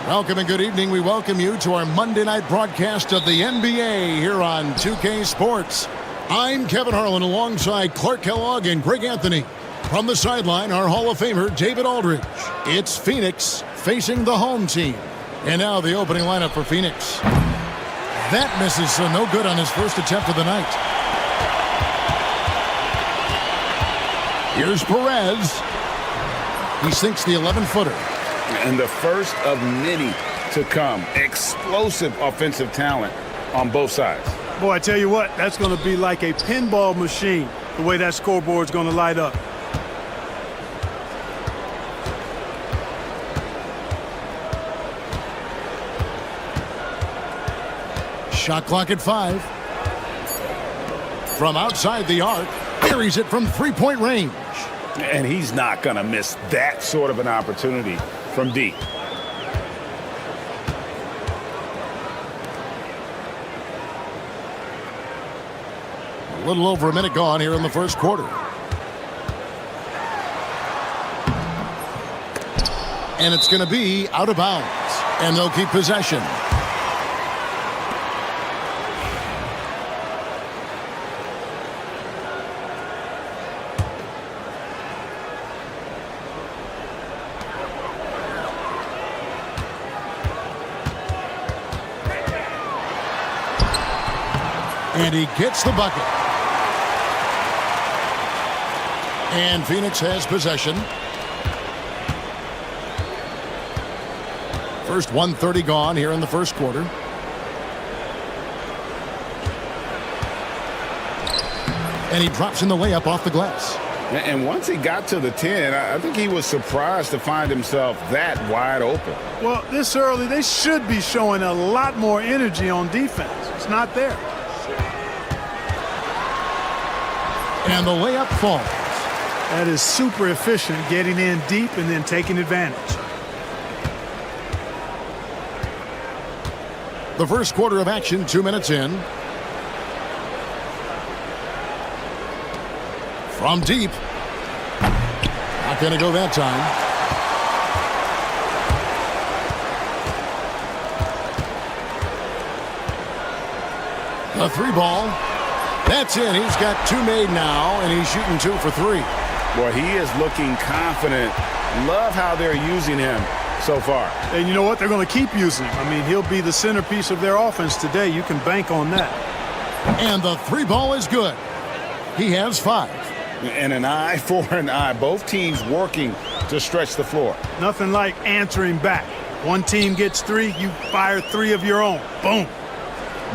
Welcome and good evening. We welcome you to our Monday night broadcast of the NBA here on 2K Sports. I'm Kevin Harlan alongside Clark Kellogg and Greg Anthony. From the sideline, our Hall of Famer, David Aldridge. It's Phoenix facing the home team. And now the opening lineup for Phoenix. That misses, so no good on his first attempt of the night. Here's Perez. He sinks the 11-footer. And the first of many to come. Explosive offensive talent on both sides. Boy, I tell you what, that's going to be like a pinball machine, the way that scoreboard's going to light up. Shot clock at 5. From outside the arc, buries it from three-point range. And he's not going to miss that sort of an opportunity from deep. A little over a minute gone here in the first quarter. And it's going to be out of bounds. And they'll keep possession. And he gets the bucket. And Phoenix has possession. First 1:30 gone here in the first quarter. And he drops in the layup off the glass. And once he got to the 10, I think he was surprised to find himself that wide open. Well, this early, they should be showing a lot more energy on defense. It's not there. And the layup falls. That is super efficient, getting in deep and then taking advantage. The first quarter of action, 2 minutes in. From deep. Not going to go that time. The three ball. That's in. He's got 2 made now, and he's shooting 2 for 3. Boy, he is looking confident. Love how they're using him so far. And you know what? They're going to keep using him. I mean, he'll be the centerpiece of their offense today. You can bank on that. And the three ball is good. He has 5. And an eye for an eye. Both teams working to stretch the floor. Nothing like answering back. One team gets 3, you fire 3 of your own. Boom.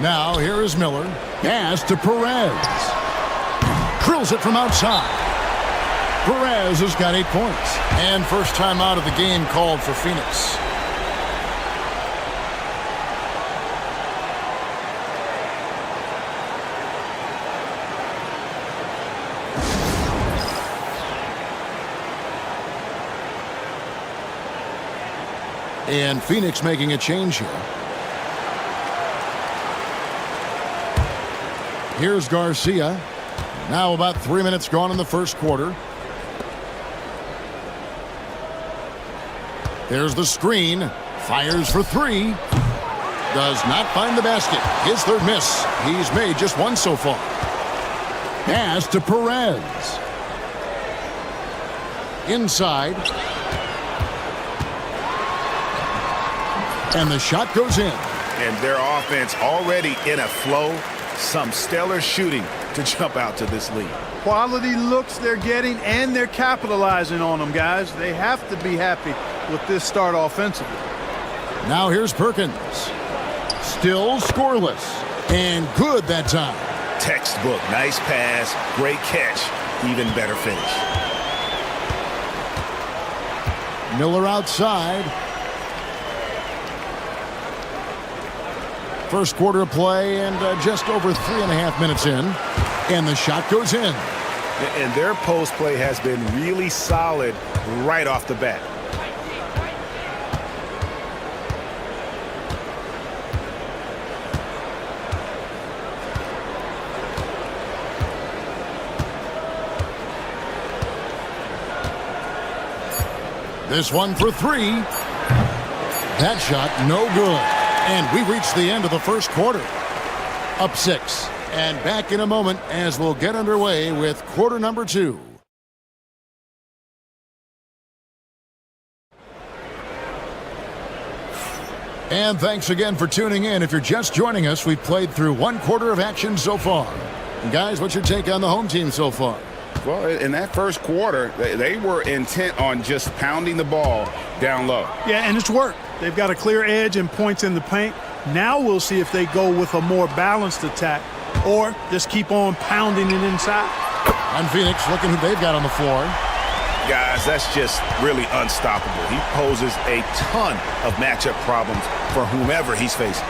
Now here is Miller. Pass to Perez. Drills it from outside. Perez has got 8 points. And first time out of the game called for Phoenix. And Phoenix making a change here. Here's Garcia. Now about 3 minutes gone in the first quarter. There's the screen. Fires for 3. Does not find the basket. His third miss. He's made just 1 so far. Pass to Perez. Inside. And the shot goes in. And their offense already in a flow. Some stellar shooting to jump out to this lead. Quality looks they're getting, and they're capitalizing on them, guys. They have to be happy with this start offensively. Now here's Perkins. Still scoreless. And good that time. Textbook. Nice pass. Great catch. Even better finish. Miller outside. First quarter of play and just over 3.5 minutes in. And the shot goes in. And their post play has been really solid right off the bat. This one for three. That shot no good. And we reached the end of the first quarter. Up 6. And back in a moment as we'll get underway with quarter number 2. And thanks again for tuning in. If you're just joining us, we've played through 1 quarter of action so far. And guys, what's your take on the home team so far? Well, in that first quarter, they were intent on just pounding the ball down low. Yeah, and it's worked. They've got a clear edge and points in the paint. Now we'll see if they go with a more balanced attack or just keep on pounding it inside. And Phoenix looking who they've got on the floor. Guys, that's just really unstoppable. He poses a ton of matchup problems for whomever he's facing.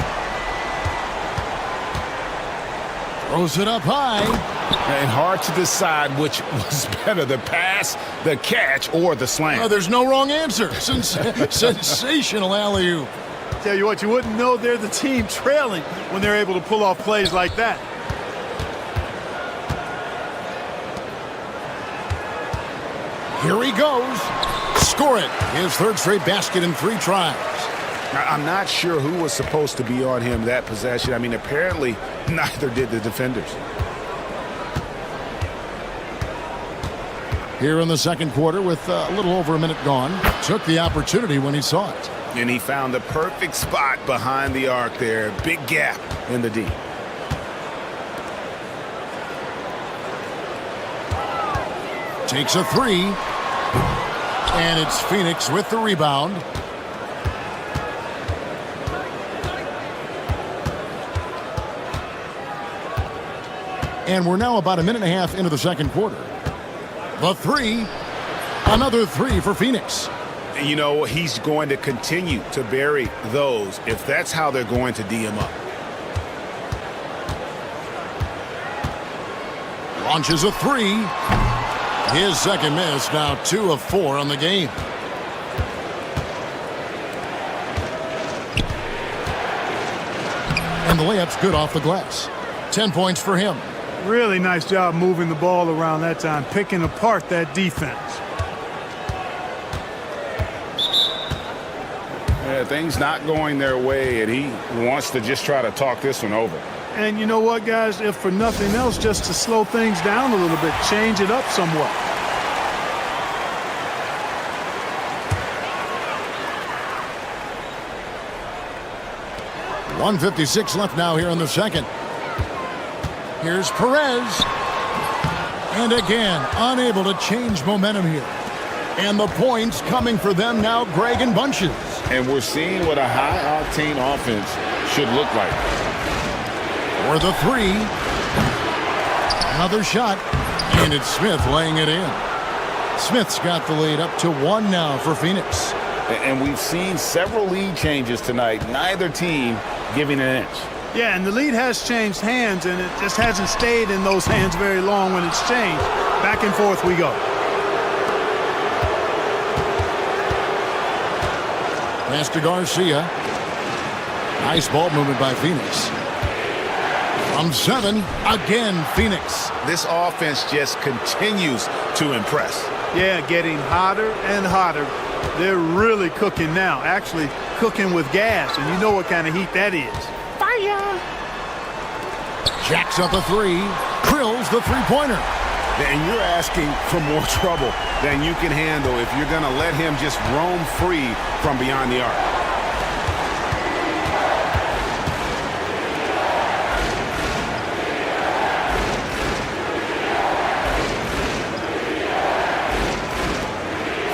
Throws it up high. And hard to decide which was better, the pass, the catch, or the slam. Oh, there's no wrong answer. Sensational alley-oop. Tell you what, you wouldn't know they're the team trailing when they're able to pull off plays like that. Here he goes. Score it. His third straight basket in 3 tries. I'm not sure who was supposed to be on him that possession. I mean, apparently neither did the defenders. Here in the second quarter with a little over a minute gone. Took the opportunity when he saw it. And he found the perfect spot behind the arc there. Big gap in the D. Takes a 3. And it's Phoenix with the rebound. And we're now about 1.5 minutes into the second quarter. The 3. Another 3 for Phoenix. You know, he's going to continue to bury those if that's how they're going to D him up. Launches a 3. His second miss, now 2 of 4 on the game. And the layup's good off the glass. 10 points for him. Really nice job moving the ball around that time, picking apart that defense. Yeah, things not going their way, and he wants to just try to talk this one over. And you know what, guys? If for nothing else, just to slow things down a little bit, change it up somewhat. .156 left now here in the second. Here's Perez. And again, unable to change momentum here. And the points coming for them now, Greg, in bunches. And we're seeing what a high-octane offense should look like. For the 3. Another shot. And it's Smith laying it in. Smith's got the lead up to 1 now for Phoenix. And we've seen several lead changes tonight. Neither team giving an inch. Yeah, and the lead has changed hands, and it just hasn't stayed in those hands very long when it's changed. Back and forth we go. Pass to Garcia. Nice ball movement by Phoenix. From 7, again, Phoenix. This offense just continues to impress. Yeah, getting hotter and hotter. They're really cooking now, actually cooking with gas, and you know what kind of heat that is. Fire! Jacks up a 3, drills the three-pointer. And you're asking for more trouble than you can handle if you're going to let him just roam free from beyond the arc.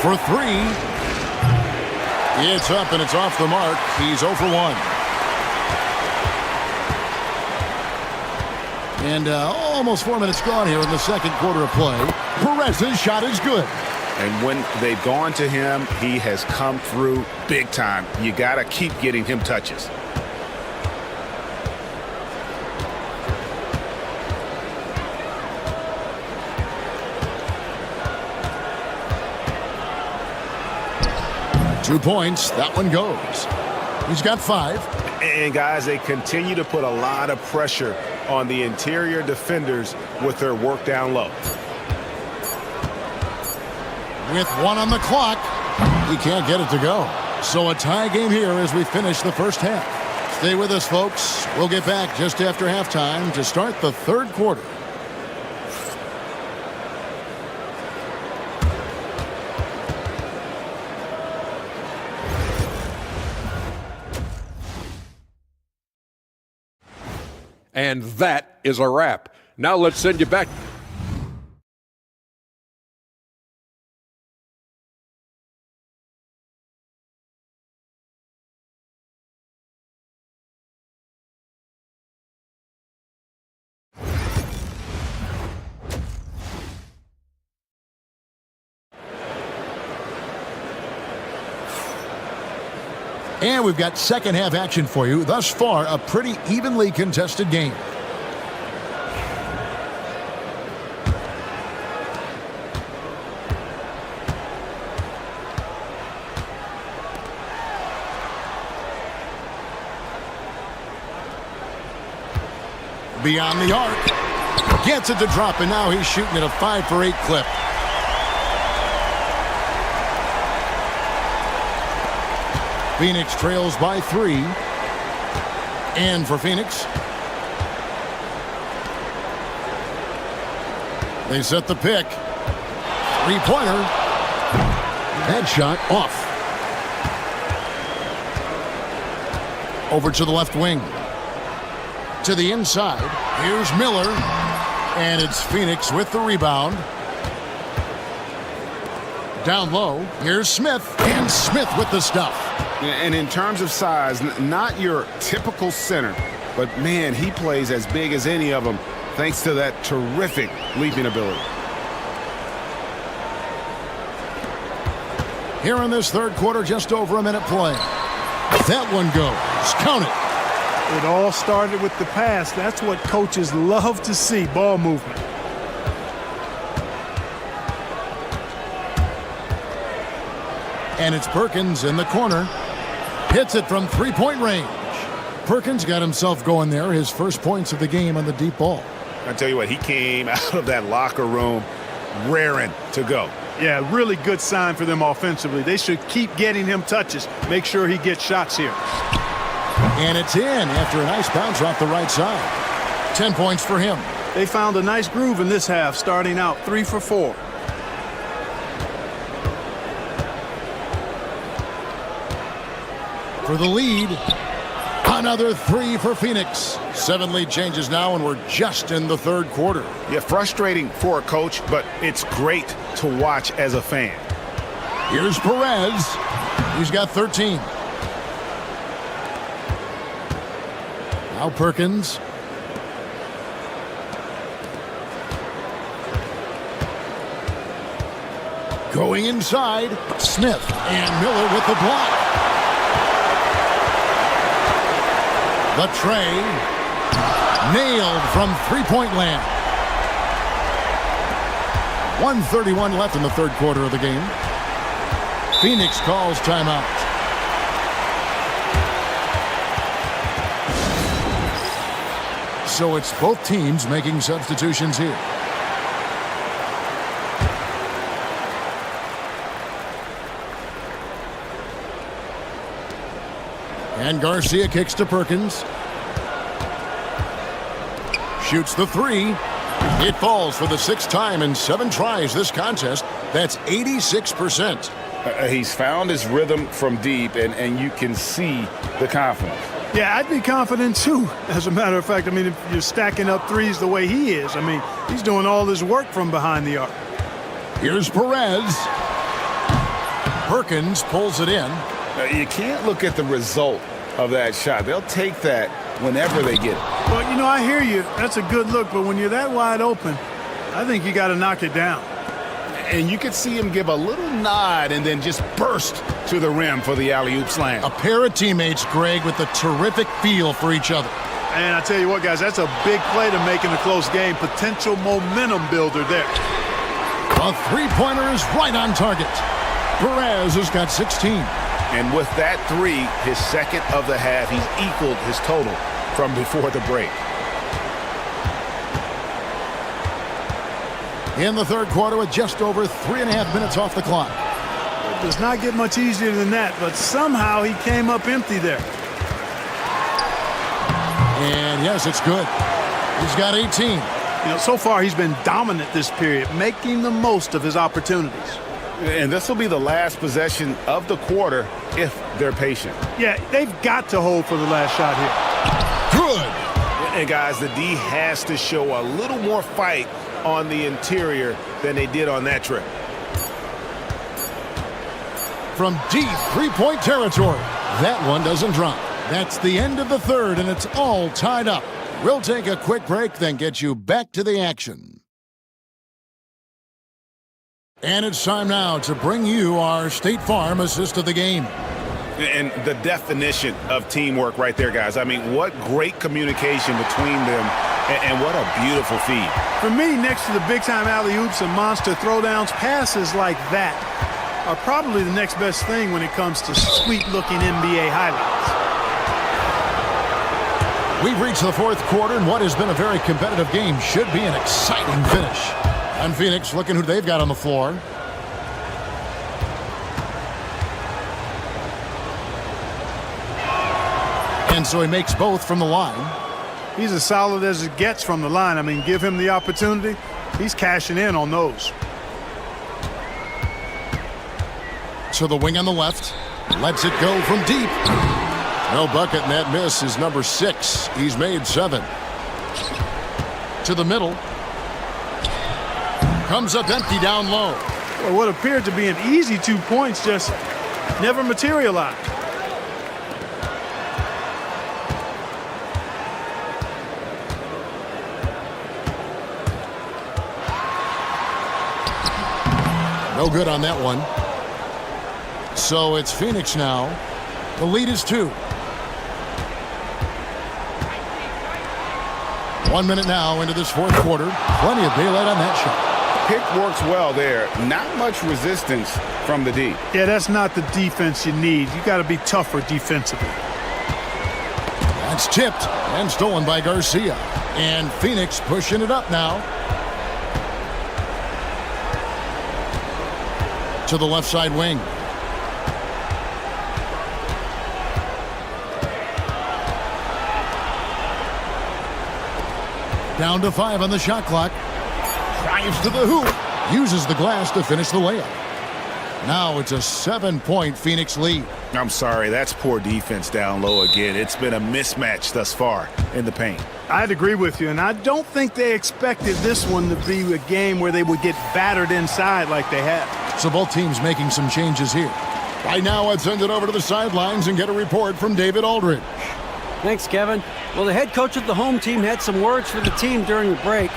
for three. It's up and it's off the mark. He's 0 for 1. And almost 4 minutes gone here in the second quarter of play. Perez's shot is good. And when they've gone to him, he has come through big time. You got to keep getting him touches. Two points. That one goes. He's got 5. And, guys, they continue to put a lot of pressure on the interior defenders with their work down low. With 1 on the clock, he can't get it to go. So a tie game here as we finish the first half. Stay with us, folks. We'll get back just after halftime to start the third quarter. And that is a wrap. Now let's send you back. And we've got second half action for you. Thus far, a pretty evenly contested game. Beyond the arc. Gets it to drop, and now he's shooting at a 5 for 8 clip. Phoenix trails by 3. And for Phoenix, they set the pick. Three-pointer. That shot off. Over to the left wing. To the inside. Here's Miller. And it's Phoenix with the rebound. Down low. Here's Smith. And Smith with the stuff. And in terms of size, not your typical center, but man, he plays as big as any of them thanks to that terrific leaping ability. Here in this third quarter, just over a minute play. That one goes. Count it. It all started with the pass. That's what coaches love to see, ball movement. And it's Perkins in the corner. Hits it from three-point range. Perkins got himself going there. His first points of the game on the deep ball. I tell you what, he came out of that locker room raring to go. Yeah, really good sign for them offensively. They should keep getting him touches. Make sure he gets shots here. And it's in after a nice bounce off the right side. 10 points for him. They found a nice groove in this half, starting out 3 for 4. For the lead, another 3 for Phoenix. 7 lead changes now, and we're just in the third quarter. Yeah, frustrating for a coach, but it's great to watch as a fan. Here's Perez. He's got 13. Now Perkins. Going inside, Smith and Miller with the block. The tray, nailed from three-point land. 1:31 left in the third quarter of the game. Phoenix calls timeout. So it's both teams making substitutions here. And Garcia kicks to Perkins. Shoots the 3. It falls for the 6th time in 7 tries this contest. That's 86%. He's found his rhythm from deep, and you can see the confidence. Yeah, I'd be confident too. As a matter of fact, I mean, if you're stacking up threes the way he is, I mean, he's doing all this work from behind the arc. Here's Perez. Perkins pulls it in. You can't look at the result of that shot. They'll take that whenever they get it. Well, you know, I hear you. That's a good look, but when you're that wide open, I think you got to knock it down. And you could see him give a little nod and then just burst to the rim for the alley-oop slam. A pair of teammates, Greg, with a terrific feel for each other. And I tell you what, guys, that's a big play to make in a close game. Potential momentum builder there. A three-pointer is right on target. Perez has got 16. And with that three, his second of the half, he's equaled his total from before the break. In the third quarter with just over 3.5 minutes off the clock. It does not get much easier than that, but somehow he came up empty there. And yes, it's good. He's got 18. You know, so far he's been dominant this period, making the most of his opportunities. And this will be the last possession of the quarter if they're patient. Yeah, they've got to hold for the last shot here. Good. And guys, the D has to show a little more fight on the interior than they did on that trip. From deep three-point territory. That one doesn't drop. That's the end of the third, and it's all tied up. We'll take a quick break, then get you back to the action. And it's time now to bring you our State Farm assist of the game. And the definition of teamwork right there, guys. I mean, what great communication between them, and what a beautiful feed. For me, next to the big-time alley-oops and monster throwdowns, passes like that are probably the next best thing when it comes to sweet-looking NBA highlights. We've reached the fourth quarter, and what has been a very competitive game should be an exciting finish. And Phoenix looking who they've got on the floor. And so he makes both from the line. He's as solid as it gets from the line. I mean, give him the opportunity. He's cashing in on those. To the wing on the left. Lets it go from deep. No bucket, and that miss is number 6. He's made 7. To the middle. Comes up empty down low. Well, what appeared to be an easy 2 points just never materialized. No good on that one. So it's Phoenix now. The lead is 2. 1 minute now into this fourth quarter. Plenty of daylight on that shot. Pick works well there. Not much resistance from the D. Yeah, that's not the defense you need. You got to be tougher defensively. That's tipped and stolen by Garcia. And Phoenix pushing it up now. To the left side wing. Down to 5 on the shot clock. Drives to the hoop. Uses the glass to finish the layup. Now it's a 7-point Phoenix lead. I'm sorry, that's poor defense down low again. It's been a mismatch thus far in the paint. I'd agree with you, and I don't think they expected this one to be a game where they would get battered inside like they have. So both teams making some changes here. Right now, I'd send it over to the sidelines and get a report from David Aldridge. Thanks, Kevin. Well, the head coach of the home team had some words for the team during the break.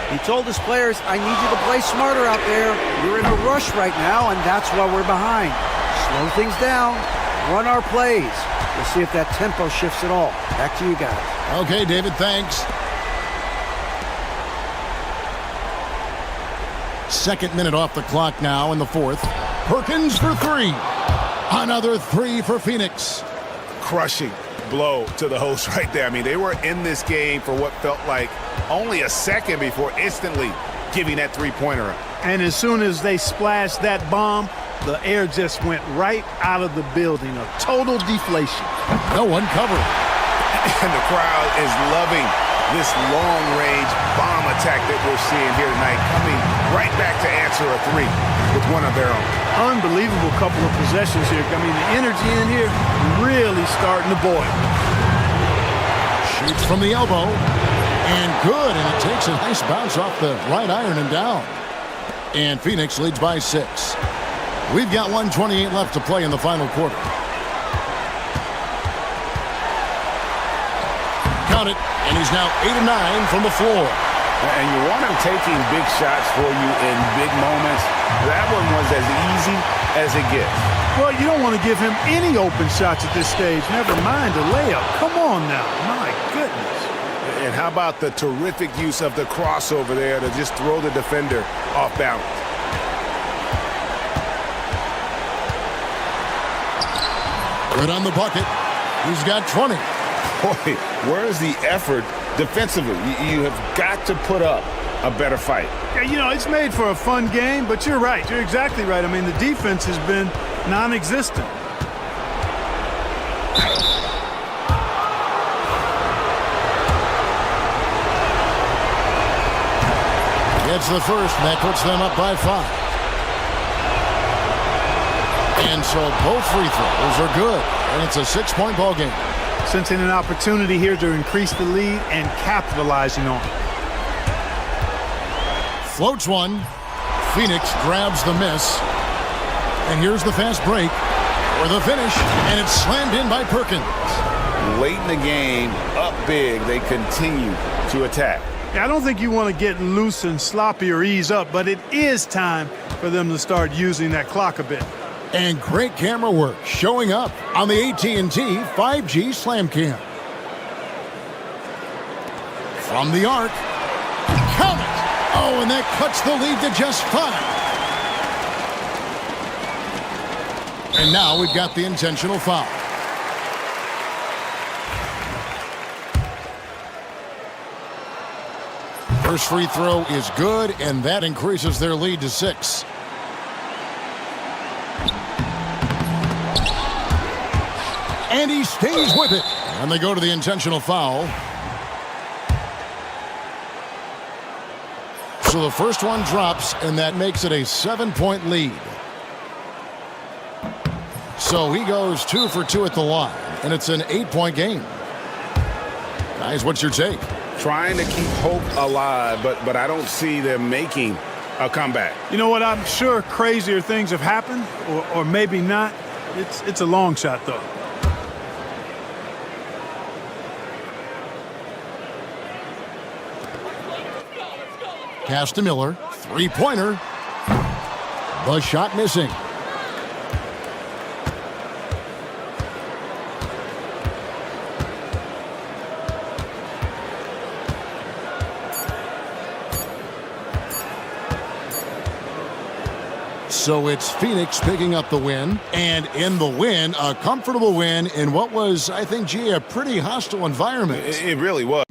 He told his players, I need you to play smarter out there. We're in a rush right now, and that's why we're behind. Slow things down. Run our plays. We'll see if that tempo shifts at all. Back to you guys. Okay, David, thanks. Second minute off the clock now in the fourth. Perkins for 3. Another 3 for Phoenix. Crushing blow to the host right there. I mean, they were in this game for what felt like only a second before instantly giving that three-pointer up. And as soon as they splashed that bomb, the air just went right out of the building. A total deflation. No one covering. And the crowd is loving this long-range bomb attack that we're seeing here tonight, coming right back to answer a 3 with one of their own. Unbelievable couple of possessions here. I mean, the energy in here really starting to boil. Shoots from the elbow. And good. And it takes a nice bounce off the right iron and down. And Phoenix leads by 6. We've got 1:28 left to play in the final quarter. Count it, and he's now 8 of 9 from the floor. And you want him taking big shots for you in big moments. That one was as easy as it gets. Well, you don't want to give him any open shots at this stage. Never mind a layup. Come on now. My goodness. And how about the terrific use of the crossover there to just throw the defender off balance? Good on the bucket. He's got 20. Boy, where's the effort defensively? You have got to put up a better fight. Yeah, you know, it's made for a fun game, but you're right. You're exactly right. I mean, the defense has been non-existent. Gets the first, and that puts them up by 5. And so both free throws are good, and it's a 6-point ball game. Sensing an opportunity here to increase the lead and capitalizing on it. Floats one. Phoenix grabs the miss. And here's the fast break for the finish, and it's slammed in by Perkins. Late in the game, up big, they continue to attack. Yeah, I don't think you want to get loose and sloppy or ease up, but it is time for them to start using that clock a bit. And great camera work showing up on the AT&T 5G Slam Cam. From the arc. Count it! Oh, and that cuts the lead to just 5. And now we've got the intentional foul. First free throw is good, and that increases their lead to 6. And he stays with it. And they go to the intentional foul. So the first one drops, and that makes it a 7-point lead. So he goes 2 for 2 at the line, and it's an 8-point game. Guys, what's your take? Trying to keep hope alive, but I don't see them making a comeback. You know what? I'm sure crazier things have happened, or maybe not. It's a long shot, though. Pass to Miller. Three-pointer. The shot missing. So it's Phoenix picking up the win. And in the win, a comfortable win in what was, I think, G, a pretty hostile environment. It really was.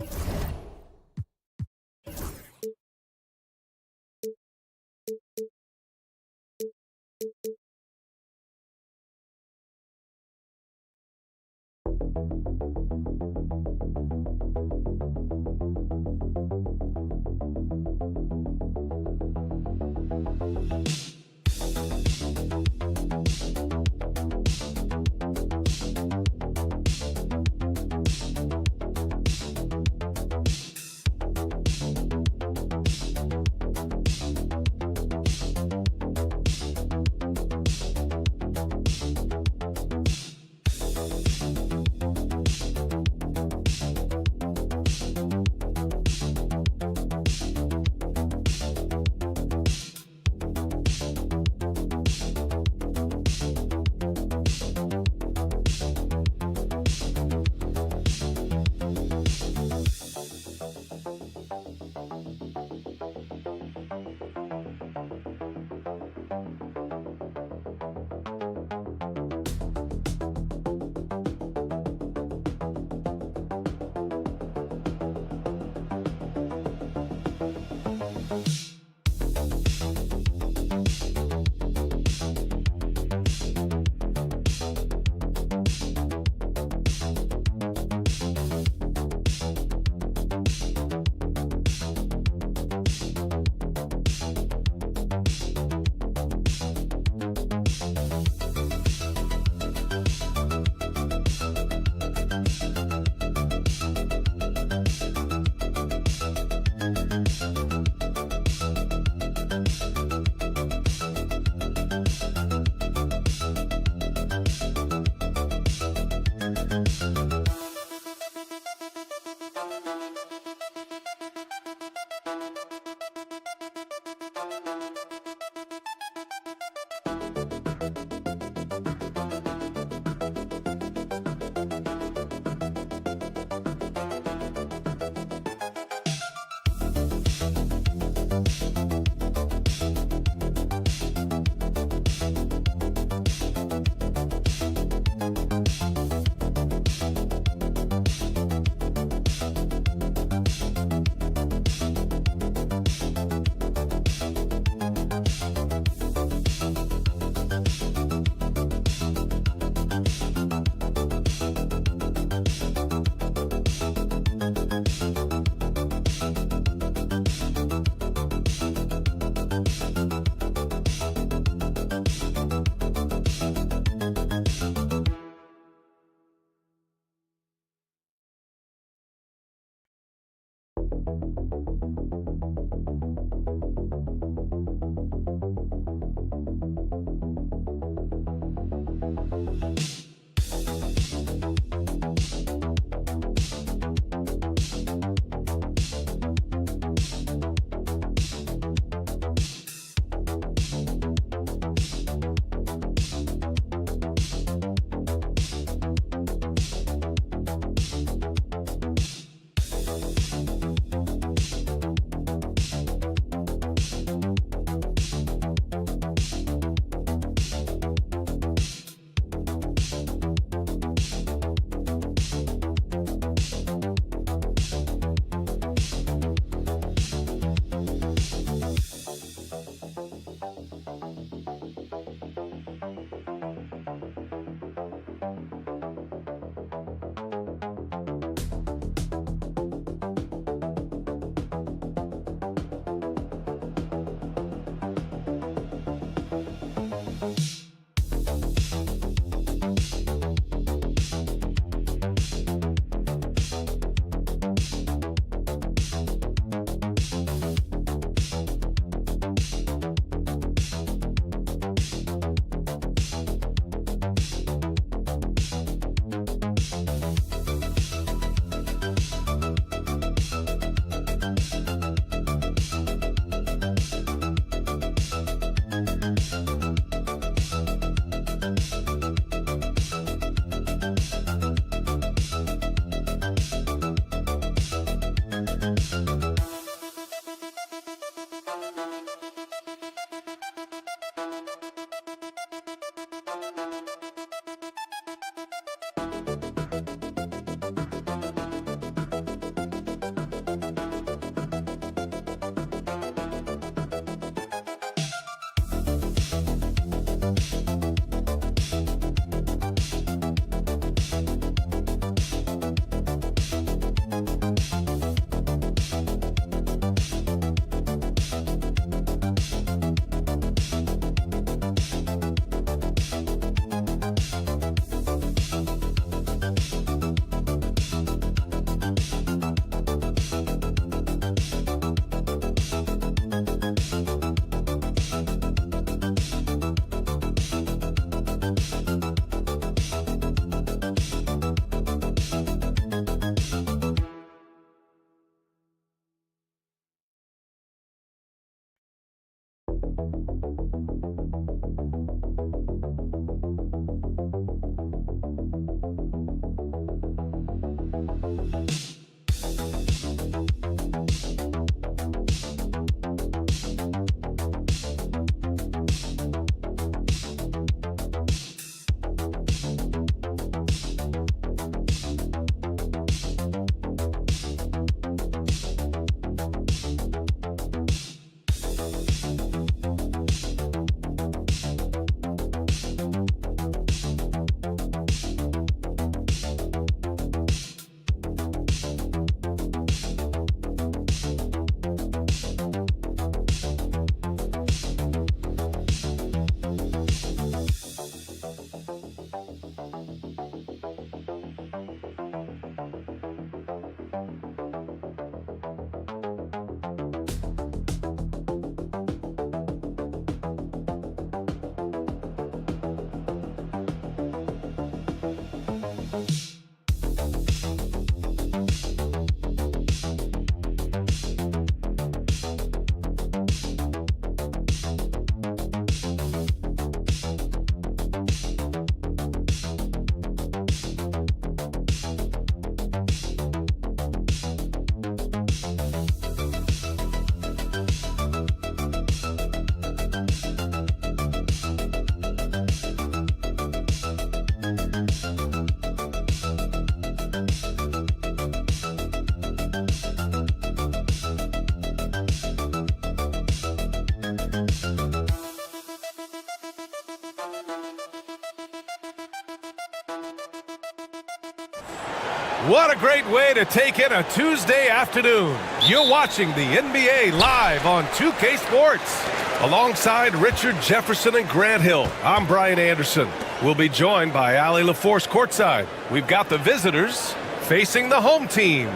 What a great way to take in a Tuesday afternoon. You're watching the NBA live on 2K Sports. Alongside Richard Jefferson and Grant Hill, I'm Brian Anderson. We'll be joined by Allie LaForce courtside. We've got the visitors facing the home team.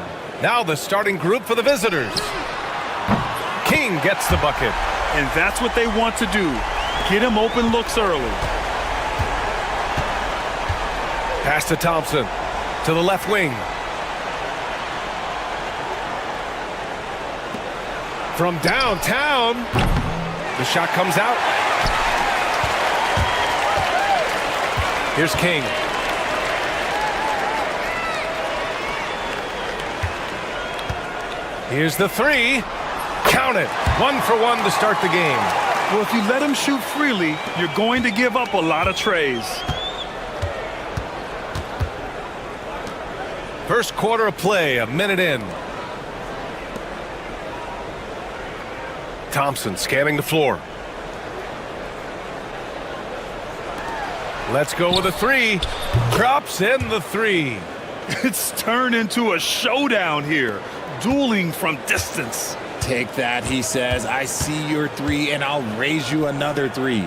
Now the starting group for the visitors. King gets the bucket. And that's what they want to do. Get him open looks early. Pass to Thompson. To the left wing. From downtown, the shot comes out. Here's King. Here's the three. Count it. 1 for 1 to start the game. Well, if you let him shoot freely, you're going to give up a lot of trays. First quarter of play, a minute in. Thompson scanning the floor. Let's go with a three. Drops in the three. It's turned into a showdown here. Dueling from distance. Take that, he says. I see your three, and I'll raise you another three.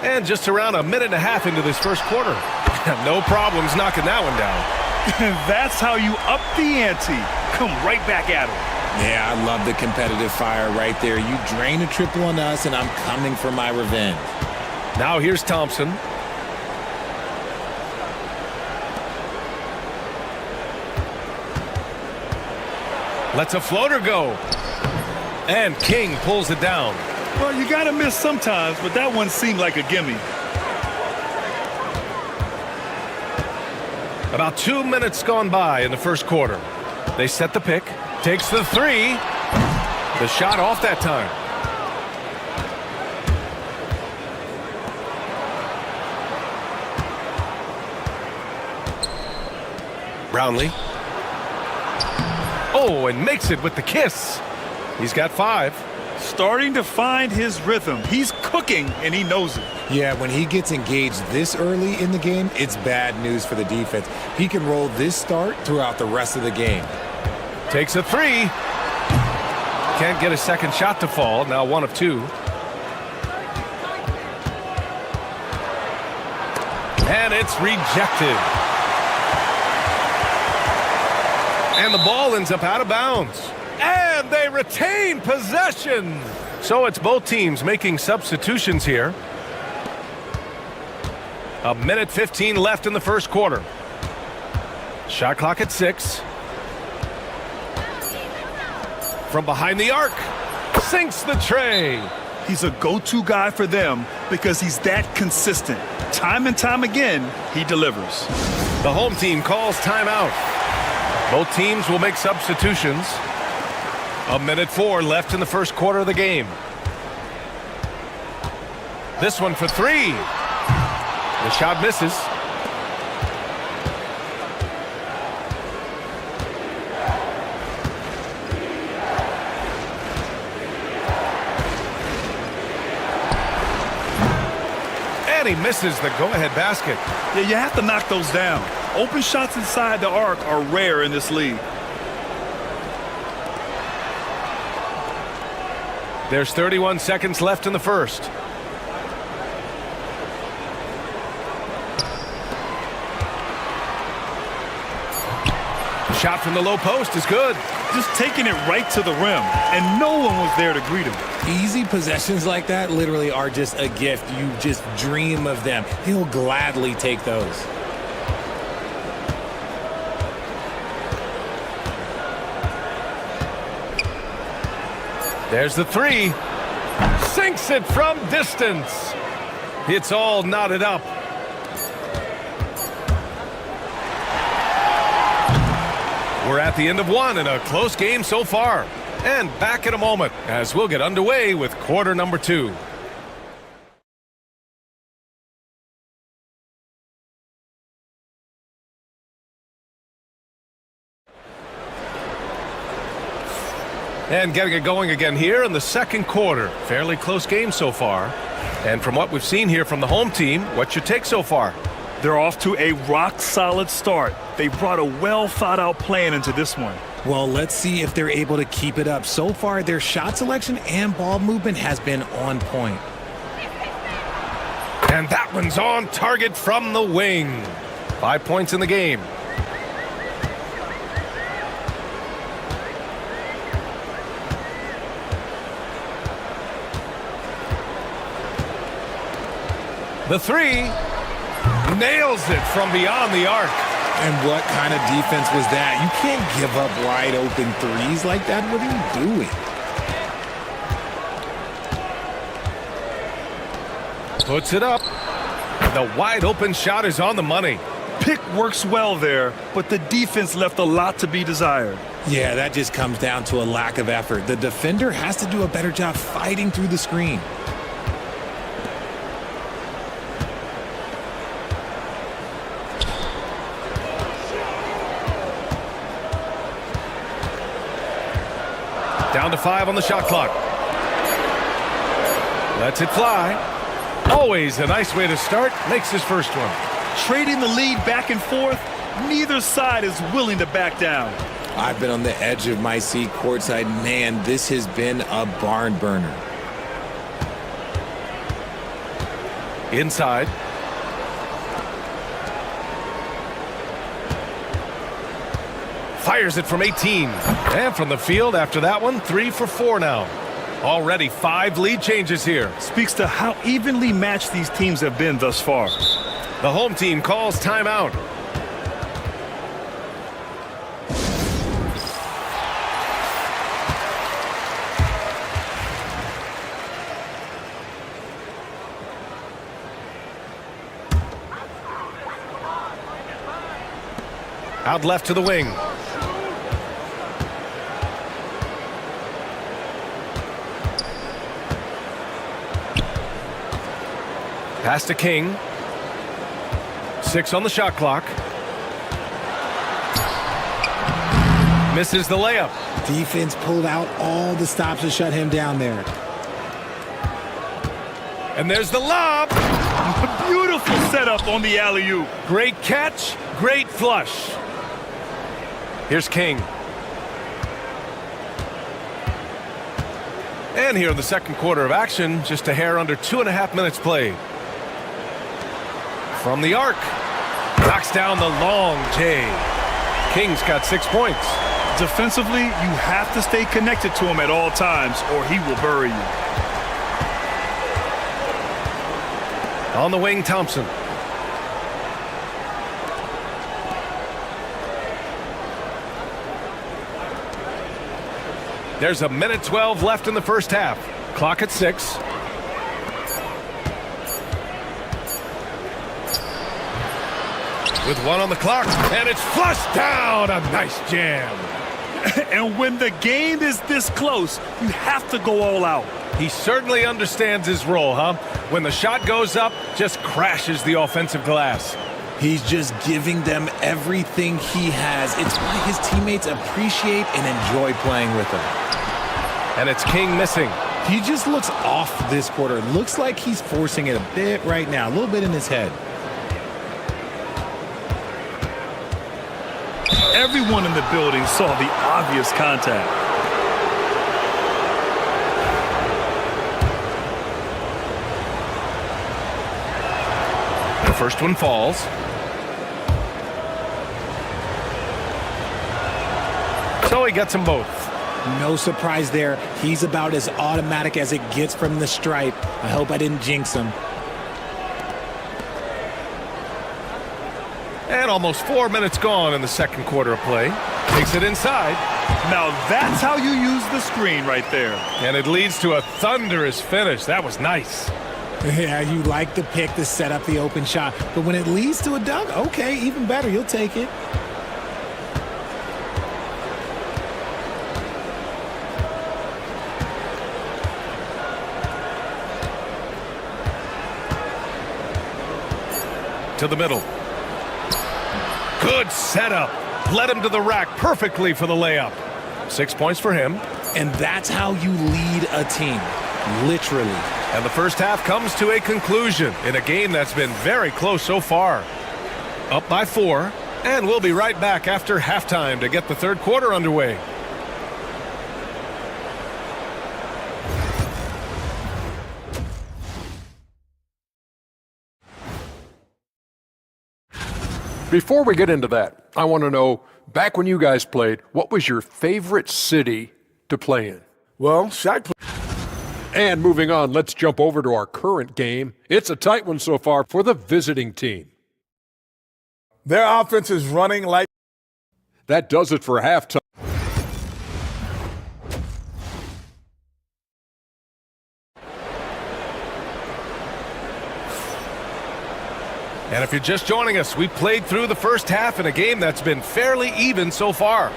And just around a minute and a half into this first quarter. No problems knocking that one down. That's how you up the ante. Come right back at him. Yeah, I love the competitive fire right there. You drain a triple on us, and I'm coming for my revenge. Now here's Thompson. Lets a floater go. And King pulls it down. Well, you got to miss sometimes, but that one seemed like a gimme. About 2 minutes gone by in the first quarter. They set the pick. Takes the three. The shot off that time. Brownlee. Oh, and makes it with the kiss. He's got 5. Starting to find his rhythm. He's cooking, and he knows it. Yeah, when he gets engaged this early in the game, it's bad news for the defense. He can roll this start throughout the rest of the game. Takes a three. Can't get a second shot to fall. Now 1 of 2. And it's rejected. And the ball ends up out of bounds. And they retain possession. So it's both teams making substitutions here. A minute 15 left in the first quarter. Shot clock at 6. From behind the arc. Sinks the tray. He's a go-to guy for them because he's that consistent. Time and time again, he delivers. The home team calls timeout. Both teams will make substitutions. A minute 4 left in the first quarter of the game. This one for 3. The shot misses. And he misses the go-ahead basket. Yeah, you have to knock those down. Open shots inside the arc are rare in this league. There's 31 seconds left in the first. Shot from the low post is good. Just taking it right to the rim, and no one was there to greet him. Easy possessions like that literally are just a gift. You just dream of them. He'll gladly take those. There's the 3. Sinks it from distance. It's all knotted up. We're at the end of 1 in a close game so far. And back in a moment as we'll get underway with quarter number 2. And getting it going again here in the second quarter. Fairly close game so far. And from what we've seen here from the home team, what's your take so far? They're off to a rock-solid start. They brought a well-thought-out plan into this one. Well, let's see if they're able to keep it up. So far, their shot selection and ball movement has been on point. And that one's on target from the wing. 5 points in the game. The 3 nails it from beyond the arc. And what kind of defense was that? You can't give up wide open threes like that. What are you doing? Puts it up. The wide open shot is on the money. Pick works well there, but the defense left a lot to be desired. Yeah, that just comes down to a lack of effort. The defender has to do a better job fighting through the screen. Down to 5 on the shot clock. Lets it fly. Always a nice way to start. Makes his first one. Trading the lead back and forth, neither side is willing to back down. I've been on the edge of my seat courtside. Man, this has been a barn burner. Inside. Fires it from 18. And from the field after that one, 3 for 4 now. Already 5 lead changes here. Speaks to how evenly matched these teams have been thus far. The home team calls timeout. Out left to the wing. Pass to King. 6 on the shot clock. Misses the layup. Defense pulled out all the stops to shut him down there. And there's the lob. Beautiful setup on the alley-oop. Great catch, great flush. Here's King. And here in the second quarter of action, just a hair under 2.5 minutes played. From the arc. Knocks down the long J. King's got 6 points. Defensively, you have to stay connected to him at all times or he will bury you. On the wing, Thompson. There's a minute 12 left in the first half. Clock at 6. With 1 on the clock, and it's flushed down. A nice jam. And when the game is this close, you have to go all out. He certainly understands his role, huh? When the shot goes up, just crashes the offensive glass. He's just giving them everything he has. It's why his teammates appreciate and enjoy playing with him. And it's King missing. He just looks off this quarter. Looks like he's forcing it a bit right now, a little bit in his head. Everyone in the building saw the obvious contact. The first one falls. So he gets them both. No surprise there. He's about as automatic as it gets from the stripe. I hope I didn't jinx him. And almost 4 minutes gone in the second quarter of play. Takes it inside. Now that's how you use the screen right there. And it leads to a thunderous finish. That was nice. Yeah, you like the pick to set up the open shot. But when it leads to a dunk, okay, even better. You'll take it. To the middle. Good setup. Led him to the rack perfectly for the layup. 6 points for him. And that's how you lead a team. Literally. And the first half comes to a conclusion in a game that's been very close so far. Up by 4. And we'll be right back after halftime to get the third quarter underway. Before we get into that, I want to know, back when you guys played, what was your favorite city to play in? Well, Shaq. And moving on, let's jump over to our current game. It's a tight one so far for the visiting team. Their offense is running like. That does it for halftime. And if you're just joining us, we played through the first half in a game that's been fairly even so far.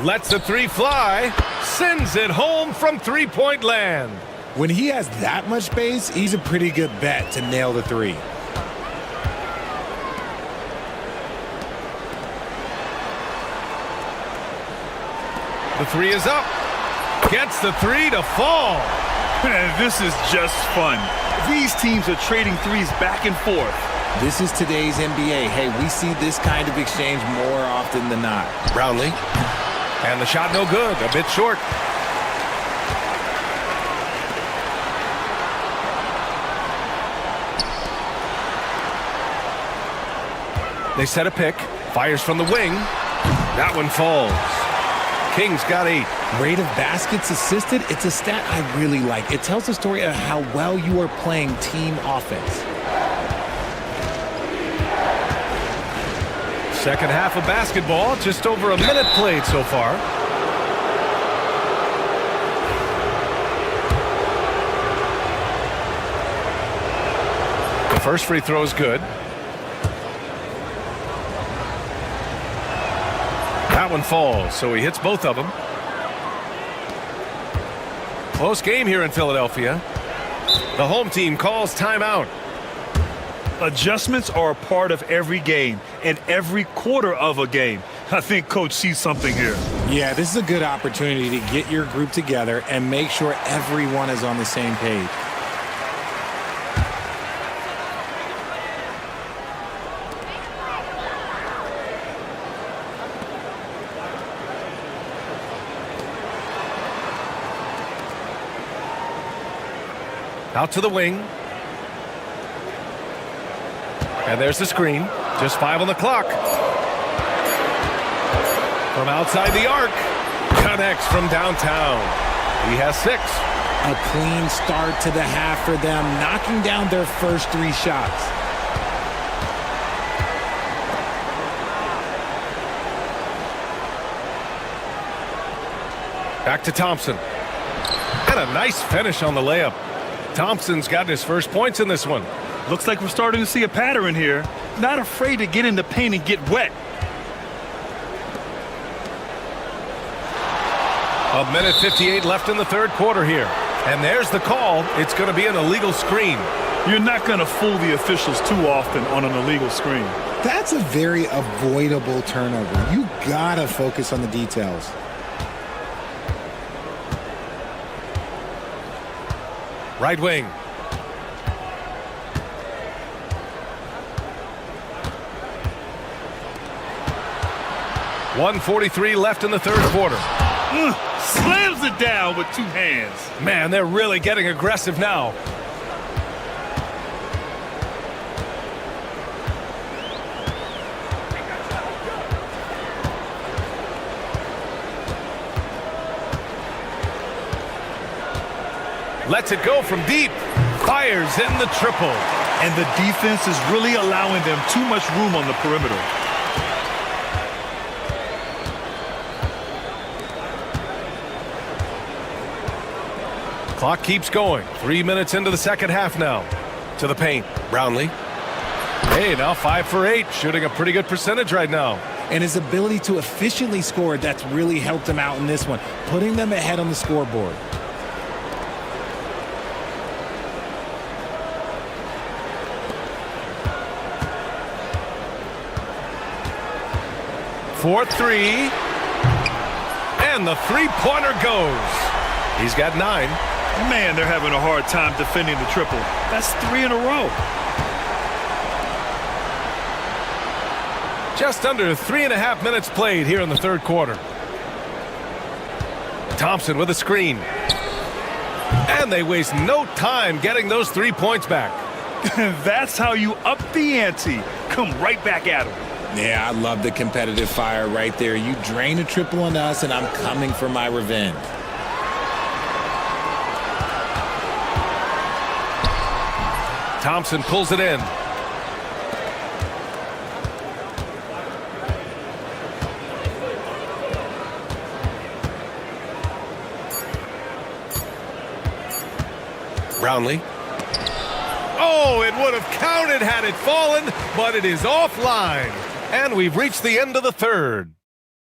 Lets the 3 fly, sends it home from three-point land. When he has that much space, he's a pretty good bet to nail the 3. The 3 is up. Gets the 3 to fall. This is just fun. These teams are trading threes back and forth. This is today's NBA. Hey, we see this kind of exchange more often than not. Brownlee. And the shot no good. A bit short. They set a pick. Fires from the wing. That one falls. Kings got 8. Rate of baskets assisted, it's a stat I really like. It tells the story of how well you are playing team offense. Second half of basketball. Just over a minute played so far. The first free throw is good. That one falls, so he hits both of them. Close game here in Philadelphia. The home team calls timeout. Adjustments are a part of every game and every quarter of a game. I think Coach sees something here. Yeah, this is a good opportunity to get your group together and make sure everyone is on the same page. Out to the wing. And there's the screen. Just 5 on the clock. From outside the arc. Connects from downtown. He has 6. A clean start to the half for them, knocking down their first 3 shots. Back to Thompson. And a nice finish on the layup. Thompson's got his first points in this one. Looks like we're starting to see a pattern here. Not afraid to get in the paint and get wet. A minute 58 left in the third quarter here. And there's the call. It's going to be an illegal screen. You're not going to fool the officials too often on an illegal screen. That's a very avoidable turnover. You gotta focus on the details. Right wing. .143 left in the third quarter. Slams it down with 2 hands. Man, they're really getting aggressive now. Lets it go from deep. Fires in the triple. And the defense is really allowing them too much room on the perimeter. Clock keeps going. 3 minutes into the second half now. To the paint. Brownlee. Hey, now 5 for 8. Shooting a pretty good percentage right now. And his ability to efficiently score, that's really helped him out in this one, putting them ahead on the scoreboard. For 3. And the three-pointer goes. He's got 9. Man, they're having a hard time defending the triple. That's 3 in a row. Just under 3.5 minutes played here in the third quarter. Thompson with a screen. And they waste no time getting those 3 points back. That's how you up the ante. Come right back at him. Yeah, I love the competitive fire right there. You drain a triple on us, and I'm coming for my revenge. Thompson pulls it in. Brownlee. Oh, it would have counted had it fallen, but it is offline. And we've reached the end of the third.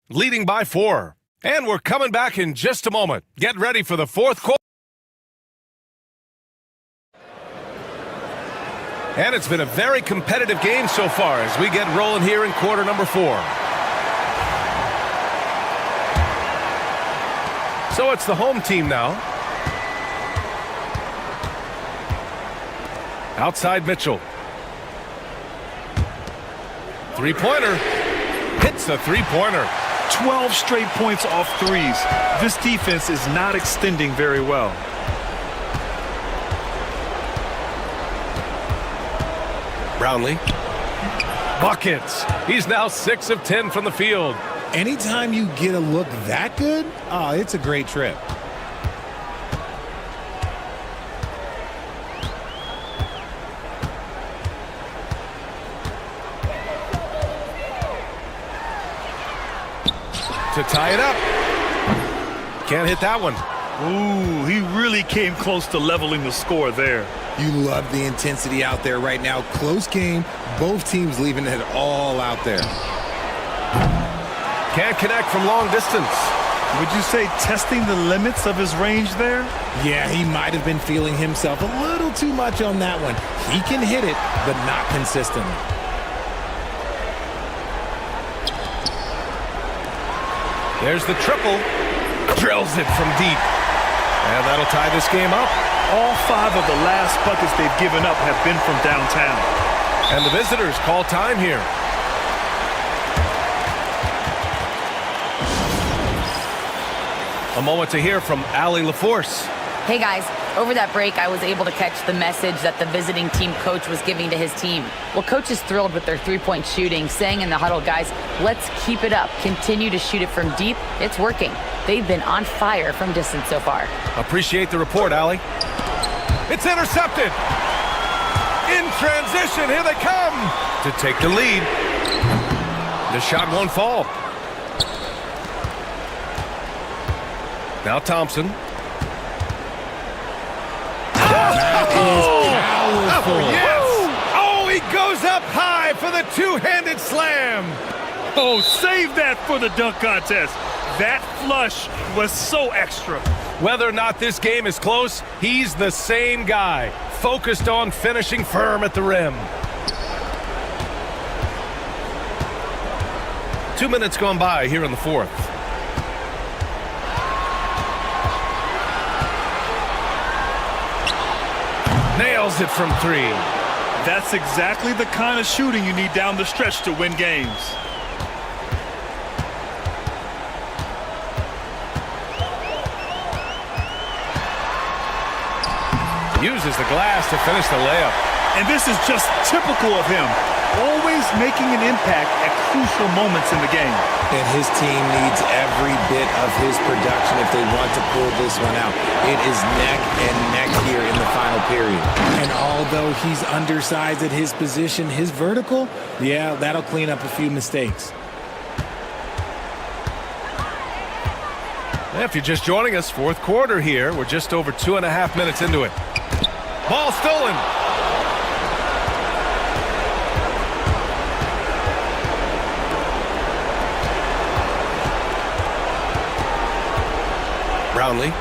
Leading by 4. And we're coming back in just a moment. Get ready for the fourth quarter. And it's been a very competitive game so far as we get rolling here in quarter number 4. So it's the home team now. Outside Mitchell. Three-pointer. Hits the three-pointer. 12 straight points off threes. This defense is not extending very well. Brownlee. Buckets. He's now 6 of 10 from the field. Anytime you get a look that good, oh, it's a great trip. To tie it up. Can't hit that one. Ooh, he really came close to leveling the score there. You love the intensity out there right now. Close game. Both teams leaving it all out there. Can't connect from long distance. Would you say testing the limits of his range there? Yeah, he might have been feeling himself a little too much on that one. He can hit it, but not consistently. There's the triple. Drills it from deep. And that'll tie this game up. All 5 of the last buckets they've given up have been from downtown. And the visitors call time here. A moment to hear from Allie LaForce. Hey guys, over that break, I was able to catch the message that the visiting team coach was giving to his team. Well, coach is thrilled with their three-point shooting, saying in the huddle, guys, let's keep it up. Continue to shoot it from deep. It's working. They've been on fire from distance so far. Appreciate the report, Allie. It's intercepted. In transition, here they come to take the lead. The shot won't fall. Now Thompson. Powerful. Yes! Oh, he goes up high for the two-handed slam. Oh, save that for the dunk contest. That flush was so extra. Whether or not this game is close, he's the same guy, focused on finishing firm at the rim. 2 minutes gone by here in the fourth. Nails it from 3. That's exactly the kind of shooting you need down the stretch to win games. Uses the glass to finish the layup. And this is just typical of him. Always making an impact at crucial moments in the game. And his team needs every bit of his production if they want to pull this one out. It is neck and neck here in the final period. And although he's undersized at his position, his vertical, yeah, that'll clean up a few mistakes. If you're just joining us, fourth quarter here. We're just over 2.5 minutes into it. Ball stolen. Brownlee.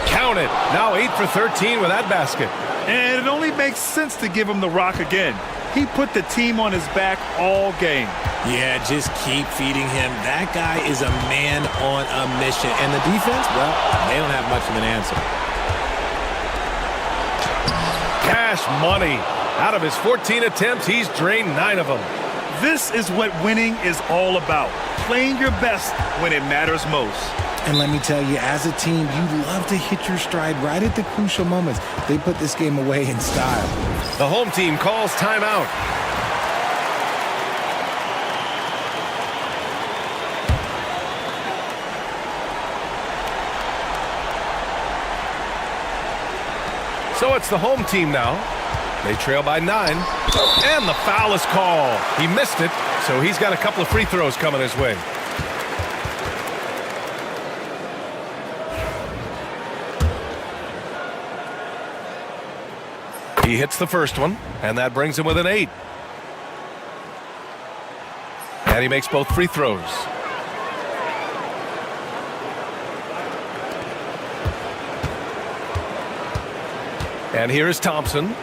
Count it. Now 8 for 13 with that basket. And it only makes sense to give him the rock again. He put the team on his back all game. Yeah, just keep feeding him. That guy is a man on a mission. And the defense, well, they don't have much of an answer. Cash money. Out of his 14 attempts, he's drained 9 of them. This is what winning is all about. Playing your best when it matters most. And let me tell you, as a team, you love to hit your stride right at the crucial moments. They put this game away in style. The home team calls timeout. So it's the home team now. They trail by 9. And the foul is called. He missed it, so he's got a couple of free throws coming his way. He hits the first one, and that brings him within 8. And he makes both free throws. And here is Thompson.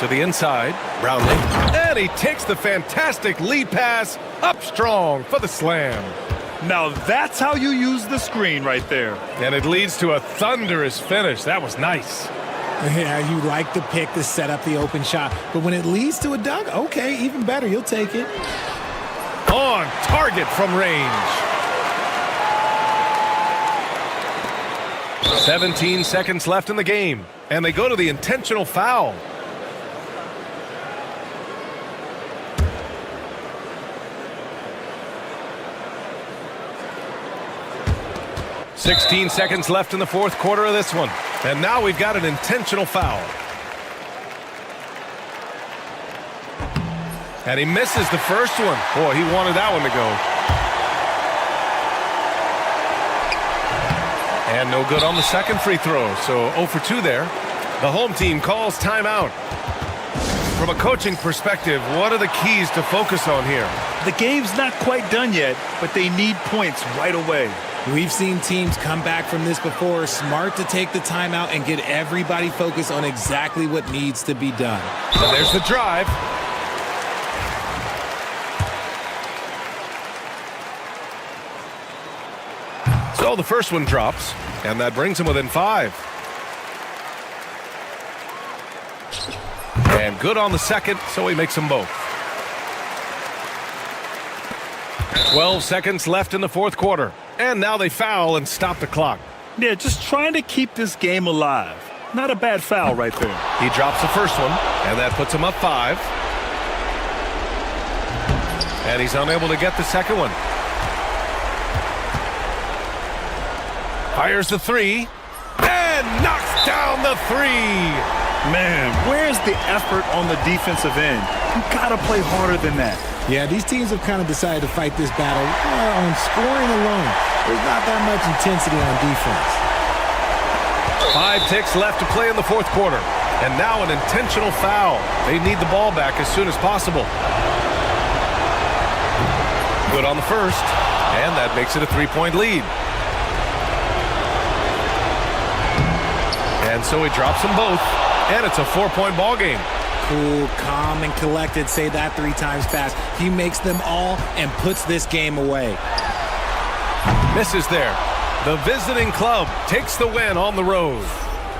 To the inside, Brownlee. And And he takes the fantastic lead pass up strong for the slam. Now that's how you use the screen right there. And it leads to a thunderous finish. That was nice. Yeah, you like the pick to set up the open shot. But when it leads to a dunk, okay, even better. You'll take it. On target from range. 17 seconds left in the game. And they go to the intentional foul. "16 seconds left in the fourth quarter of this one. And now we've got an intentional foul. And he misses the first one. Boy, he wanted that one to go. And no good on the second free throw. So 0 for 2 there. The home team calls timeout. From a coaching perspective, what are the keys to focus on here? The game's not quite done yet, but they need points right away. We've seen teams come back from this before. Smart to take the timeout and get everybody focused on exactly what needs to be done. And there's the drive. So the first one drops, and that brings him within 5. And good on the second, so he makes them both. 12 seconds left in the fourth quarter. And now they foul and stop the clock. Yeah, just trying to keep this game alive. Not a bad foul right there. He drops the first one, and that puts him up 5. And he's unable to get the second one. Fires the 3, and knocks down the 3. Man, where's the effort on the defensive end? You gotta play harder than that. Yeah, these teams have kind of decided to fight this battle on scoring alone. There's not that much intensity on defense. 5 ticks left to play in the fourth quarter. And now an intentional foul. They need the ball back as soon as possible. Good on the first, and that makes it a 3-point lead. And so he drops them both, and it's a 4-point ball game. Cool, calm, and collected. Say that 3 times fast. He makes them all and puts this game away. Misses there. The visiting club takes the win on the road.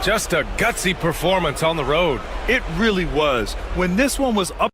Just a gutsy performance on the road. It really was. When this one was up.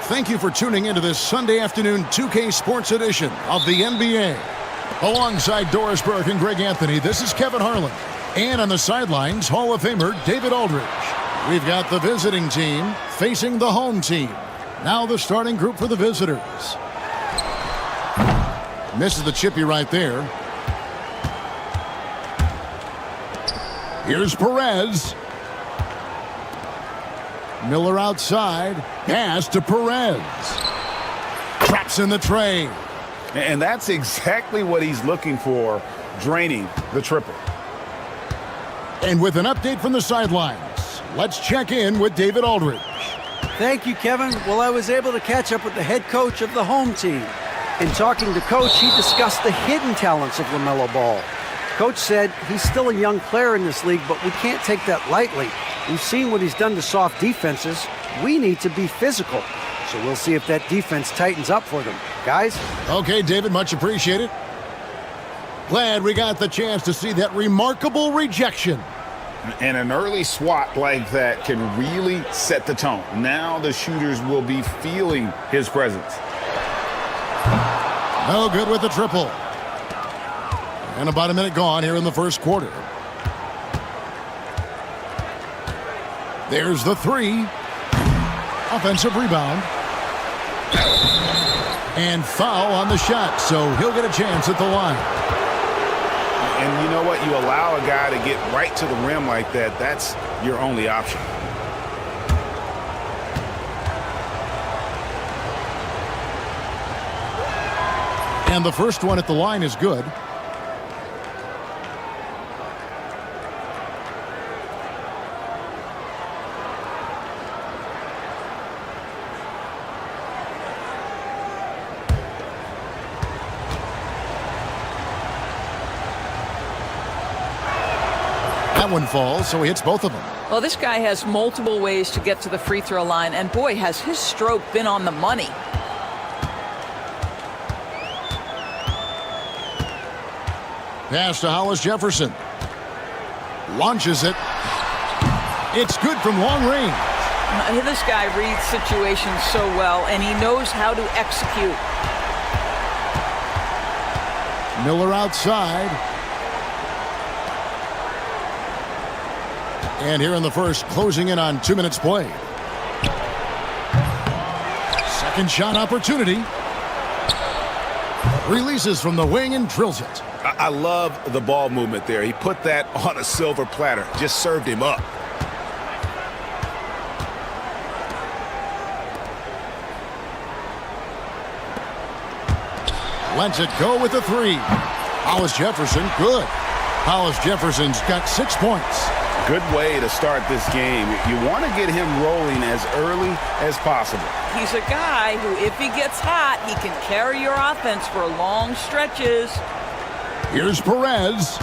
Thank you for tuning into this Sunday afternoon 2K Sports edition of the NBA. Alongside Doris Burke and Greg Anthony, this is Kevin Harlan. And on the sidelines, Hall of Famer David Aldridge. We've got the visiting team facing the home team. Now the starting group for the visitors. Misses the chippy right there. Here's Perez. Miller outside. Pass to Perez. Traps in the tray. And that's exactly what he's looking for, draining the triple. And with an update from the sidelines, let's check in with David Aldridge. Thank you, Kevin. Well, I was able to catch up with the head coach of the home team. In talking to Coach, he discussed the hidden talents of LaMelo Ball. Coach said he's still a young player in this league, but we can't take that lightly. We've seen what he's done to soft defenses. We need to be physical. So we'll see if that defense tightens up for them. Guys? Okay, David, much appreciated. Glad we got the chance to see that remarkable rejection. And an early swat like that can really set the tone. Now the shooters will be feeling his presence. No good with the triple. And about a minute gone here in the first quarter. There's the three. Offensive rebound. And foul on the shot, so he'll get a chance at the line. And you know what? You allow a guy to get right to the rim like that, that's your only option. And the first one at the line is good. That one falls, so he hits both of them. Well, this guy has multiple ways to get to the free throw line, and boy, has his stroke been on the money. Pass to Hollis Jefferson. Launches it. It's good from long range. This guy reads situations so well, and he knows how to execute. Miller outside. And here in the first, closing in on 2 minutes played. Second shot opportunity. Releases from the wing and drills it. I love the ball movement there. He put that on a silver platter. Just served him up. Lets it go with the three. Hollis Jefferson, good. Hollis Jefferson's got 6 points. Good way to start this game. You want to get him rolling as early as possible. He's a guy who, if he gets hot, he can carry your offense for long stretches. Here's Perez.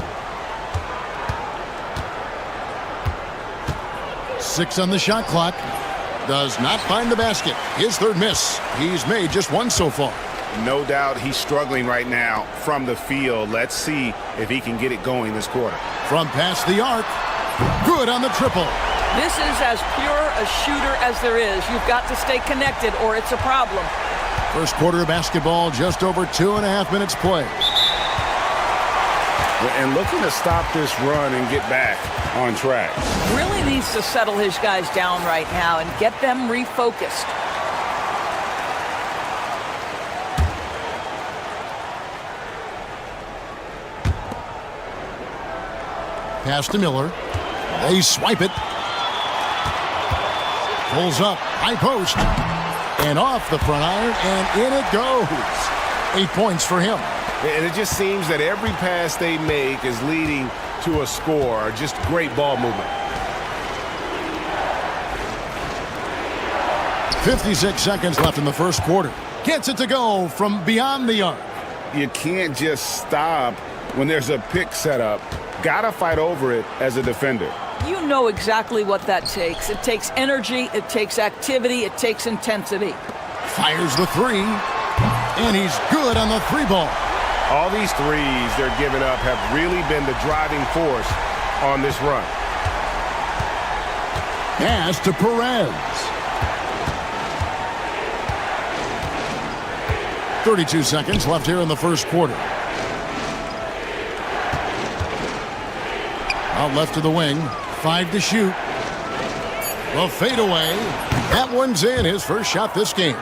6 on the shot clock. Does not find the basket. His third miss. He's made just one so far. No doubt he's struggling right now from the field. Let's see if he can get it going this quarter. From past the arc. Good on the triple. This is as pure a shooter as there is. You've got to stay connected or it's a problem. First quarter of basketball, just over 2.5 minutes played. And looking to stop this run and get back on track. Really needs to settle his guys down right now and get them refocused. Pass to Miller. They swipe it. Pulls up. High post. And off the front iron. And in it goes. 8 points for him. And it just seems that every pass they make is leading to a score. Just great ball movement. 56 seconds left in the first quarter. Gets it to go from beyond the arc. You can't just stop when there's a pick set up. Gotta fight over it as a defender. You know exactly what that takes. It takes energy, it takes activity, it takes intensity. Fires the three. And he's good on the three ball. All these threes they're giving up have really been the driving force on this run. Pass to Perez. 32 seconds left here in the first quarter. Out left to the wing. 5 to shoot. The fadeaway. That one's in. His first shot this game.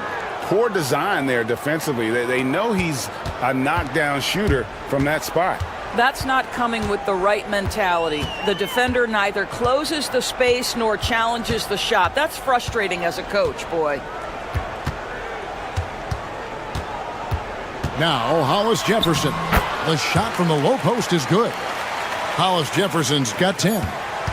Poor design there defensively. They know he's a knockdown shooter from that spot. That's not coming with the right mentality. The defender neither closes the space nor challenges the shot. That's frustrating as a coach, boy. Now, Hollis Jefferson. The shot from the low post is good. Hollis Jefferson's got 10.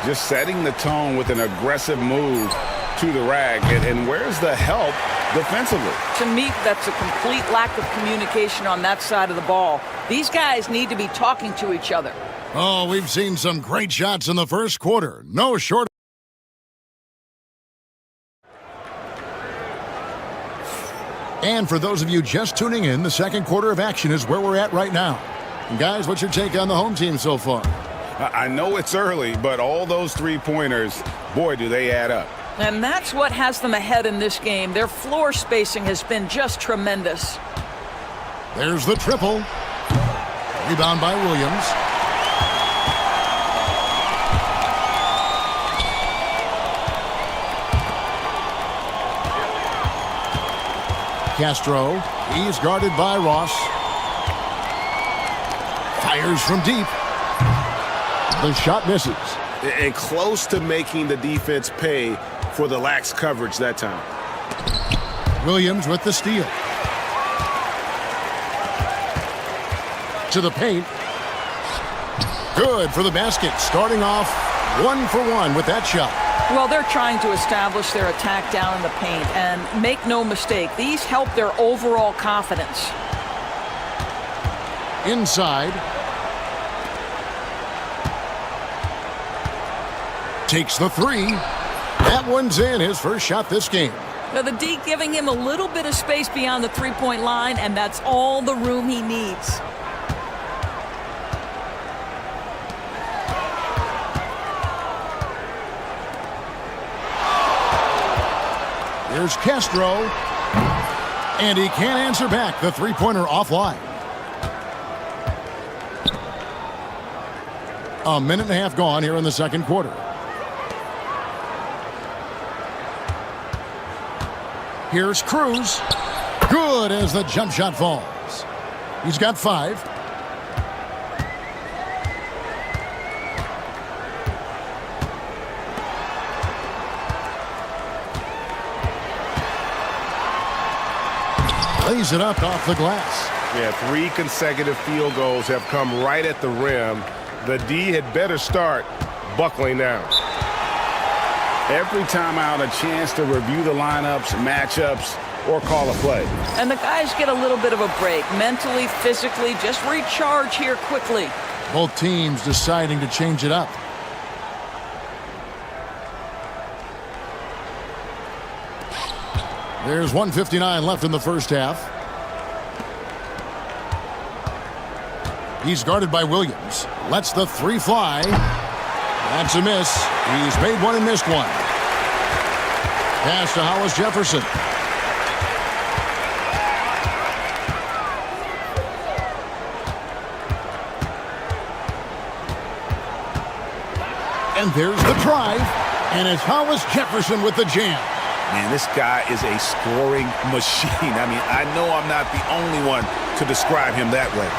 Just setting the tone with an aggressive move to the rack. And where's the help defensively? To me, that's a complete lack of communication on that side of the ball. These guys need to be talking to each other. Oh, we've seen some great shots in the first quarter. No short. And for those of you just tuning in, the second quarter of action is where we're at right now. And guys, what's your take on the home team so far? I know it's early, but all those three-pointers, boy, do they add up. And that's what has them ahead in this game. Their floor spacing has been just tremendous. There's the triple. Rebound by Williams. Castro. He's guarded by Ross. Fires from deep. The shot misses. And close to making the defense pay for the lax coverage that time. Williams with the steal. To the paint. Good for the basket. Starting off 1 for 1 with that shot. Well, they're trying to establish their attack down in the paint. And make no mistake, these help their overall confidence. Inside. Takes the three. That one's in. His first shot this game. Now the D giving him a little bit of space beyond the three-point line, and that's all the room he needs. Here's Castro. And he can't answer back. The three-pointer offline. A minute and a half gone here in the second quarter. Here's Cruz. Good as the jump shot falls. He's got 5. Lays it up off the glass. Yeah, 3 consecutive field goals have come right at the rim. The D had better start buckling down. Every time out, a chance to review the lineups, matchups, or call a play. And the guys get a little bit of a break, mentally, physically, just recharge here quickly. Both teams deciding to change it up. There's 1:59 left in the first half. He's guarded by Williams. Lets the three fly. That's a miss. He's made one and missed one. Pass to Hollis Jefferson. And there's the drive. And it's Hollis Jefferson with the jam. Man, this guy is a scoring machine. I mean, I know I'm not the only one to describe him that way.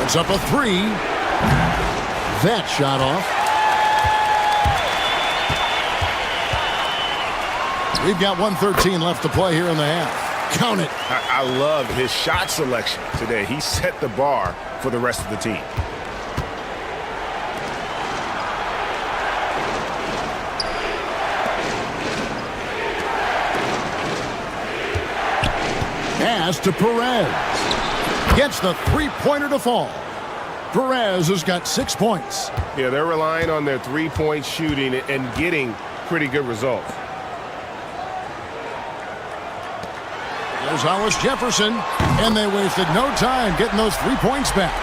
It's up a three. That shot off. We've got 1:13 left to play here in the half. Count it. I love his shot selection today. He set the bar for the rest of the team. Pass to Perez. Gets the three-pointer to fall. Perez has got 6 points. Yeah, they're relying on their three-point shooting and getting pretty good results. There's Hollis Jefferson, and they wasted no time getting those 3 points back.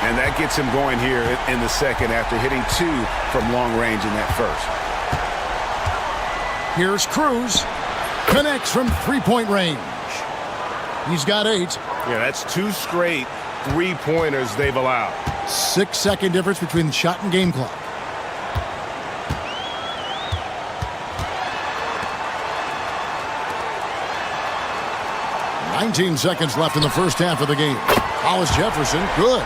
And that gets him going here in the second after hitting 2 from long range in that first. Here's Cruz. Connects from three-point range. He's got 8. Yeah, that's 2 straight three-pointers they've allowed. 6-second difference between the shot and game clock. "19 seconds left in the first half of the game. Hollis Jefferson, good.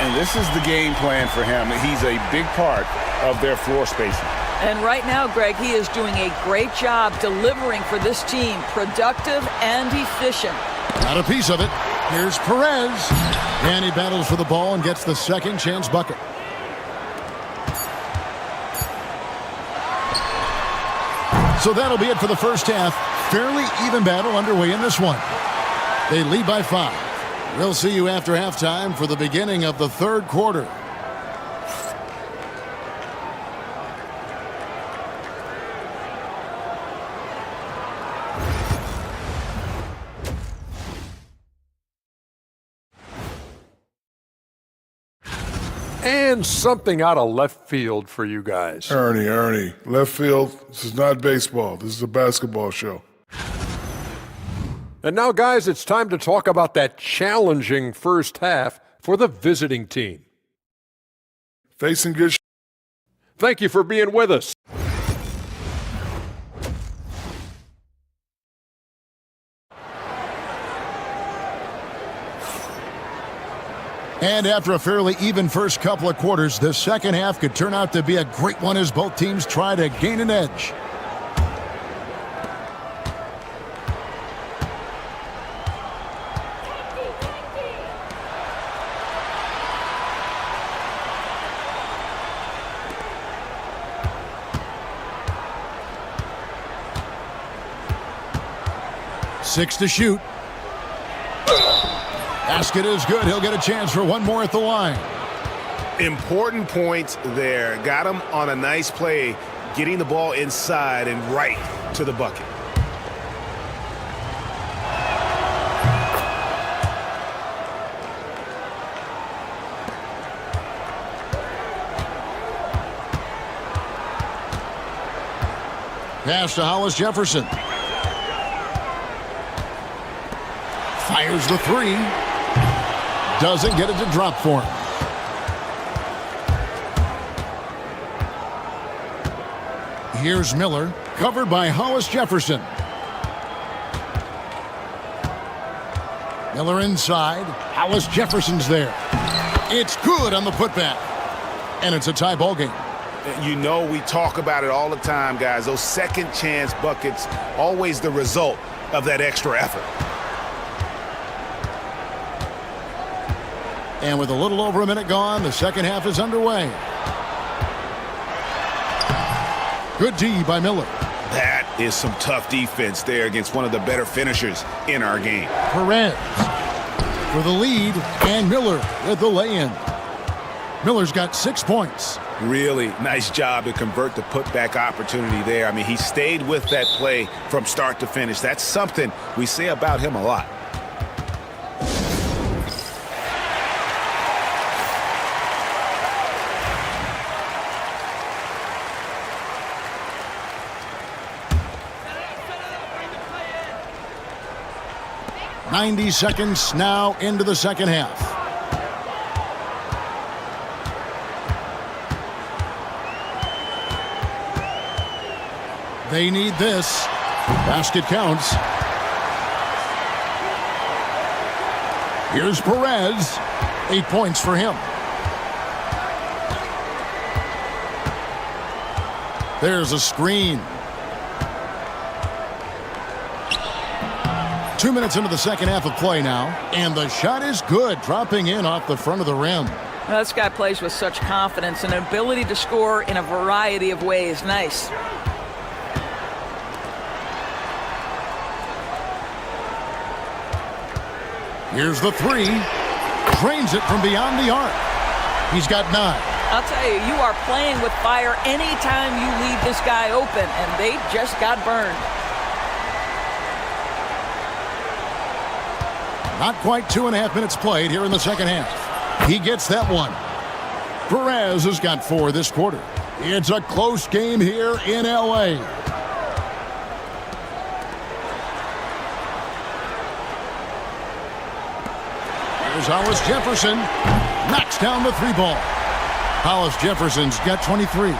And this is the game plan for him. He's a big part of their floor spacing. And right now, Greg, he is doing a great job delivering for this team, productive and efficient. Got a piece of it. Here's Perez. And he battles for the ball and gets the second chance bucket. So that'll be it for the first half. Fairly even battle underway in this one. They lead by 5. We'll see you after halftime for the beginning of the third quarter. And something out of left field for you guys. Ernie, left field, this is not baseball. This is a basketball show. And now, guys, it's time to talk about that challenging first half for the visiting team. Facing good. Thank you for being with us. And after a fairly even first couple of quarters, the second half could turn out to be a great one as both teams try to gain an edge. Six to shoot. Basket is good. He'll get a chance for one more at the line. Important points there. Got him on a nice play, getting the ball inside and right to the bucket. Pass to Hollis Jefferson. Fires the three. Doesn't get it to drop for him. Here's Miller, covered by Hollis Jefferson. Miller inside. Hollis Jefferson's there. It's good on the putback. And it's a tie ball game. You know, we talk about it all the time, guys. Those second chance buckets, always the result of that extra effort. And with a little over a minute gone, the second half is underway. Good D by Miller. That is some tough defense there against one of the better finishers in our game. Perez for the lead, and Miller with the lay-in. Miller's got 6 points. Really nice job to convert the putback opportunity there. I mean, he stayed with that play from start to finish. That's something we say about him a lot. .90 seconds now into the second half. They need this. Basket counts. Here's Perez. 8 points for him. There's a screen. 2 minutes into the second half of play now, and the shot is good, dropping in off the front of the rim. Well, this guy plays with such confidence and an ability to score in a variety of ways. Nice. Here's the three. Drains it from beyond the arc. He's got 9. I'll tell you, you are playing with fire anytime you leave this guy open, and they just got burned. Not quite 2.5 minutes played here in the second half. He gets that one. Perez has got 4 this quarter. It's a close game here in L.A. Here's Hollis Jefferson. Knocks down the 3 ball. Hollis Jefferson's got 23.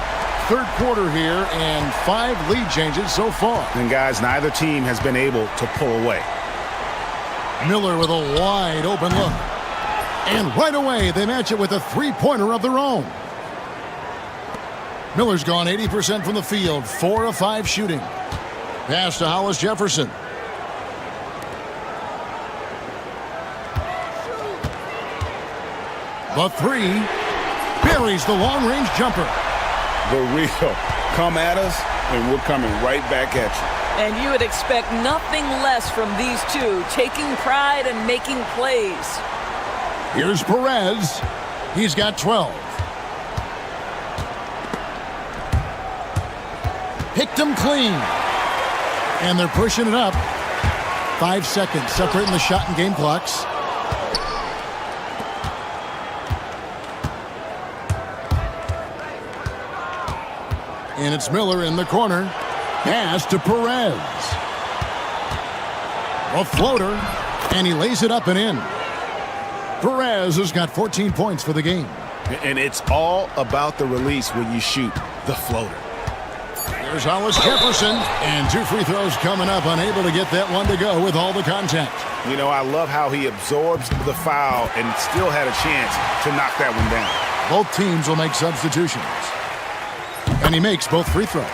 Third quarter here and 5 lead changes so far. And guys, neither team has been able to pull away. Miller with a wide open look. And right away, they match it with a 3-pointer of their own. Miller's gone 80% from the field, 4 of 5 shooting. Pass to Hollis Jefferson. The 3 buries the long-range jumper. The real. Come at us, and we're coming right back at you. And you would expect nothing less from these two, taking pride and making plays. Here's Perez. He's got 12. Picked him clean. And they're pushing it up. 5 seconds separating the shot and game clocks. And it's Miller in the corner. Pass to Perez. A floater, and he lays it up and in. Perez has got 14 points for the game. And it's all about the release when you shoot the floater. There's Hollis Jefferson, and 2 free throws coming up, unable to get that one to go with all the contact. You know, I love how he absorbs the foul and still had a chance to knock that one down. Both teams will make substitutions. And he makes both free throws.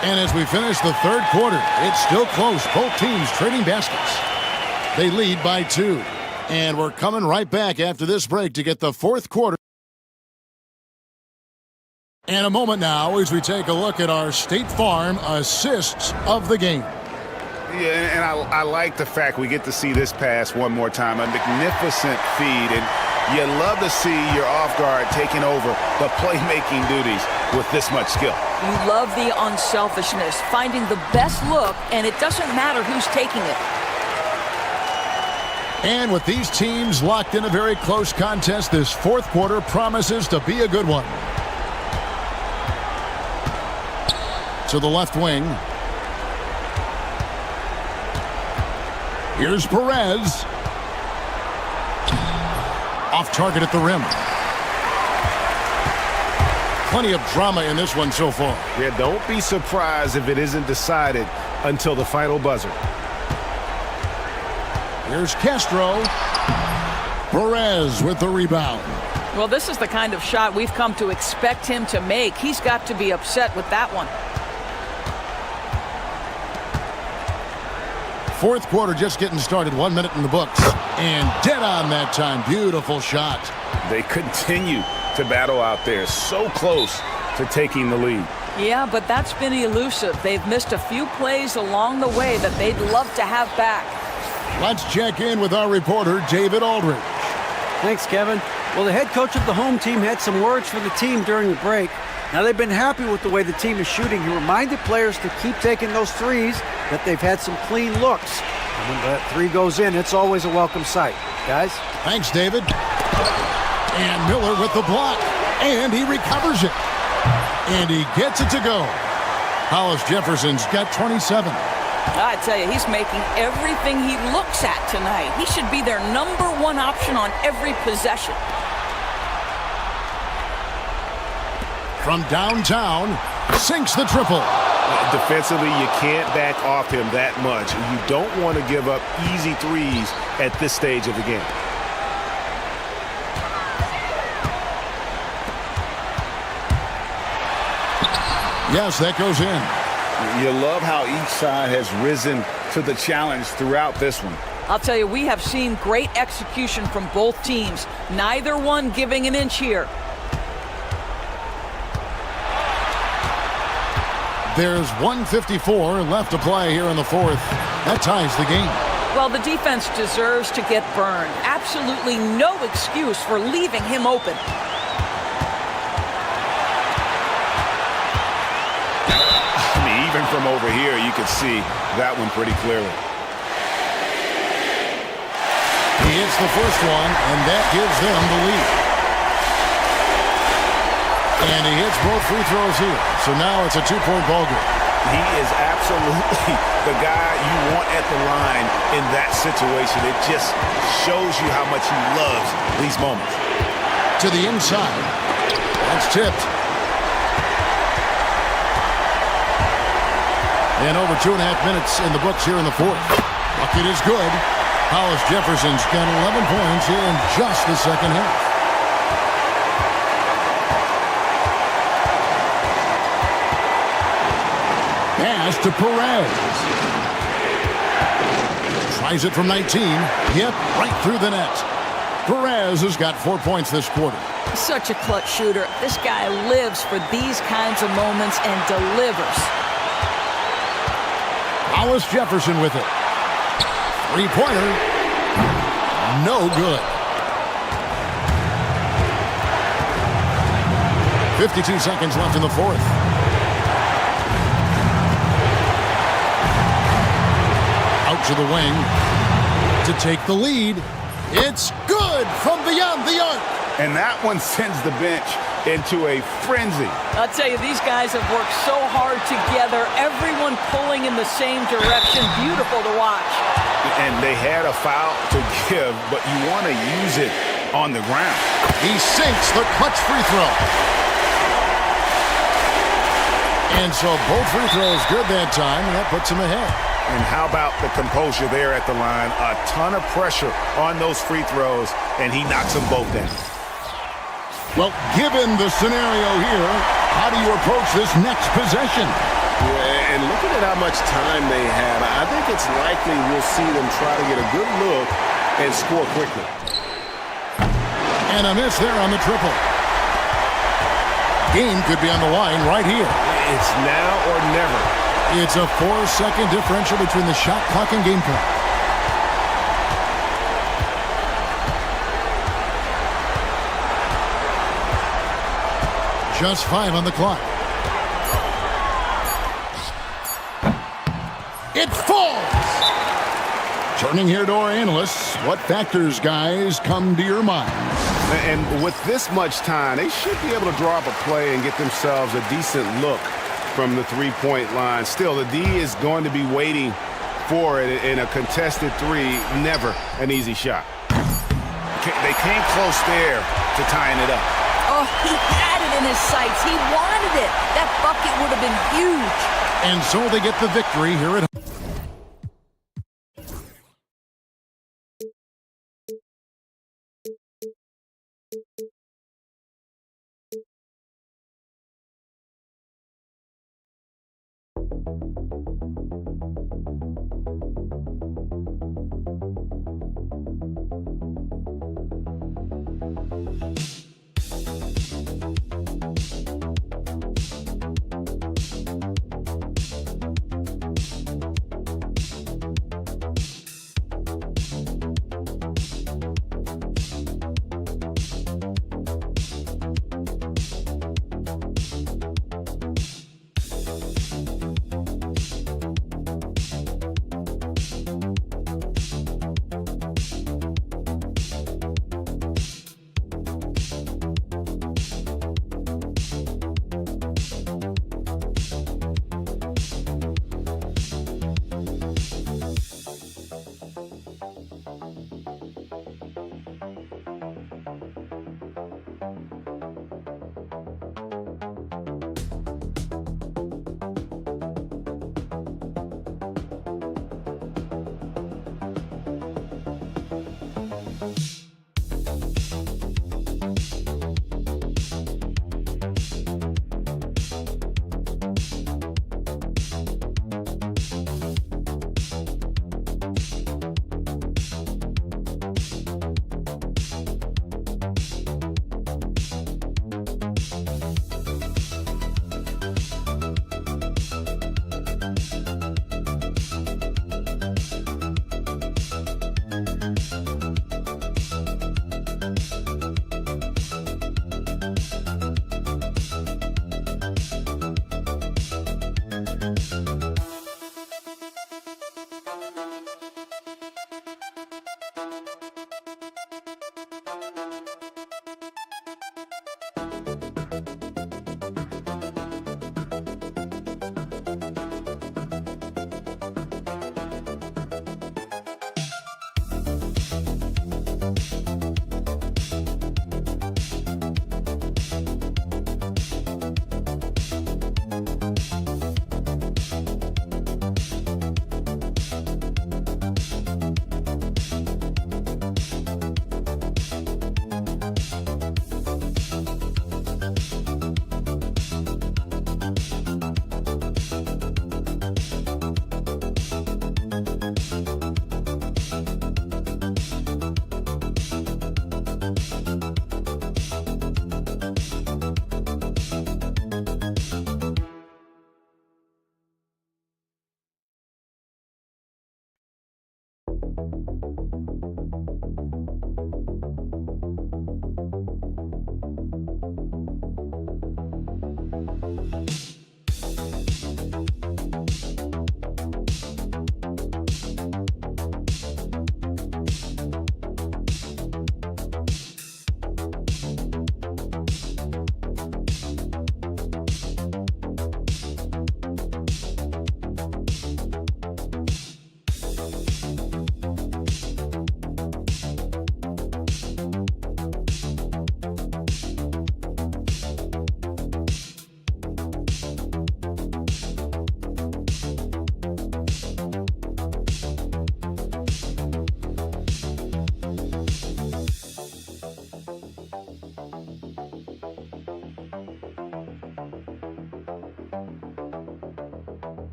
And as we finish the third quarter, it's still close. Both teams trading baskets. They lead by 2. And we're coming right back after this break to get the fourth quarter. And a moment now as we take a look at our State Farm assists of the game. Yeah, and I like the fact we get to see this pass one more time. A magnificent feed, and you love to see your off guard taking over the playmaking duties with this much skill. You love the unselfishness, finding the best look, and it doesn't matter who's taking it. And with these teams locked in a very close contest, this fourth quarter promises to be a good one. To the left wing. Here's Perez. Off target at the rim. Plenty of drama in this one so far. Yeah, don't be surprised if it isn't decided until the final buzzer. Here's Castro. Perez with the rebound. Well, this is the kind of shot we've come to expect him to make. He's got to be upset with that one. Fourth quarter just getting started. 1 minute in the books. And dead on that time. Beautiful shot. They continue to battle out there. So close to taking the lead. Yeah, but that's been elusive. They've missed a few plays along the way that they'd love to have back. Let's check in with our reporter, David Aldridge. Thanks, Kevin. Well, the head coach of the home team had some words for the team during the break. Now, they've been happy with the way the team is shooting. He reminded players to keep taking those threes, that they've had some clean looks. And when that three goes in, it's always a welcome sight. Guys? Thanks, David. And Miller with the block. And he recovers it. And he gets it to go. Hollis Jefferson's got 27. I tell you, he's making everything he looks at tonight. He should be their #1 option on every possession. From downtown, sinks the triple. Defensively, you can't back off him that much. You don't want to give up easy threes at this stage of the game. Yes, that goes in. You love how each side has risen to the challenge throughout this one. I'll tell you, we have seen great execution from both teams. Neither one giving an inch here. There's 1:54 left to play here in the fourth. That ties the game. Well, the defense deserves to get burned. Absolutely no excuse for leaving him open. I mean, even from over here, you could see that one pretty clearly. He hits the first one, and that gives them the lead. And he hits both free throws here. So now it's a two-point ball game. He is absolutely the guy you want at the line in that situation. It just shows you how much he loves these moments. To the inside. That's tipped. And over 2.5 minutes in the books here in the fourth. Bucket is good. Hollis Jefferson's got 11 points here in just the second half. Pass to Perez. Tries it from 19. Yep, right through the net. Perez has got 4 points this quarter. Such a clutch shooter. This guy lives for these kinds of moments and delivers. Hollis Jefferson with it. Three-pointer. No good. 52 seconds left in the fourth. Out to the wing to take the lead. It's good from beyond the arc. And that one sends the bench into a frenzy. I'll tell you, these guys have worked so hard together. Everyone pulling in the same direction. Beautiful to watch. And they had a foul to give, but you want to use it on the ground. He sinks the clutch free throw. And so both free throws good that time, and that puts him ahead. And how about the composure there at the line? A ton of pressure on those free throws, and he knocks them both down. Well, given the scenario here, how do you approach this next possession? Yeah, and looking at how much time they have, I think it's likely we'll see them try to get a good look and score quickly. And a miss there on the triple. Game could be on the line right here. It's now or never. It's a 4-second differential between the shot clock and game clock. Just 5 on the clock. It falls! Turning here to our analysts, what factors, guys, come to your mind? And with this much time, they should be able to draw up a play and get themselves a decent look from the three-point line. Still, the D is going to be waiting for it in a contested three. Never an easy shot. They came close there to tying it up. Oh, he had it in his sights. He wanted it. That bucket would have been huge. And so they get the victory here at home.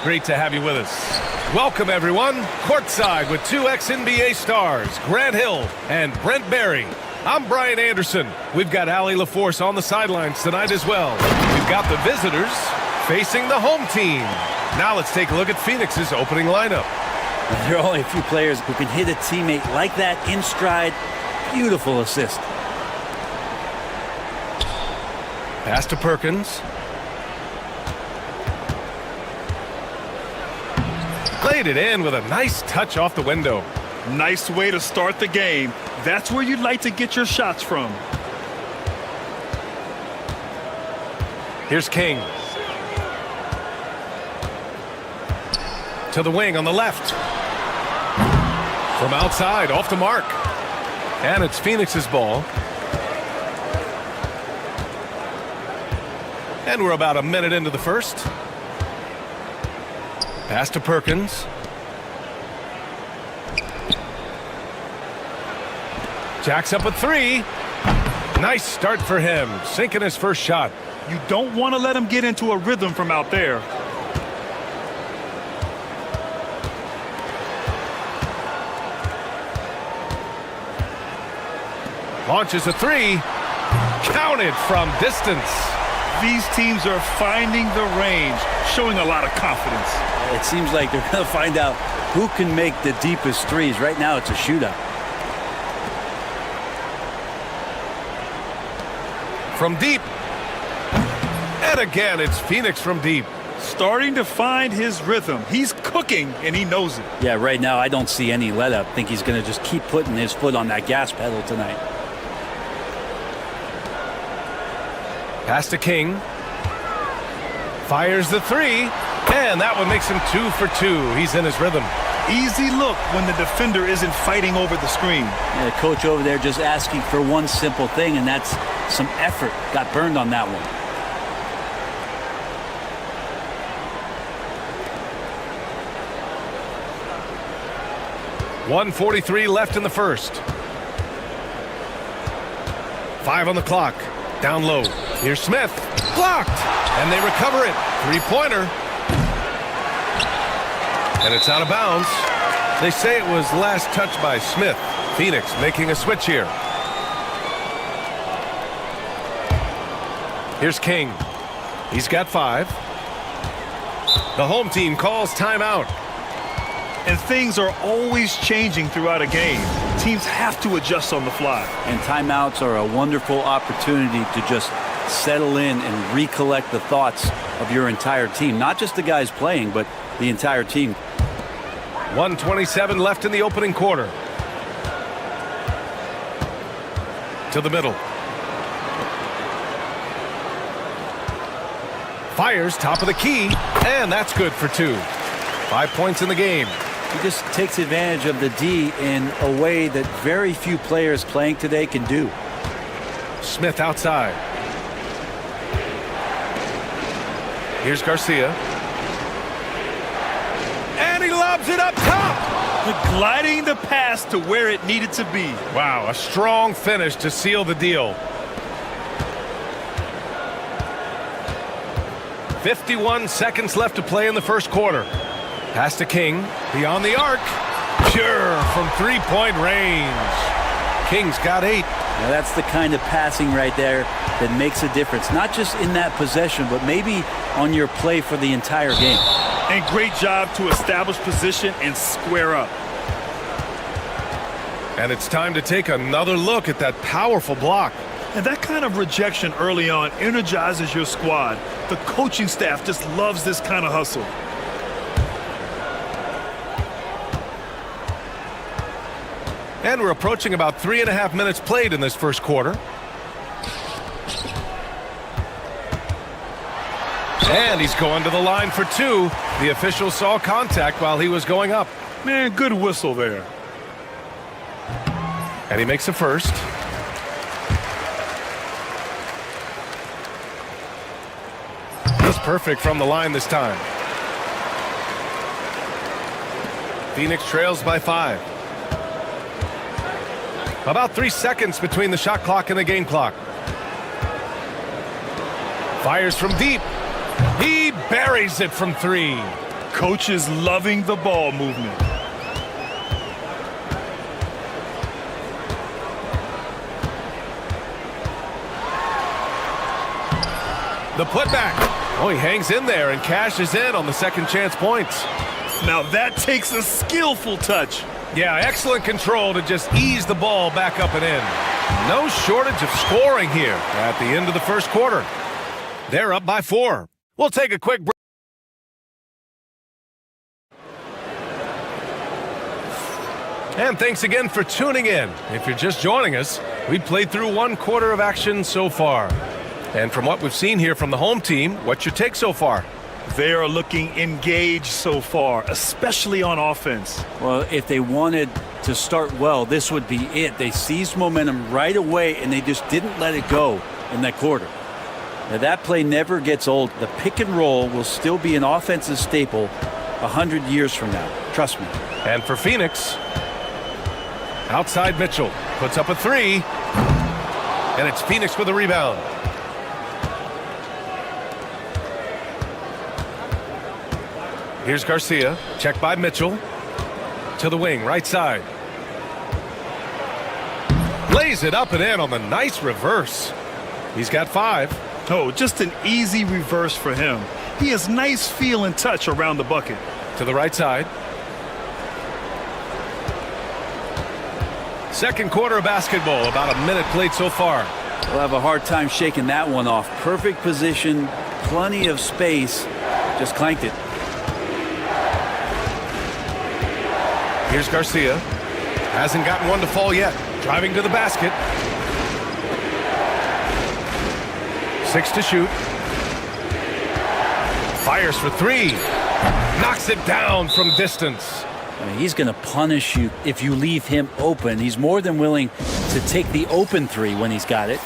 Great to have you with us. Welcome, everyone. Courtside with two ex-NBA stars, Grant Hill and Brent Barry. I'm Brian Anderson. We've got Allie LaForce on the sidelines tonight as well. We've got the visitors facing the home team. Now let's take a look at Phoenix's opening lineup. There are only a few players who can hit a teammate like that in stride. Beautiful assist. Pass to Perkins. Played it in with a nice touch off the window. Nice way to start the game. That's where you'd like to get your shots from. Here's King. To the wing on the left. From outside, off the mark. And it's Phoenix's ball. And we're about a minute into the first. Pass to Perkins. Jacks up a three. Nice start for him, sinking his first shot. You don't want to let him get into a rhythm from out there. Launches a three. Counted from distance. These teams are finding the range, showing a lot of confidence. It seems like they're going to find out who can make the deepest threes. Right now, it's a shootout. From deep. And again, it's Phoenix from deep. Starting to find his rhythm. He's cooking, and he knows it. Yeah, right now, I don't see any let-up. I think he's going to just keep putting his foot on that gas pedal tonight. Pass to King. Fires the three. And that one makes him 2 for 2. He's in his rhythm. Easy look when the defender isn't fighting over the screen. Yeah, the coach over there just asking for one simple thing, and that's some effort. Got burned on that one. .143 left in the first. 5 on the clock. Down low. Here's Smith. Blocked. And they recover it. Three-pointer. And it's out of bounds. They say it was last touched by Smith. Phoenix making a switch here. Here's King. He's got 5. The home team calls timeout. And things are always changing throughout a game. Teams have to adjust on the fly. And timeouts are a wonderful opportunity to just settle in and recollect the thoughts of your entire team. Not just the guys playing, but the entire team. 1:27 left in the opening quarter. To the middle. Fires top of the key, and that's good for 2. 5 points in the game. He just takes advantage of the D in a way that very few players playing today can do. Smith outside. Here's Garcia. And he lobs it up top. Gliding the pass to where it needed to be. Wow, a strong finish to seal the deal. 51 seconds left to play in the first quarter. Pass to King. Beyond the arc. Pure from three-point range. King's got 8. Now that's the kind of passing right there that makes a difference. Not just in that possession, but maybe on your play for the entire game. And great job to establish position and square up. And it's time to take another look at that powerful block. And that kind of rejection early on energizes your squad. The coaching staff just loves this kind of hustle. And we're approaching about 3.5 minutes played in this first quarter. And he's going to the line for 2. The official saw contact while he was going up. Man, good whistle there. And he makes a first. He's perfect from the line this time. Phoenix trails by 5. About 3 seconds between the shot clock and the game clock. Fires from deep. He buries it from 3. Coach is loving the ball movement. The putback. Oh, he hangs in there and cashes in on the second chance points. Now that takes a skillful touch. Yeah, excellent control to just ease the ball back up and in. No shortage of scoring here at the end of the first quarter. They're up by 4. We'll take a quick break. And thanks again for tuning in. If you're just joining us, we played through 1 quarter of action so far. And from what we've seen here from the home team, what's your take so far? They are looking engaged so far, especially on offense. Well, if they wanted to start well, this would be it. They seized momentum right away, and they just didn't let it go in that quarter. Now, that play never gets old. The pick and roll will still be an offensive staple 100 years from now. Trust me. And for Phoenix, outside Mitchell puts up a three, and it's Phoenix with a rebound. Here's Garcia, checked by Mitchell, to the wing, right side. Lays it up and in on the nice reverse. He's got 5. Oh, just an easy reverse for him. He has nice feel and touch around the bucket. To the right side. Second quarter of basketball, about a minute played so far. We'll have a hard time shaking that one off. Perfect position, plenty of space, just clanked it. Here's Garcia. Hasn't gotten one to fall yet. Driving to the basket. 6 to shoot. Fires for 3. Knocks it down from distance. I mean, he's going to punish you if you leave him open. He's more than willing to take the open 3 when he's got it.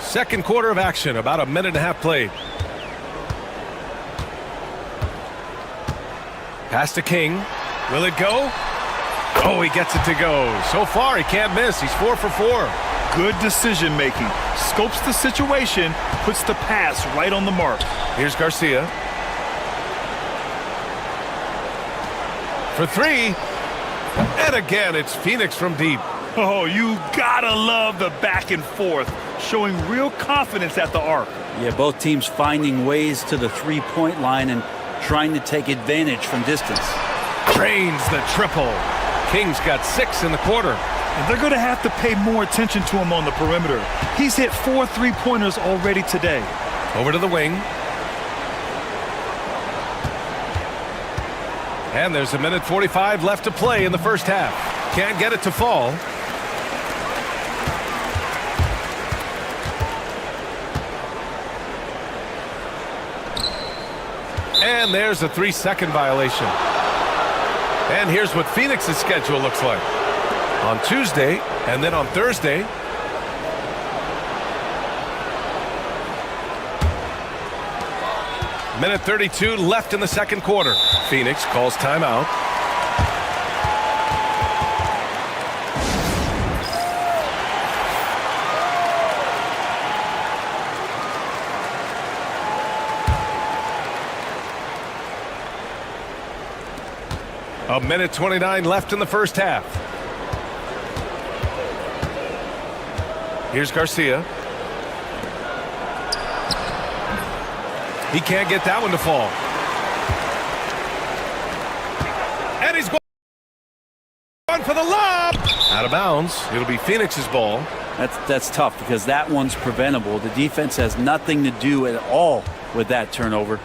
Second quarter of action, about a minute and a half played. Pass to King. Will it go? Oh, he gets it to go. So far, he can't miss. He's 4 for 4. Good decision making. Scopes the situation, puts the pass right on the mark. Here's Garcia. For 3. And again, it's Phoenix from deep. Oh, you gotta love the back and forth, showing real confidence at the arc. Yeah, both teams finding ways to the three-point line and trying to take advantage from distance. Drains the triple. King's got 6 in the quarter. And they're going to have to pay more attention to him on the perimeter. He's hit 4 3-pointers already today. Over to the wing. And there's a minute 45 left to play in the first half. Can't get it to fall. And there's a 3-second violation. And here's what Phoenix's schedule looks like. On Tuesday and then on Thursday. Minute 32 left in the second quarter. Phoenix calls timeout. A minute 29 left in the first half. Here's Garcia. He can't get that one to fall. And he's going for the lob. Out of bounds. It'll be Phoenix's ball. That's tough because that one's preventable. The defense has nothing to do at all with that turnover.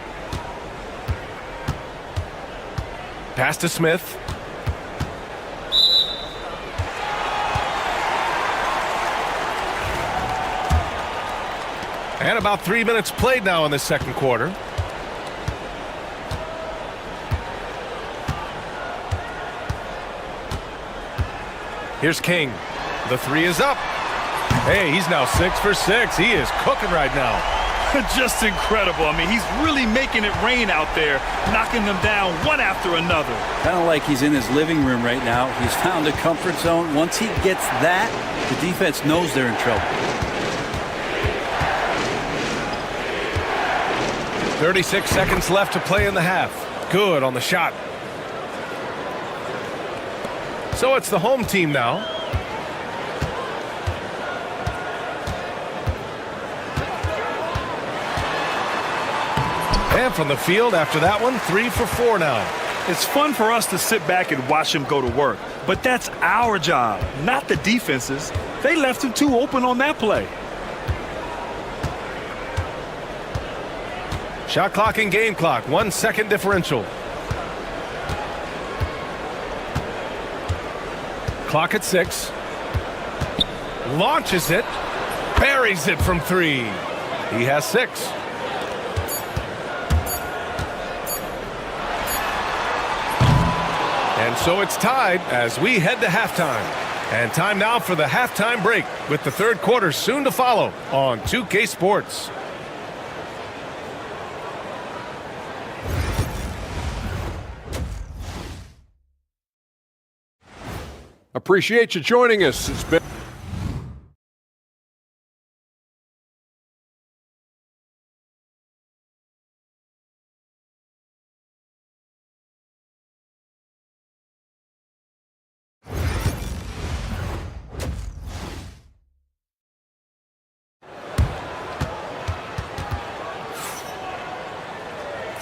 Pass to Smith. And about 3 minutes played now in the second quarter. Here's King. The 3 is up. Hey, he's now 6 for 6. He is cooking right now. Just incredible. I mean, he's really making it rain out there, knocking them down one after another. Kind of like he's in his living room right now. He's found a comfort zone. Once he gets that, the defense knows they're in trouble. 36 seconds left to play in the half. Good on the shot. So it's the home team now. And from the field after that one, 3 for 4 now. It's fun for us to sit back and watch him go to work. But that's our job, not the defense's. They left him too open on that play. Shot clock and game clock, 1 second differential. Clock at 6. Launches it. Buries it from 3. He has 6. And so it's tied as we head to halftime. And time now for the halftime break, with the third quarter soon to follow on 2K Sports. Appreciate you joining us. It's been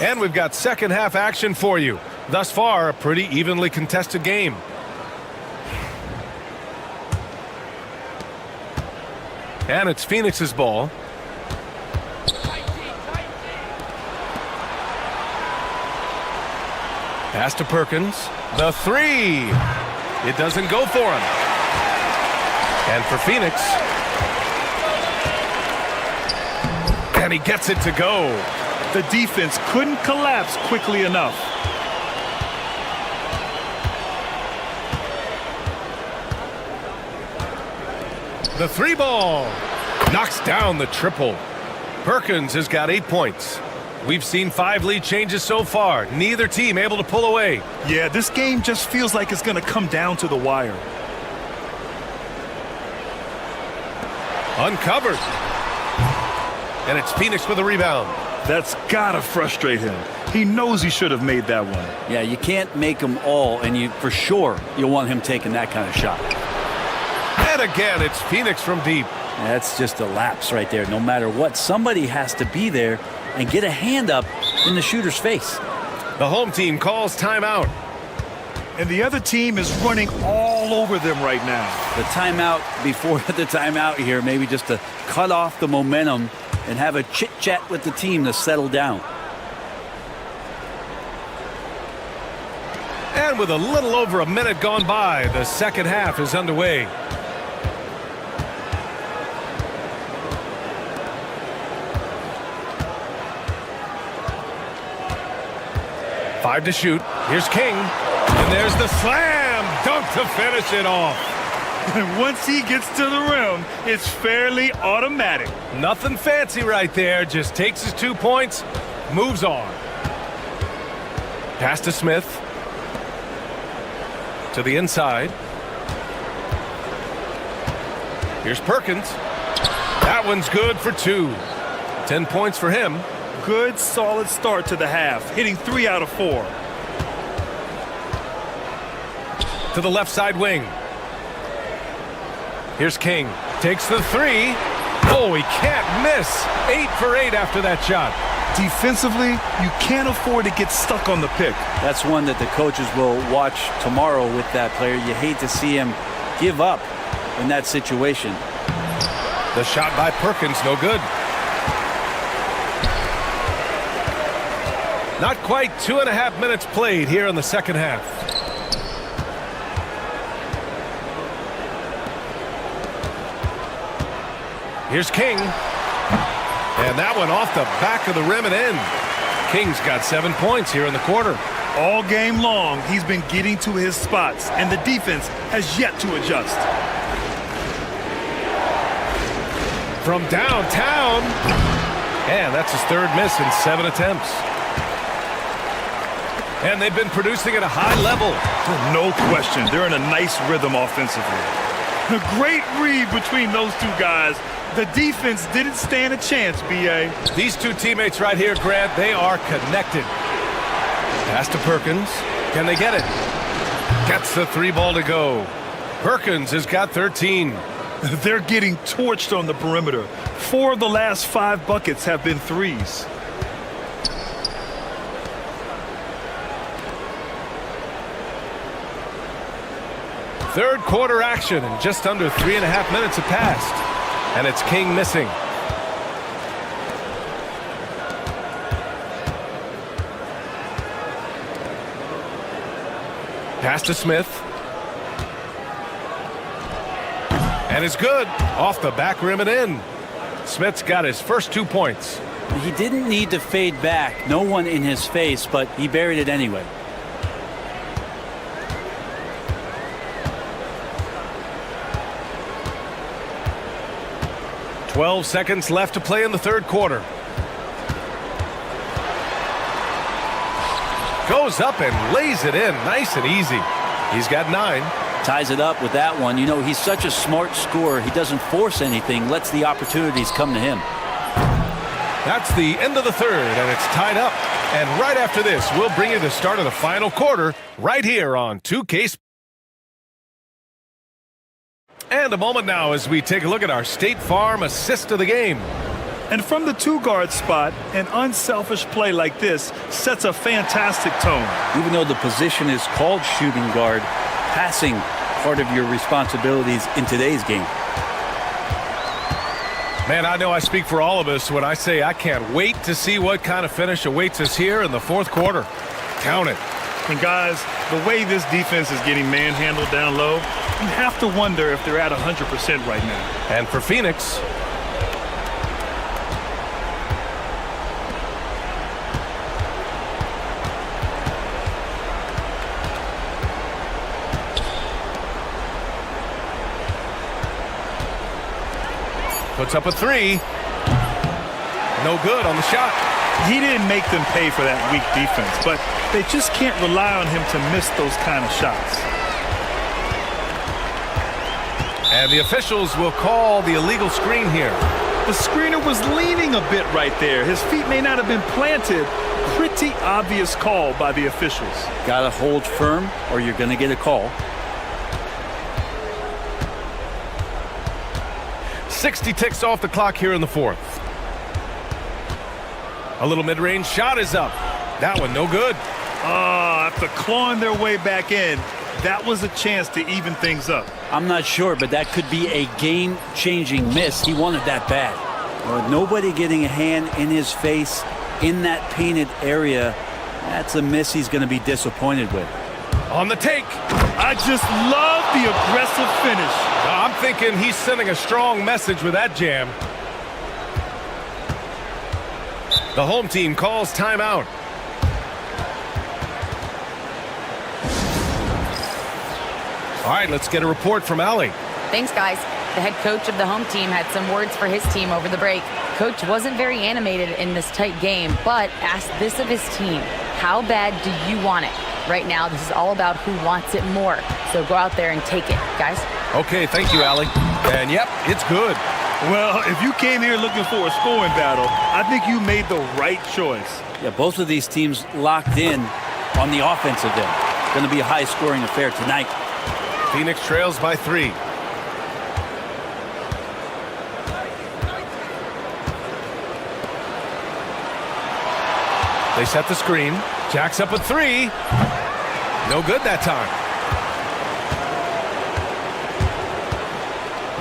And we've got second half action for you. Thus far, a pretty evenly contested game. And it's Phoenix's ball. Pass to Perkins. The three. It doesn't go for him. And for Phoenix. And he gets it to go. The defense couldn't collapse quickly enough. The three ball knocks down the triple. Perkins has got 8 points. We've seen 5 lead changes so far. Neither team able to pull away. Yeah, this game just feels like it's going to come down to the wire. Uncovered. And it's Phoenix with a rebound. That's got to frustrate him. He knows he should have made that one. Yeah, you can't make them all, and for sure you'll want him taking that kind of shot. And again, it's Phoenix from deep. That's just a lapse right there. No matter what, somebody has to be there and get a hand up in the shooter's face. The home team calls timeout. And the other team is running all over them right now. The timeout before the timeout here, maybe just to cut off the momentum and have a chit-chat with the team to settle down. And with a little over a minute gone by, the second half is underway. Five to shoot. Here's King. And there's the slam dunk to finish it off. And once he gets to the rim, it's fairly automatic. Nothing fancy right there. Just takes his 2 points, moves on. Pass to Smith. To the inside. Here's Perkins. That one's good for 2. 10 points for him. Good, solid start to the half, hitting 3 out of 4. To the left side wing. Here's King. Takes the three. Oh, he can't miss. 8 for 8 after that shot. Defensively, you can't afford to get stuck on the pick. That's one that the coaches will watch tomorrow with that player. You hate to see him give up in that situation. The shot by Perkins, no good. Not quite 2.5 minutes played here in the second half. Here's King. And that one off the back of the rim and in. King's got 7 points here in the quarter. All game long, he's been getting to his spots, and the defense has yet to adjust. From downtown. And that's his third miss in 7 attempts. And they've been producing at a high level. No question. They're in a nice rhythm offensively. A great read between those two guys. The defense didn't stand a chance, B.A. These two teammates right here, Grant, they are connected. Pass to Perkins. Can they get it? Gets the 3 ball to go. Perkins has got 13. They're getting torched on the perimeter. 4 of the last 5 buckets have been threes. Third quarter action, and just under 3.5 minutes have passed. And it's King missing. Pass to Smith. And it's good. Off the back rim and in. Smith's got his first 2 points. He didn't need to fade back. No one in his face, but he buried it anyway. 12 seconds left to play in the third quarter. Goes up and lays it in nice and easy. He's got 9. Ties it up with that one. You know, he's such a smart scorer. He doesn't force anything, lets the opportunities come to him. That's the end of the third, and it's tied up. And right after this, we'll bring you the start of the final quarter right here on 2K Sports. And a moment now as we take a look at our State Farm assist of the game. And from the 2-guard spot, an unselfish play like this sets a fantastic tone. Even though the position is called shooting guard, passing part of your responsibilities in today's game. Man, I know I speak for all of us when I say I can't wait to see what kind of finish awaits us here in the fourth quarter. Count it. And guys, the way this defense is getting manhandled down low, you have to wonder if they're at 100% right now. And for Phoenix, puts up a 3. No good on the shot. He didn't make them pay for that weak defense, but they just can't rely on him to miss those kind of shots. And the officials will call the illegal screen here. The screener was leaning a bit right there. His feet may not have been planted. Pretty obvious call by the officials. Gotta hold firm or you're gonna get a call. 60 ticks off the clock here in the fourth. A little mid-range shot is up. That one no good. After clawing their way back in, that was a chance to even things up. I'm not sure, but that could be a game-changing miss. He wanted that bad. Nobody getting a hand in his face in that painted area, that's a miss he's going to be disappointed with. On the take. I just love the aggressive finish. I'm thinking he's sending a strong message with that jam. The home team calls timeout. All right, let's get a report from Allie. Thanks, guys. The head coach of the home team had some words for his team over the break. Coach wasn't very animated in this tight game, but asked this of his team. How bad do you want it? Right now, this is all about who wants it more. So go out there and take it, guys. Okay, thank you, Allie. And yep, it's good. Well, if you came here looking for a scoring battle, I think you made the right choice. Yeah, both of these teams locked in on the offensive end. It's going to be a high-scoring affair tonight. Phoenix trails by 3. They set the screen. Jacks up a 3. No good that time.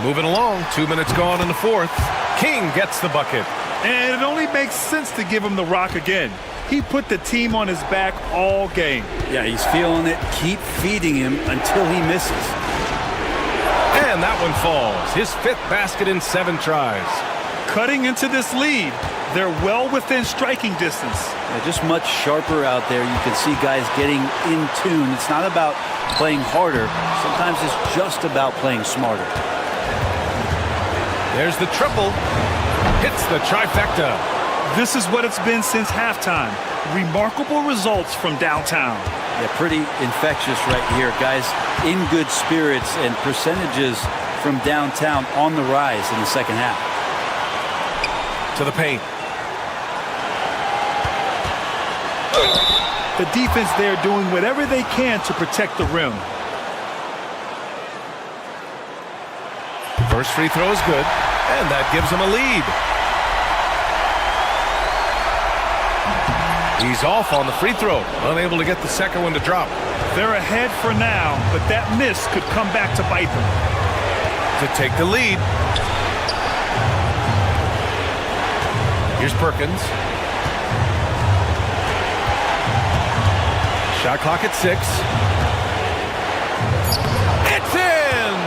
Moving along. 2 minutes gone in the fourth. King gets the bucket. And it only makes sense to give him the rock again. He put the team on his back all game. Yeah, he's feeling it. Keep feeding him until he misses. And that one falls. His 5th basket in 7 tries. Cutting into this lead. They're well within striking distance. Yeah, just much sharper out there. You can see guys getting in tune. It's not about playing harder. Sometimes it's just about playing smarter. There's the triple. Hits the trifecta. This is what it's been since halftime. Remarkable results from downtown. Yeah, pretty infectious right here. Guys in good spirits and percentages from downtown on the rise in the second half. To the paint. The defense there doing whatever they can to protect the rim. First free throw is good, and that gives him a lead. He's off on the free throw, unable to get the second one to drop. They're ahead for now, but that miss could come back to bite them. To take the lead. Here's Perkins. Shot clock at 6. It's in!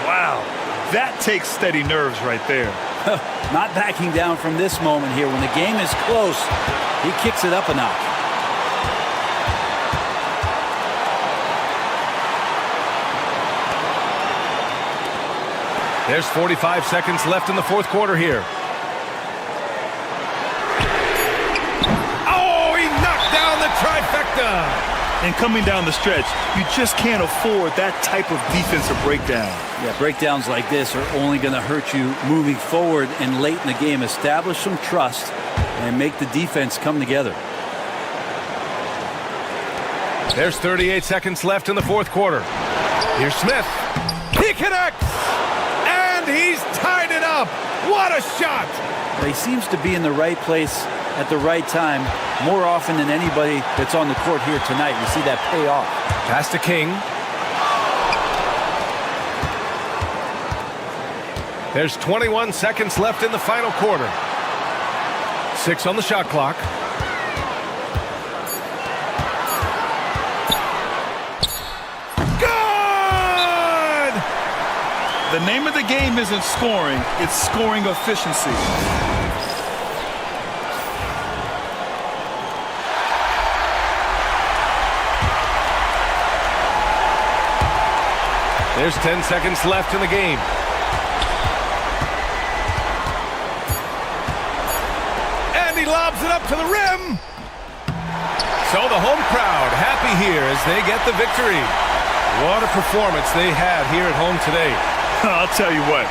Wow, that takes steady nerves right there. Not backing down from this moment here. When the game is close, he kicks it up a notch. There's 45 seconds left in the fourth quarter here. Oh, he knocked down the trifecta. And coming down the stretch, you just can't afford that type of defensive breakdown. Yeah, breakdowns like this are only going to hurt you moving forward and late in the game. Establish some trust and make the defense come together. There's 38 seconds left in the fourth quarter. Here's Smith. He connects! And he's tied it up! What a shot! He seems to be in the right place at the right time more often than anybody that's on the court here tonight. You see that pay off. Pass to King. There's 21 seconds left in the final quarter. 6 on the shot clock. Good! The name of the game isn't scoring, it's scoring efficiency. There's 10 seconds left in the game. And he lobs it up to the rim. So the home crowd happy here as they get the victory. What a performance they had here at home today. I'll tell you what.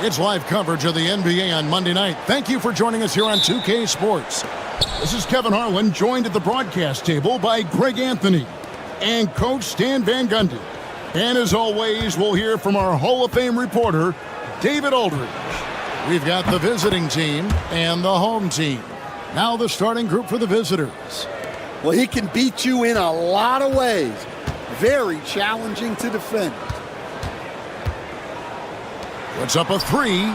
It's live coverage of the NBA on Monday night. Thank you for joining us here on 2K Sports. This is Kevin Harlan, joined at the broadcast table by Greg Anthony and Coach Stan Van Gundy. And as always, we'll hear from our Hall of Fame reporter, David Aldridge. We've got the visiting team and the home team. Now the starting group for the visitors. Well, he can beat you in a lot of ways. Very challenging to defend. Puts up a three,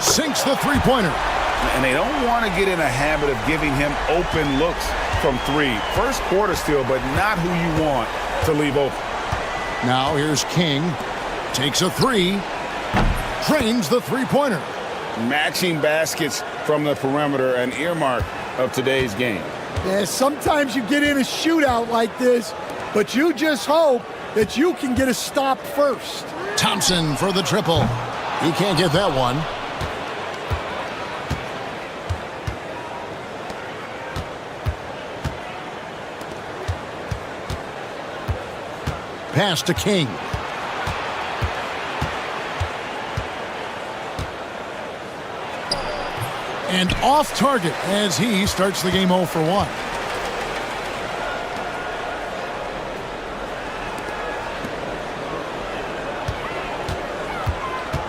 sinks the three-pointer. And they don't want to get in a habit of giving him open looks from three. First quarter still, but not who you want to leave open. Now here's King. Takes a three, drains the three-pointer. Matching baskets from the perimeter, an earmark of today's game. Yeah, sometimes you get in a shootout like this, but you just hope that you can get a stop first. Thompson for the triple. He can't get that one. Pass to King. And off target as he starts the game 0 for 1.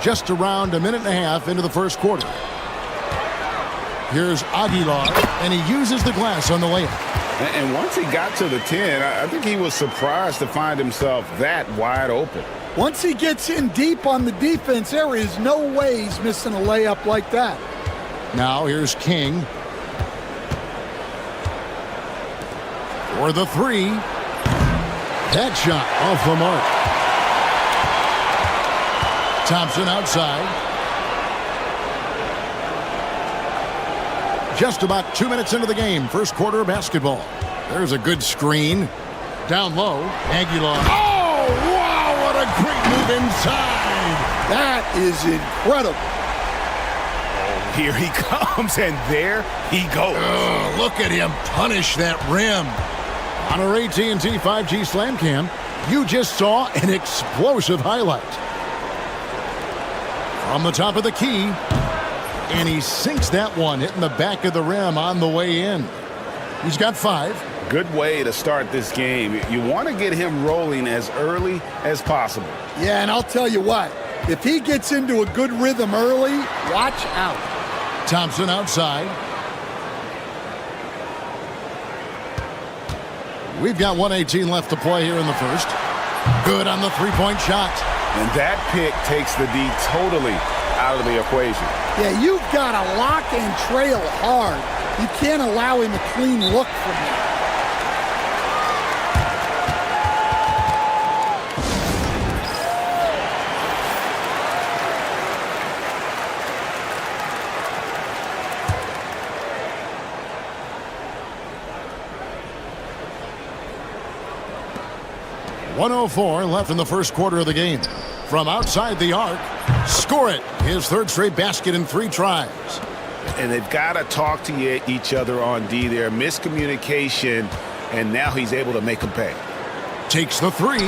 Just around a minute and a half into the first quarter. Here's Aguilar, and he uses the glass on the layup. And once he got to the 10, I think he was surprised to find himself that wide open. Once he gets in deep on the defense, there is no way he's missing a layup like that. Now here's King. For the three. That shot off the mark. Thompson outside. Just about 2 minutes into the game. First quarter of basketball. There's a good screen. Down low. Aguilar. Oh, wow, what a great move inside. That is incredible. Oh, here he comes, and there he goes. Oh, look at him punish that rim. On our AT&T 5G Slam Cam, you just saw an explosive highlight. From the top of the key, and he sinks that one, hitting the back of the rim on the way in. He's got 5. Good way to start this game. You want to get him rolling as early as possible. Yeah, and I'll tell you what, if he gets into a good rhythm early, watch out. Thompson outside. We've got 1:18 left to play here in the first. Good on the three-point shot. And that pick takes the D totally out of the equation. Yeah, you've got to lock and trail hard. You can't allow him a clean look from that. 1:04 left in the first quarter of the game. From outside the arc, score it. His third straight basket in 3 tries. And they've got to talk to each other on D there. Miscommunication, and now he's able to make them pay. Takes the 3.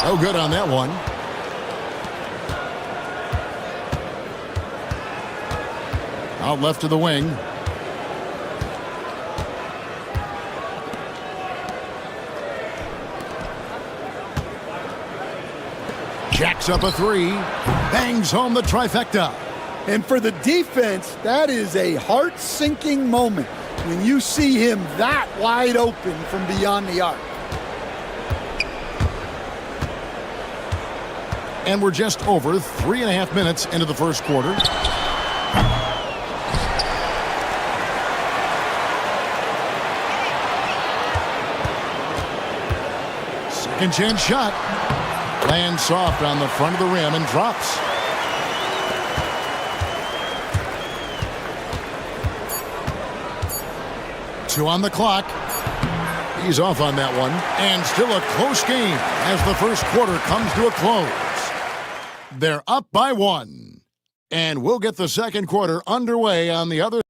No good on that one. Out left to the wing. Jacks up a 3. Bangs home the trifecta. And for the defense, that is a heart-sinking moment when you see him that wide open from beyond the arc. And we're just over 3.5 minutes into the first quarter. Second chance shot. Lands soft on the front of the rim and drops. Two on the clock. He's off on that one. And still a close game as the first quarter comes to a close. They're up by 1. And we'll get the second quarter underway on the other.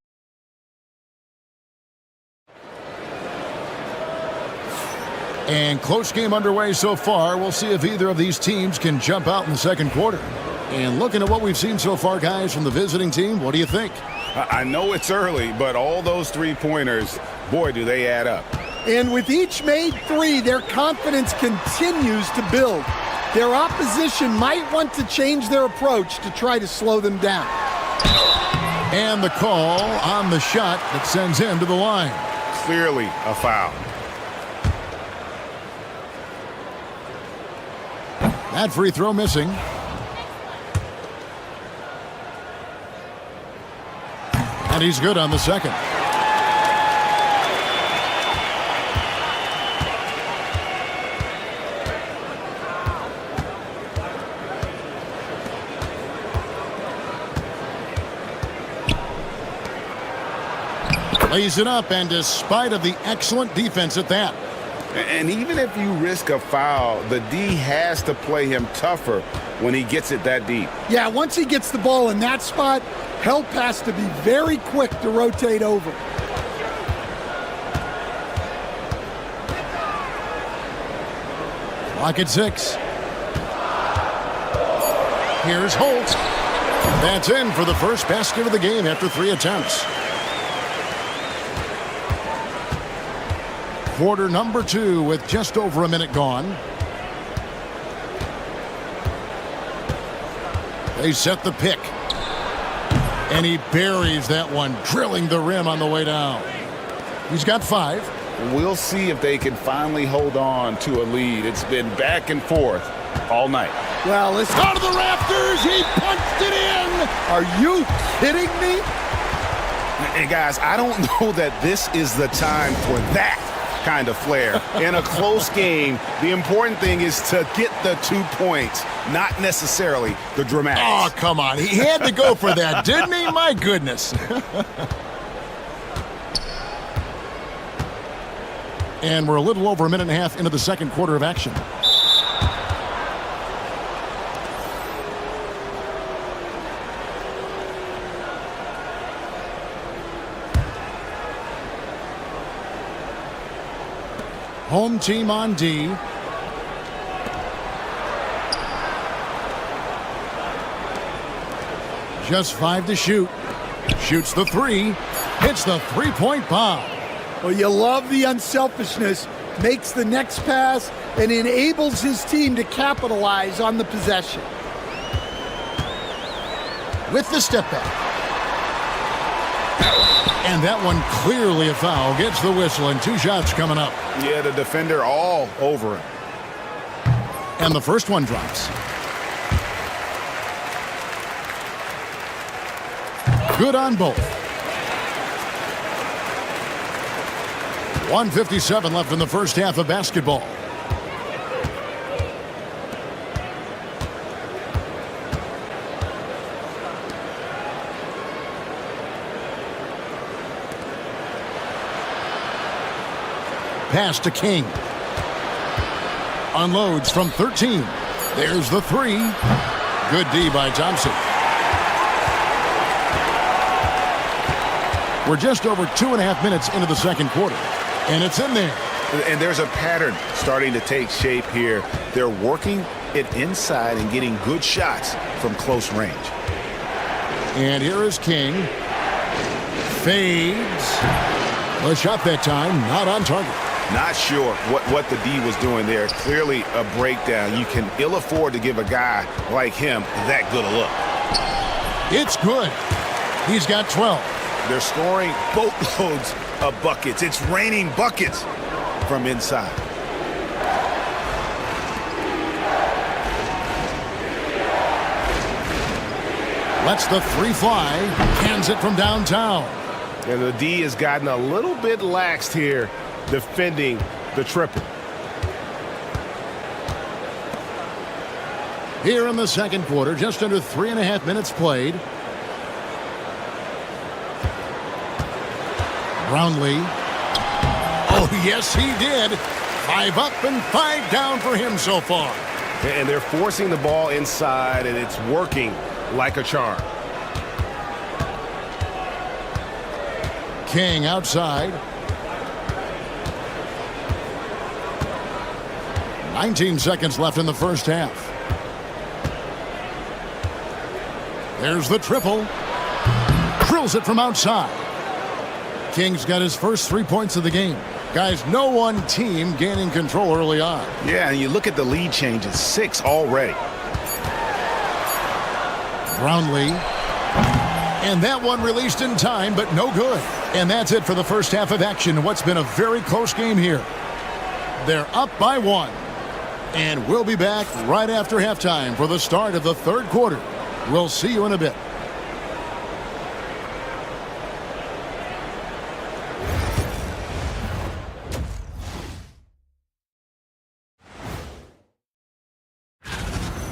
And close game underway so far. We'll see if either of these teams can jump out in the second quarter. And looking at what we've seen so far, guys, from the visiting team, what do you think? I know it's early, but all those 3-pointers, boy, do they add up. And with each made 3, their confidence continues to build. Their opposition might want to change their approach to try to slow them down. And the call on the shot that sends him to the line. Clearly a foul. That free throw missing. And he's good on the second. Lays it up, and despite of the excellent defense at that. And even if you risk a foul, the D has to play him tougher when he gets it that deep. Yeah, once he gets the ball in that spot, help has to be very quick to rotate over. Clock at 6. Here's Holt. That's in for the first basket of the game after 3 attempts. Quarter number 2 with just over a minute gone. They set the pick. And he buries that one, drilling the rim on the way down. He's got 5. We'll see if they can finally hold on to a lead. It's been back and forth all night. Well, let's go to the rafters. He punched it in. Are you kidding me? And guys, I don't know that this is the time for that kind of flair. In a close game, the important thing is to get the 2 points, not necessarily the dramatics. Oh, come on. He had to go for that, didn't he? My goodness. And we're a little over a minute and a half into the second quarter of action. Home team on D. Just 5 to shoot. Shoots the 3. Hits the 3-point bomb. Well, you love the unselfishness. Makes the next pass and enables his team to capitalize on the possession. With the step back. And that one clearly a foul. Gets the whistle and 2 shots coming up. Yeah, the defender all over him. And the first one drops. Good on both. 1:57 left in the first half of basketball. Pass to King. unloads from 13. There's the three. Good D by Thompson. We're just over 2.5 minutes into the second quarter, and it's in there. And there's a pattern starting to take shape here. They're working it inside and getting good shots from close range. And here is King. Fades. The shot that time, not on target. Not sure what the D was doing there. Clearly a breakdown. You can ill afford to give a guy like him that good a look. It's good. He's got 12. They're scoring boatloads of buckets. It's raining buckets from inside. Lets the three fly. Cans it from downtown. And the D has gotten a little bit laxed here defending the triple. Here in the second quarter, just under 3.5 minutes played. Brownlee. Oh, yes, he did. 5 up and 5 down for him so far. And they're forcing the ball inside, and it's working like a charm. King outside. 19 seconds left in the first half. There's the triple. Drills it from outside. King's got his first 3 points of the game. Guys, no one team gaining control early on. Yeah, and you look at the lead changes, 6 already. Brownlee. And that one released in time, but no good. And that's it for the first half of action. What's been a very close game here. They're up by 1. And we'll be back right after halftime for the start of the third quarter. We'll see you in a bit.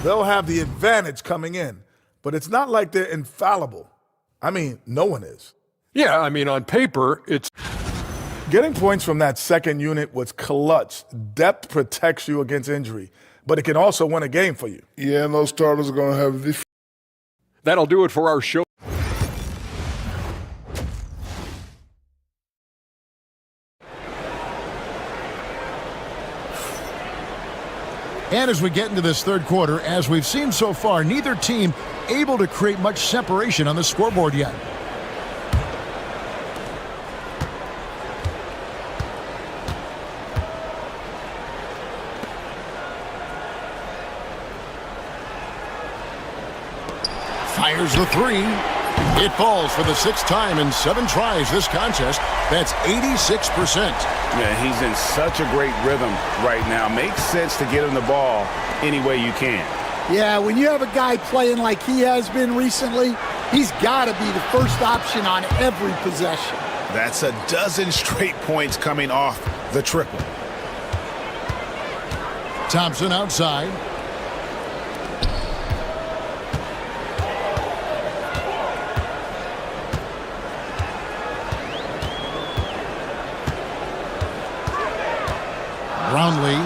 They'll have the advantage coming in, but it's not like they're infallible. I mean, no one is. Yeah, I mean, on paper, it's... Getting points from that second unit was clutch. Depth protects you against injury, but it can also win a game for you. Yeah, and those starters are going to have the... That'll do it for our show. And as we get into this third quarter, as we've seen so far, neither team able to create much separation on the scoreboard yet. Fires the three. It falls for the 6th time in 7 tries this contest. That's 86%. Yeah, he's in such a great rhythm right now. Makes sense to get him the ball any way you can. Yeah, when you have a guy playing like he has been recently, he's got to be the first option on every possession. That's a dozen straight points coming off the triple. Thompson outside. Brownlee.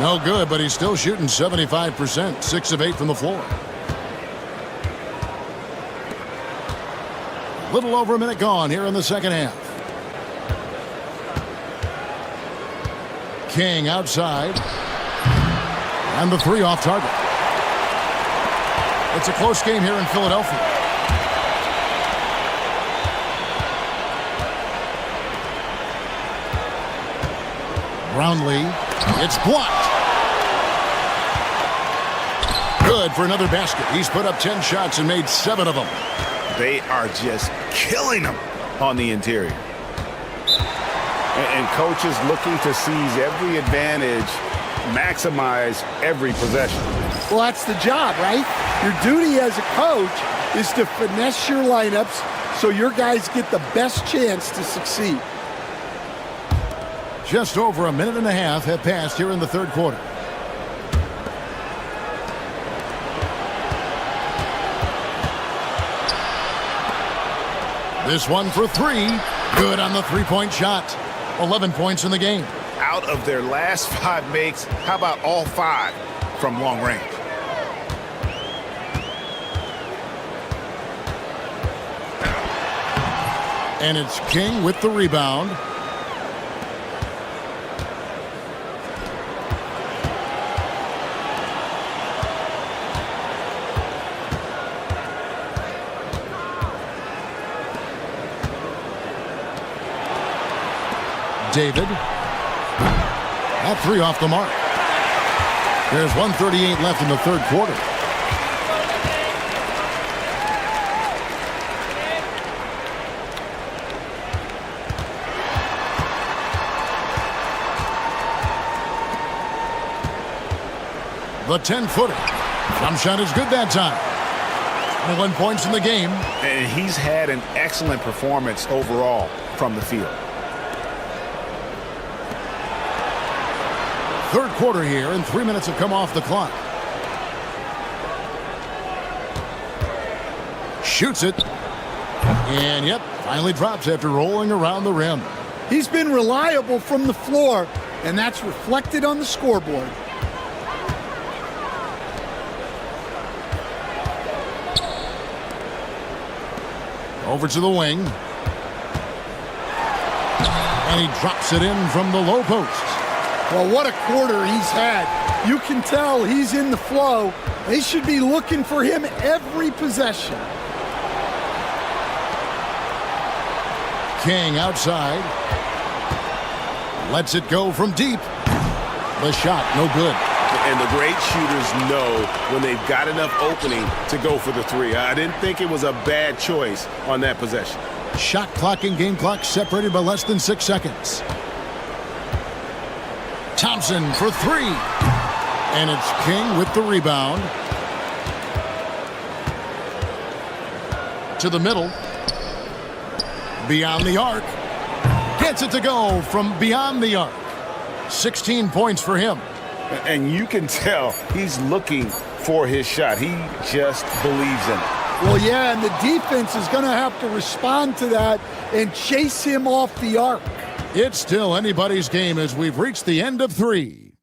No good, but he's still shooting 75%, 6 of 8 from the floor. A little over a minute gone here in the second half. King outside. And the 3 off target. It's a close game here in Philadelphia. Brownlee, it's blocked. Good for another basket. He's put up 10 shots and made 7 of them. They are just killing them on the interior. And coaches looking to seize every advantage, maximize every possession. Well, that's the job, right? Your duty as a coach is to finesse your lineups so your guys get the best chance to succeed. Just over a minute and a half have passed here in the third quarter. This one for 3. Good on the 3-point shot. 11 points in the game. out of their last 5 makes, how about all 5 from long range? And it's King with the rebound. David. That 3 off the mark. There's 1:38 left in the third quarter. The 10-footer. Jump shot is good that time. 21 points in the game. And he's had an excellent performance overall from the field. Third quarter here, and 3 minutes have come off the clock. Shoots it. And, yep, finally drops after rolling around the rim. He's been reliable from the floor, and that's reflected on the scoreboard. Over to the wing. And he drops it in from the low post. Well, what a quarter he's had. You can tell he's in the flow. They should be looking for him every possession. King outside. Lets it go from deep. The shot, no good. And the great shooters know when they've got enough opening to go for the 3. I didn't think it was a bad choice on that possession. Shot clock and game clock separated by less than 6 seconds. Thompson for 3. And it's King with the rebound. To the middle. Beyond the arc. Gets it to go from beyond the arc. 16 points for him. And you can tell he's looking for his shot. He just believes in it. Well, yeah, and the defense is going to have to respond to that and chase him off the arc. It's still anybody's game as we've reached the end of 3.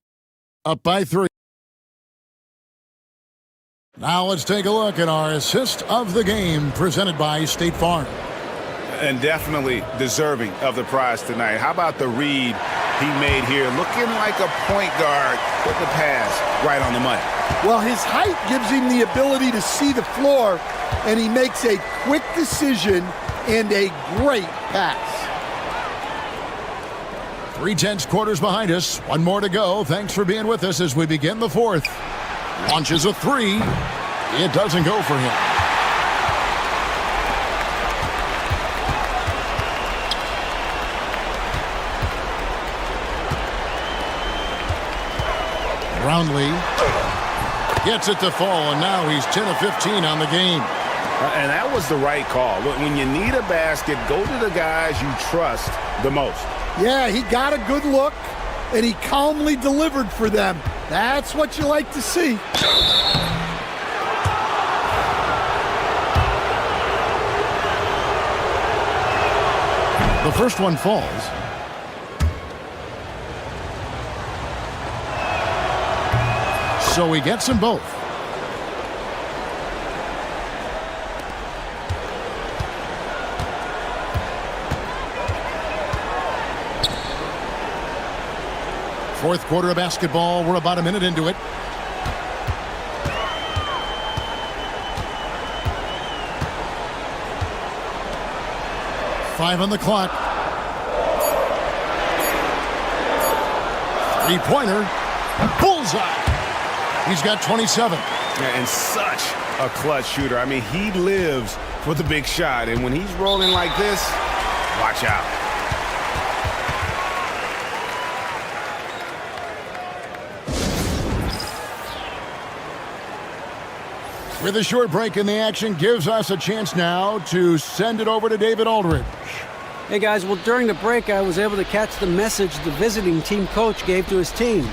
Up by 3. Now let's take a look at our assist of the game presented by State Farm. And definitely deserving of the prize tonight. How about the read he made here? Looking like a point guard, put the pass right on the money. Well, his height gives him the ability to see the floor, and he makes a quick decision and a great pass. 3/10 quarters behind us. One more to go. Thanks for being with us as we begin the fourth. Launches a 3. It doesn't go for him. Brownlee gets it to fall, and now he's 10 of 15 on the game. And that was the right call. When you need a basket, go to the guys you trust the most. Yeah, he got a good look, and he calmly delivered for them. That's what you like to see. The first one falls. So he gets them both. Fourth quarter of basketball. We're about a minute into it. Five on the clock. Three-pointer. Bullseye. He's got 27. And such a clutch shooter. I mean, he lives for the big shot. And when he's rolling like this, watch out. With a short break in the action, gives us a chance now to send it over to David Aldridge. Hey guys, well during the break I was able to catch the message the visiting team coach gave to his team.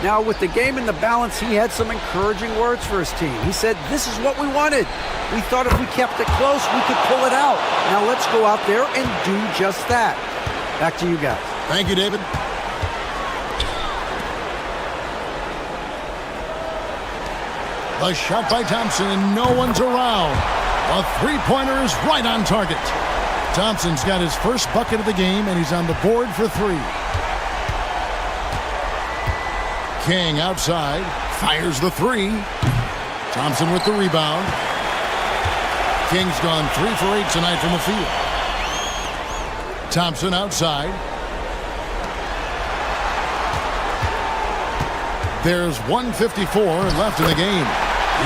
Now with the game in the balance, he had some encouraging words for his team. He said, this is what we wanted. We thought if we kept it close, we could pull it out. Now let's go out there and do just that. Back to you guys. Thank you, David. The shot by Thompson, and no one's around. A three-pointer is right on target. Thompson's got his first bucket of the game, and he's on the board for three. King outside, fires the three. Thompson with the rebound. King's gone 3 for 8 tonight from the field. Thompson outside. There's 1:54 left in the game.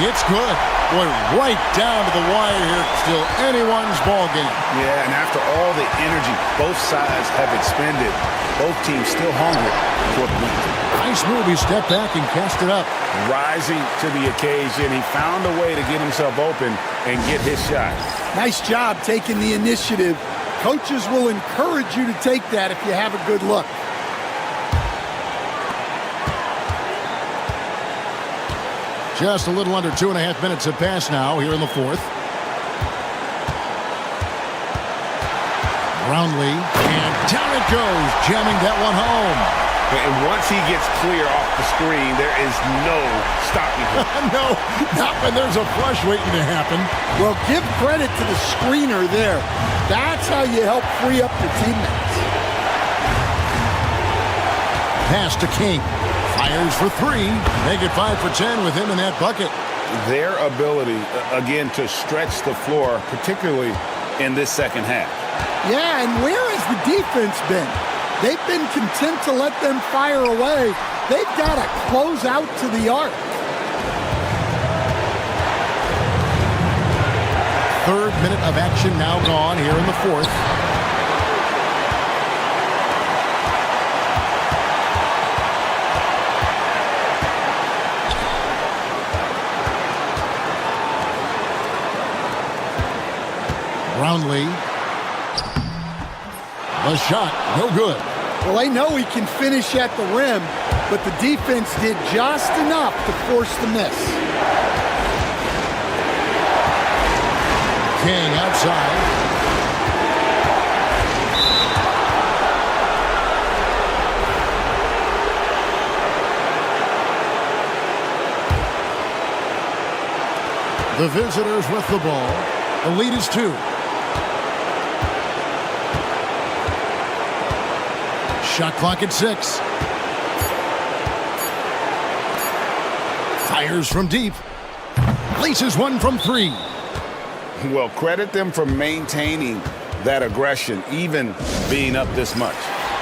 It's good. Boy, right down to the wire here. Still anyone's ball game. Yeah, and after all the energy both sides have expended, both teams still hungry for the win. Nice move. He stepped back and cast it up. Rising to the occasion, he found a way to get himself open and get his shot. Nice job taking the initiative. Coaches will encourage you to take that if you have a good look. Just a little under 2.5 minutes have passed now here in the fourth. Brownlee, and down it goes, jamming that one home. And once he gets clear off the screen, there is no stopping him. No, not when there's a flush waiting to happen. Well, give credit to the screener there. That's how you help free up your teammates. Pass to King. Fires for three. Make it 5 for 10 with him in that bucket. Their ability, again, to stretch the floor, particularly in this second half. Yeah, and where has the defense been? They've been content to let them fire away. They've got to close out to the arc. Third minute of action now gone here in the fourth. Brownlee. The shot, no good. Well, they know he can finish at the rim, but the defense did just enough to force the miss. King outside. The visitors with the ball. The lead is 2. Shot clock at 6. Fires from deep. Laces one from 3. Well, credit them for maintaining that aggression, even being up this much.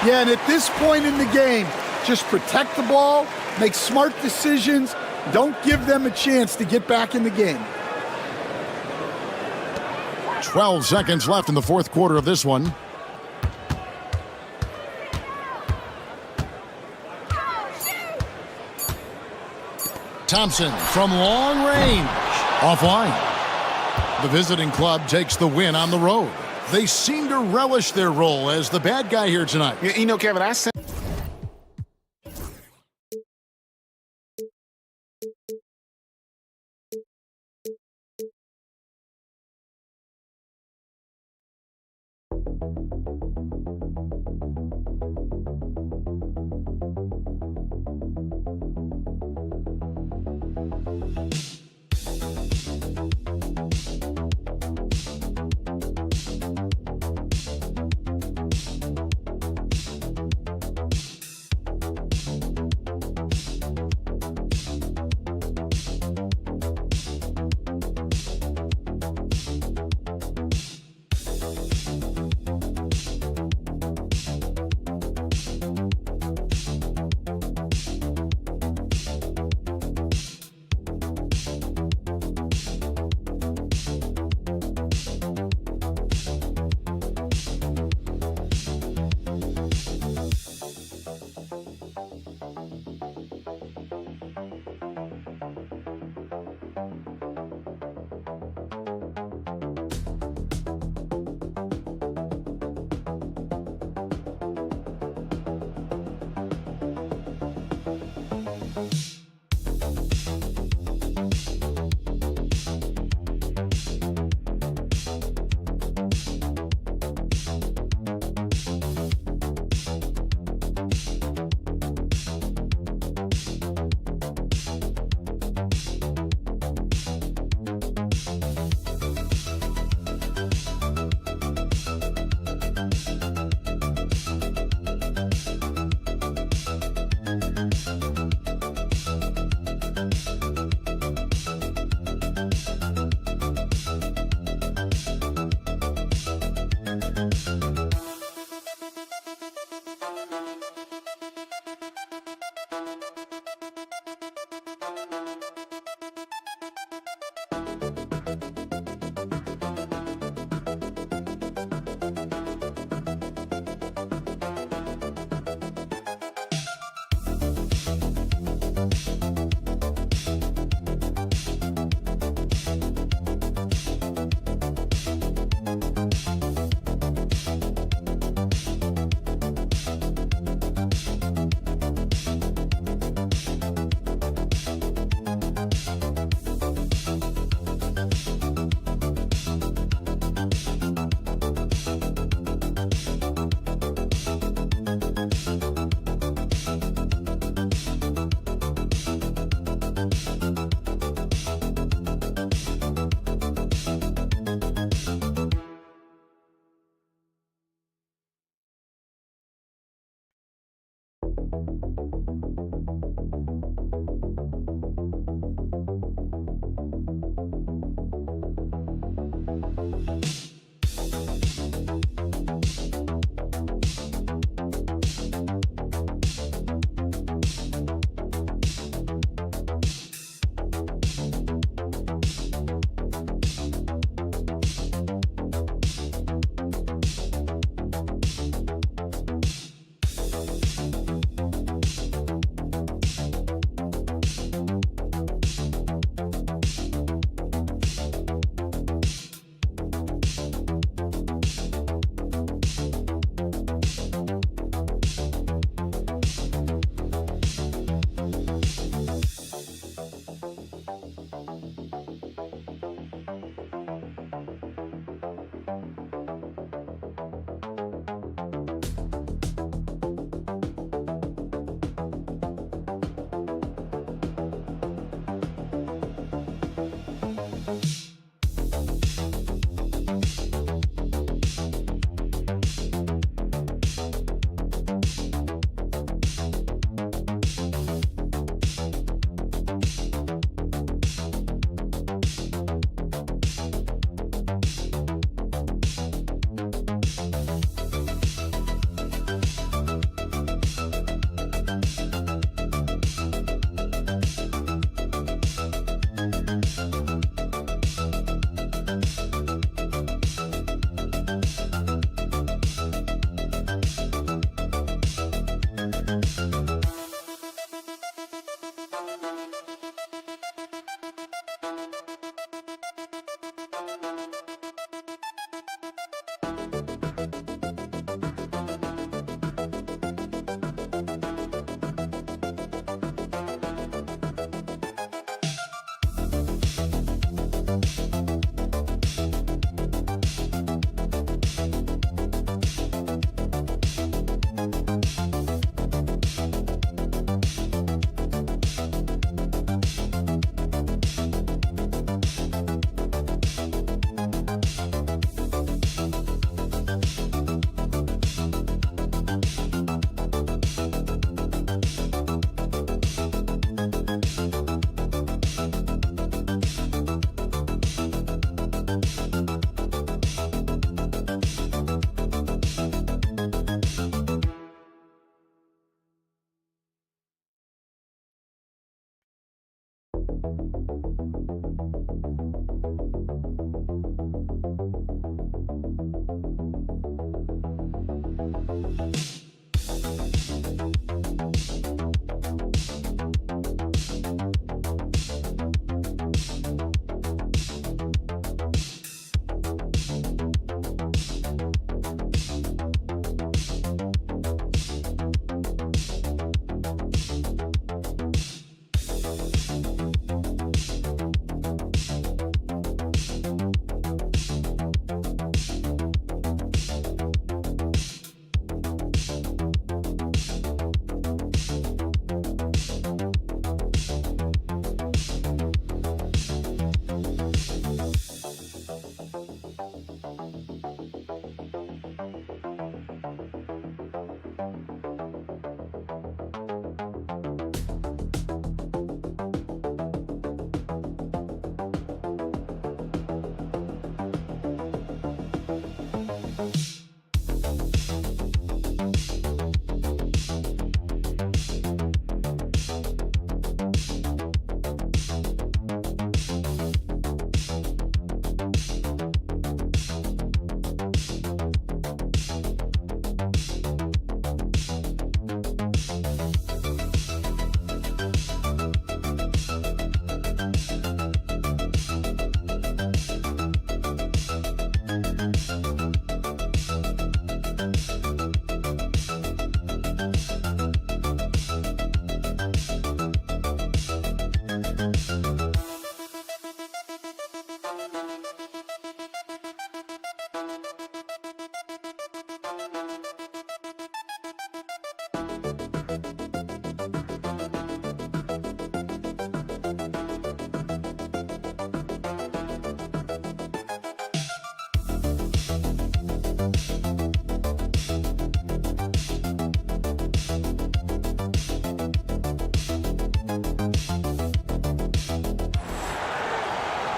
Yeah, and at this point in the game, just protect the ball, make smart decisions, don't give them a chance to get back in the game. 12 seconds left in the fourth quarter of this one. Thompson from long range. Offline. The visiting club takes the win on the road. They seem to relish their role as the bad guy here tonight. You know, Kevin, I said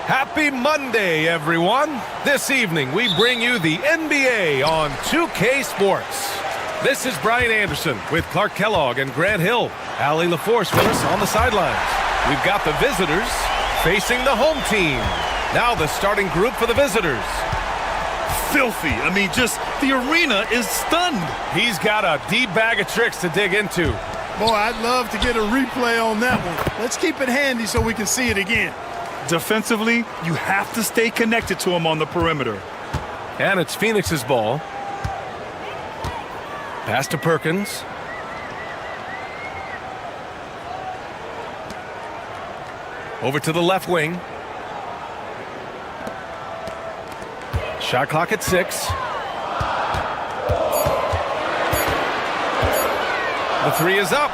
Happy Monday, everyone. This evening, we bring you the NBA on 2K Sports. This is Brian Anderson with Clark Kellogg and Grant Hill. Allie LaForce with us on the sidelines. We've got the visitors facing the home team. Now the starting group for the visitors. Filthy. I mean, just the arena is stunned. He's got a deep bag of tricks to dig into. Boy, I'd love to get a replay on that one. Let's keep it handy so we can see it again. Defensively, you have to stay connected to him on the perimeter. And it's Phoenix's ball. Pass to Perkins. Over to the left wing. Shot clock at 6. The 3 is up.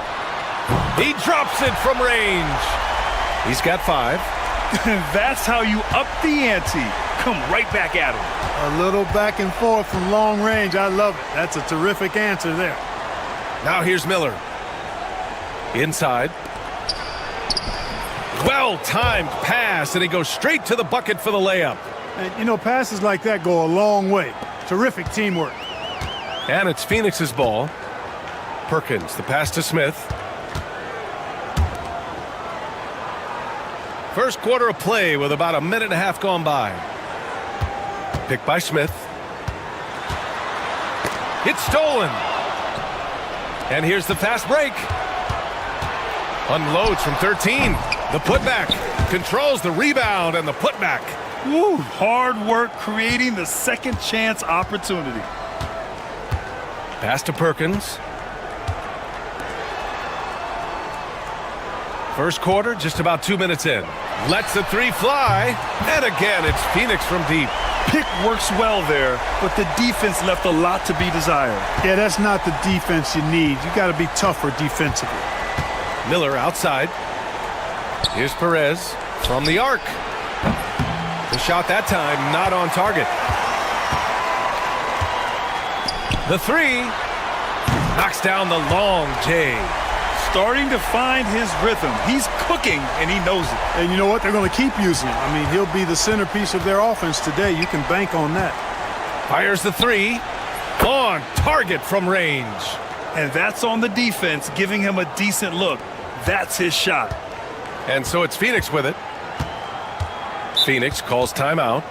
He drops it from range. He's got 5. That's how you up the ante. Come right back at him. A little back and forth from long range. I love it. That's a terrific answer there. Now here's Miller. Inside. Well-timed pass, and he goes straight to the bucket for the layup. And, you know, passes like that go a long way. Terrific teamwork. And it's Phoenix's ball. Perkins, the pass to Smith. First quarter of play with about a minute and a half gone by. Picked by Smith. It's stolen. And here's the fast break. Unloads from 13. The putback. Controls the rebound and the putback. Woo, hard work creating the second chance opportunity. Pass to Perkins. First quarter, just about 2 minutes in. Lets the 3 fly. And again, it's Phoenix from deep. Pick works well there, but the defense left a lot to be desired. Yeah, that's not the defense you need. You got to be tougher defensively. Miller outside. Here's Perez from the arc. The shot that time not on target. The 3 knocks down the long J. Starting to find his rhythm. He's cooking, and he knows it. And you know what? They're going to keep using him. I mean, he'll be the centerpiece of their offense today. You can bank on that. Fires the 3. On target from range. And that's on the defense, giving him a decent look. That's his shot. And so it's Phoenix with it. Phoenix calls timeout.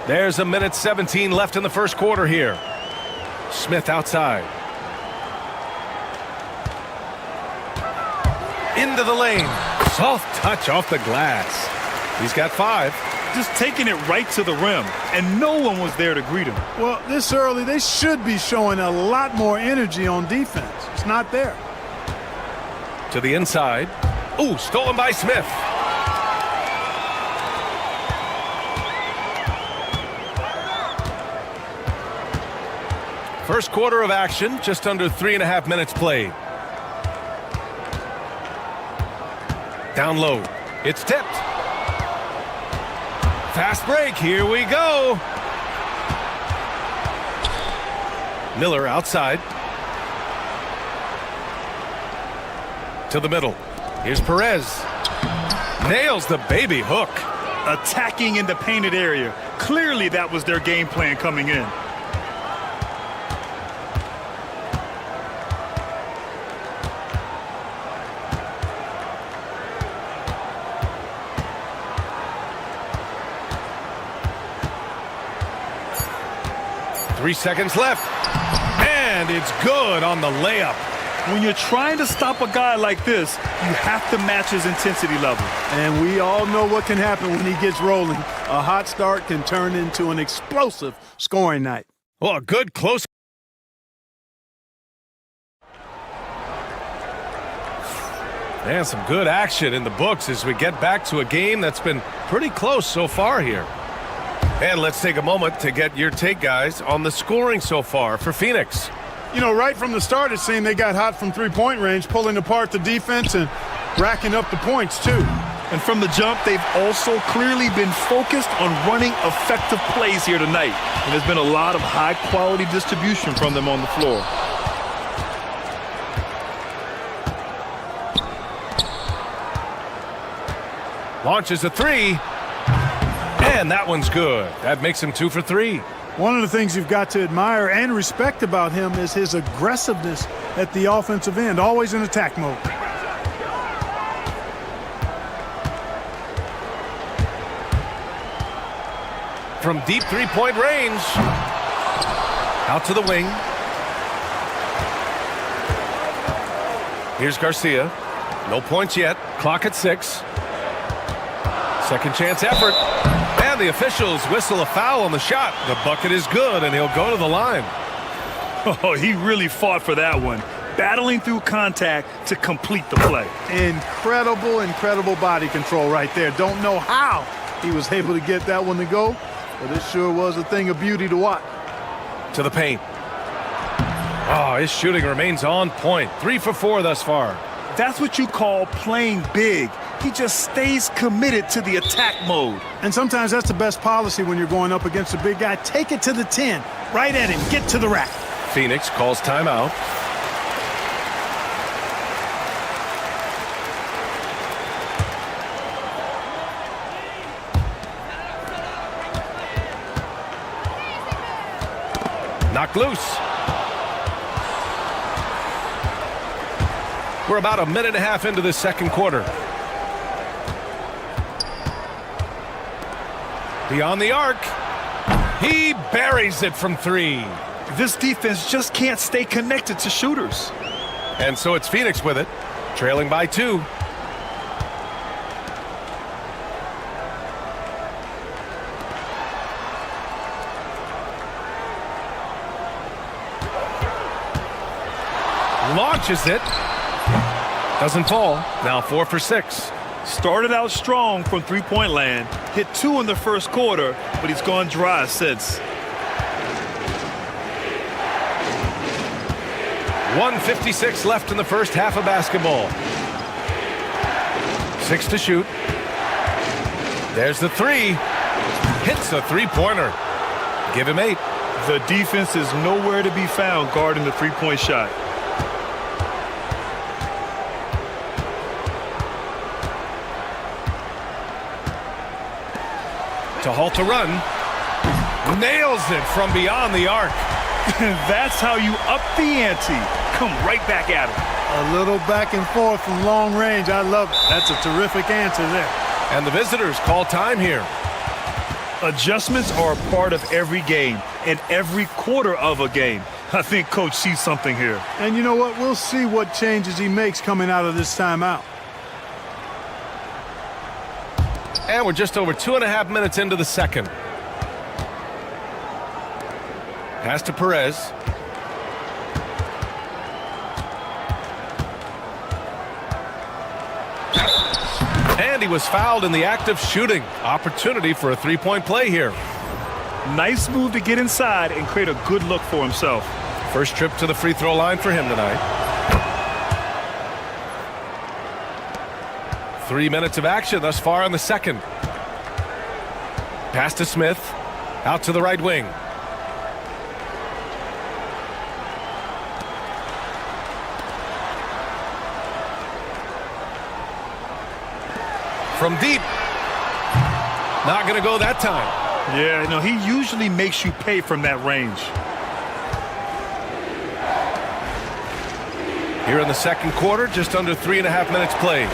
There's a minute 17 left in the first quarter here. Smith outside. Into the lane. Soft touch off the glass. He's got 5. Just taking it right to the rim, and no one was there to greet him. Well, this early, they should be showing a lot more energy on defense. It's not there. To the inside. Ooh, stolen by Smith. First quarter of action, just under 3.5 minutes played. Down low. It's tipped. Fast break. Here we go. Miller outside. To the middle. Here's Perez. Nails the baby hook. Attacking in the painted area. Clearly that was their game plan coming in. Three seconds left. And it's good on the layup. When you're trying to stop a guy like this, you have to match his intensity level. And we all know what can happen when he gets rolling. A hot start can turn into an explosive scoring night. Well, a good close. And some good action in the books as we get back to a game that's been pretty close so far here. And let's take a moment to get your take, guys, on the scoring so far for Phoenix. You know, right from the start, it seemed they got hot from three-point range, pulling apart the defense and racking up the points, too. And from the jump, they've also clearly been focused on running effective plays here tonight. And there's been a lot of high-quality distribution from them on the floor. Launches a three. And that one's good. That makes him 2 for 3. One of the things you've got to admire and respect about him is his aggressiveness at the offensive end, always in attack mode. From deep three-point range. Out to the wing. Here's Garcia. No points yet. Clock at 6. Second chance effort. And the officials whistle a foul on the shot. The bucket is good, and he'll go to the line. Oh, he really fought for that one. Battling through contact to complete the play. Incredible body control right there. Don't know how he was able to get that one to go, but it sure was a thing of beauty to watch. To the paint. Oh, his shooting remains on point. 3 for 4 thus far. That's what you call playing big. He just stays committed to the attack mode. And sometimes that's the best policy when you're going up against a big guy. Take it to the 10. Right at him. Get to the rack. Phoenix calls timeout. Knocked loose. We're about a minute and a half into the second quarter. Beyond the arc. He buries it from 3. This defense just can't stay connected to shooters. And so it's Phoenix with it, trailing by 2. Launches it. Doesn't fall. Now 4 for 6. Started out strong from three-point land. Hit 2 in the first quarter, but he's gone dry since. 1:56 left in the first half of basketball. 6 to shoot. There's the 3. Hits a three-pointer. Give him 8. The defense is nowhere to be found guarding the three-point shot. To halt the run. Nails it from beyond the arc. That's how you up the ante. Come right back at him. A little back and forth from long range. I love it. That's a terrific answer there. And the visitors call time here. Adjustments are a part of every game and every quarter of a game. I think Coach sees something here. And you know what? We'll see what changes he makes coming out of this timeout. And we're just over 2.5 minutes into the second. Pass to Perez. And he was fouled in the act of shooting. Opportunity for a three-point play here. Nice move to get inside and create a good look for himself. First trip to the free throw line for him tonight. 3 minutes of action thus far in the second. Pass to Smith. Out to the right wing. From deep. Not going to go that time. Yeah, no, he usually makes you pay from that range. Here in the second quarter, just under 3.5 minutes played.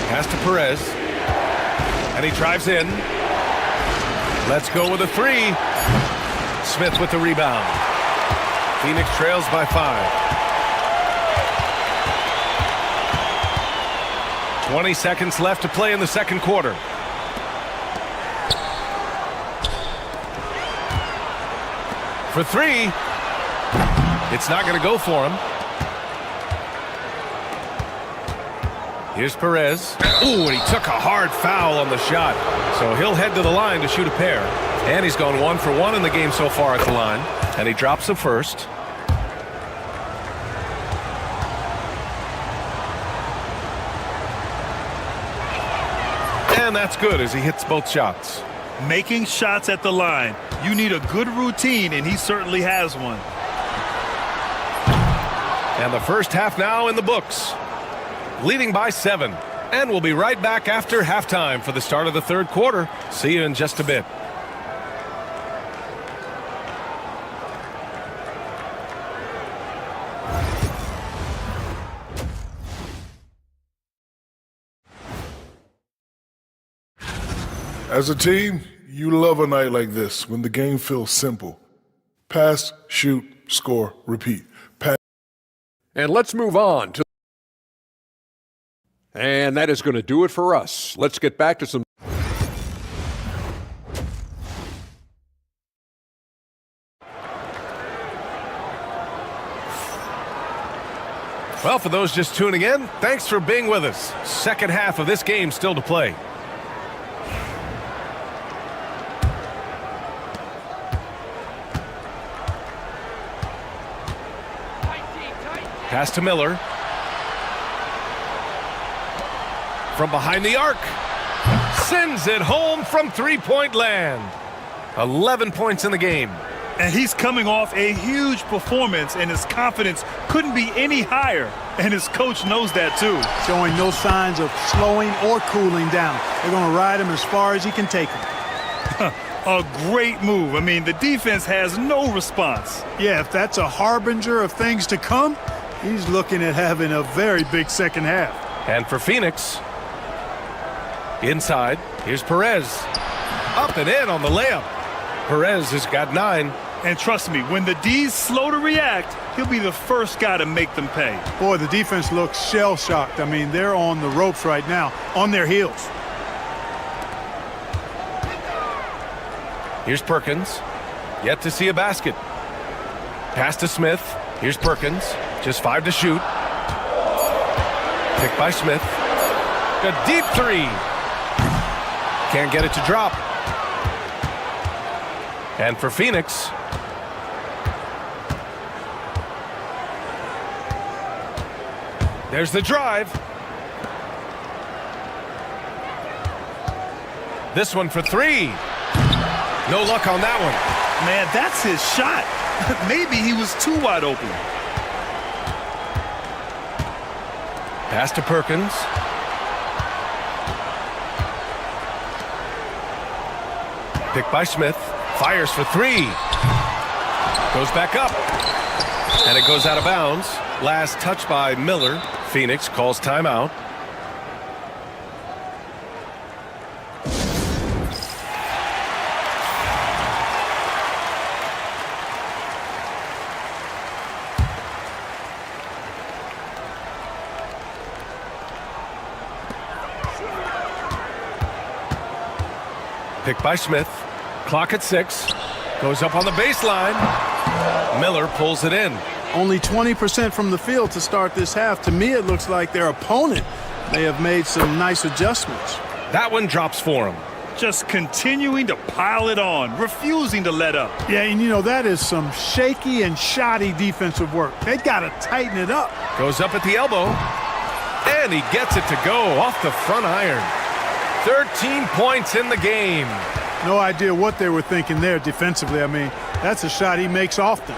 Pass to Perez. And he drives in. Let's go with a 3. Smith with the rebound. Phoenix trails by 5. 20 seconds left to play in the second quarter. For 3. It's not going to go for him. Here's Perez. Ooh, and he took a hard foul on the shot. So he'll head to the line to shoot a pair. And he's gone 1 for 1 in the game so far at the line. And he drops the first. And that's good as he hits both shots. Making shots at the line. You need a good routine, and he certainly has one. And the first half now in the books. Leading by 7. And we'll be right back after halftime for the start of the third quarter. See you in just a bit. As a team, you love a night like this when the game feels simple. Pass, shoot, score, repeat. Pass. And let's move on to... And that is going to do it for us. Let's get back to some... Well, for those just tuning in, thanks for being with us. Second half of this game still to play. Pass to Miller. From behind the arc. Sends it home from three-point land. 11 points in the game. And he's coming off a huge performance, and his confidence couldn't be any higher. And his coach knows that, too. Showing no signs of slowing or cooling down. They're going to ride him as far as he can take him. A great move. I mean, the defense has no response. Yeah, if that's a harbinger of things to come, he's looking at having a very big second half. And for Phoenix, inside, here's Perez. Up and in on the layup. Perez has got 9. And trust me, when the D's slow to react, he'll be the first guy to make them pay. Boy, the defense looks shell-shocked. I mean, they're on the ropes right now, on their heels. Here's Perkins. Yet to see a basket. Pass to Smith. Here's Perkins. Just 5 to shoot. Picked by Smith. A deep 3. Can't get it to drop. And for Phoenix, there's the drive. This one for 3. No luck on that one. Man, that's his shot. Maybe he was too wide open. Pass to Perkins. Picked by Smith. Fires for 3. Goes back up. And it goes out of bounds. Last touch by Miller. Phoenix calls timeout. Picked by Smith. Clock at 6. Goes up on the baseline. Miller pulls it in. Only 20% from the field to start this half. To me, it looks like their opponent may have made some nice adjustments. That one drops for him. Just continuing to pile it on, refusing to let up. Yeah, and you know, that is some shaky and shoddy defensive work. They got to tighten it up. Goes up at the elbow. And he gets it to go off the front iron. 13 points in the game. No idea what they were thinking there defensively. I mean, that's a shot he makes often.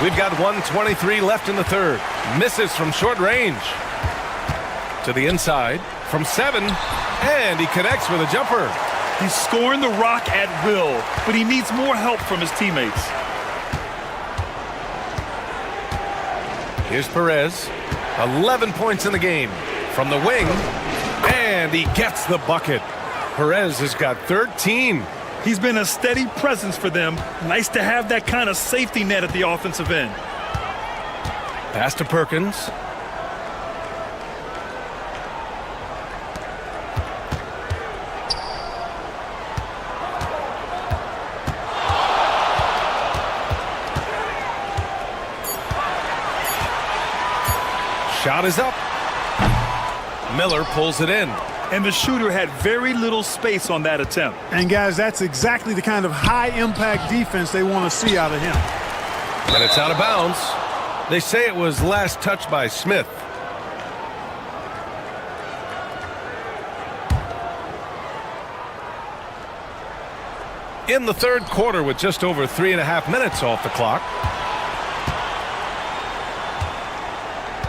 We've got 1:23 left in the third. Misses from short range. To the inside from 7. And he connects with a jumper. He's scoring the rock at will, but he needs more help from his teammates. Here's Perez. 11 points in the game. From the wing. And he gets the bucket. Perez has got 13. He's been a steady presence for them. Nice to have that kind of safety net at the offensive end. Pass to Perkins. Shot is up. Miller pulls it in. And the shooter had very little space on that attempt. And guys, that's exactly the kind of high-impact defense they want to see out of him. And it's out of bounds. They say it was last touched by Smith. In the third quarter with just over 3.5 minutes off the clock.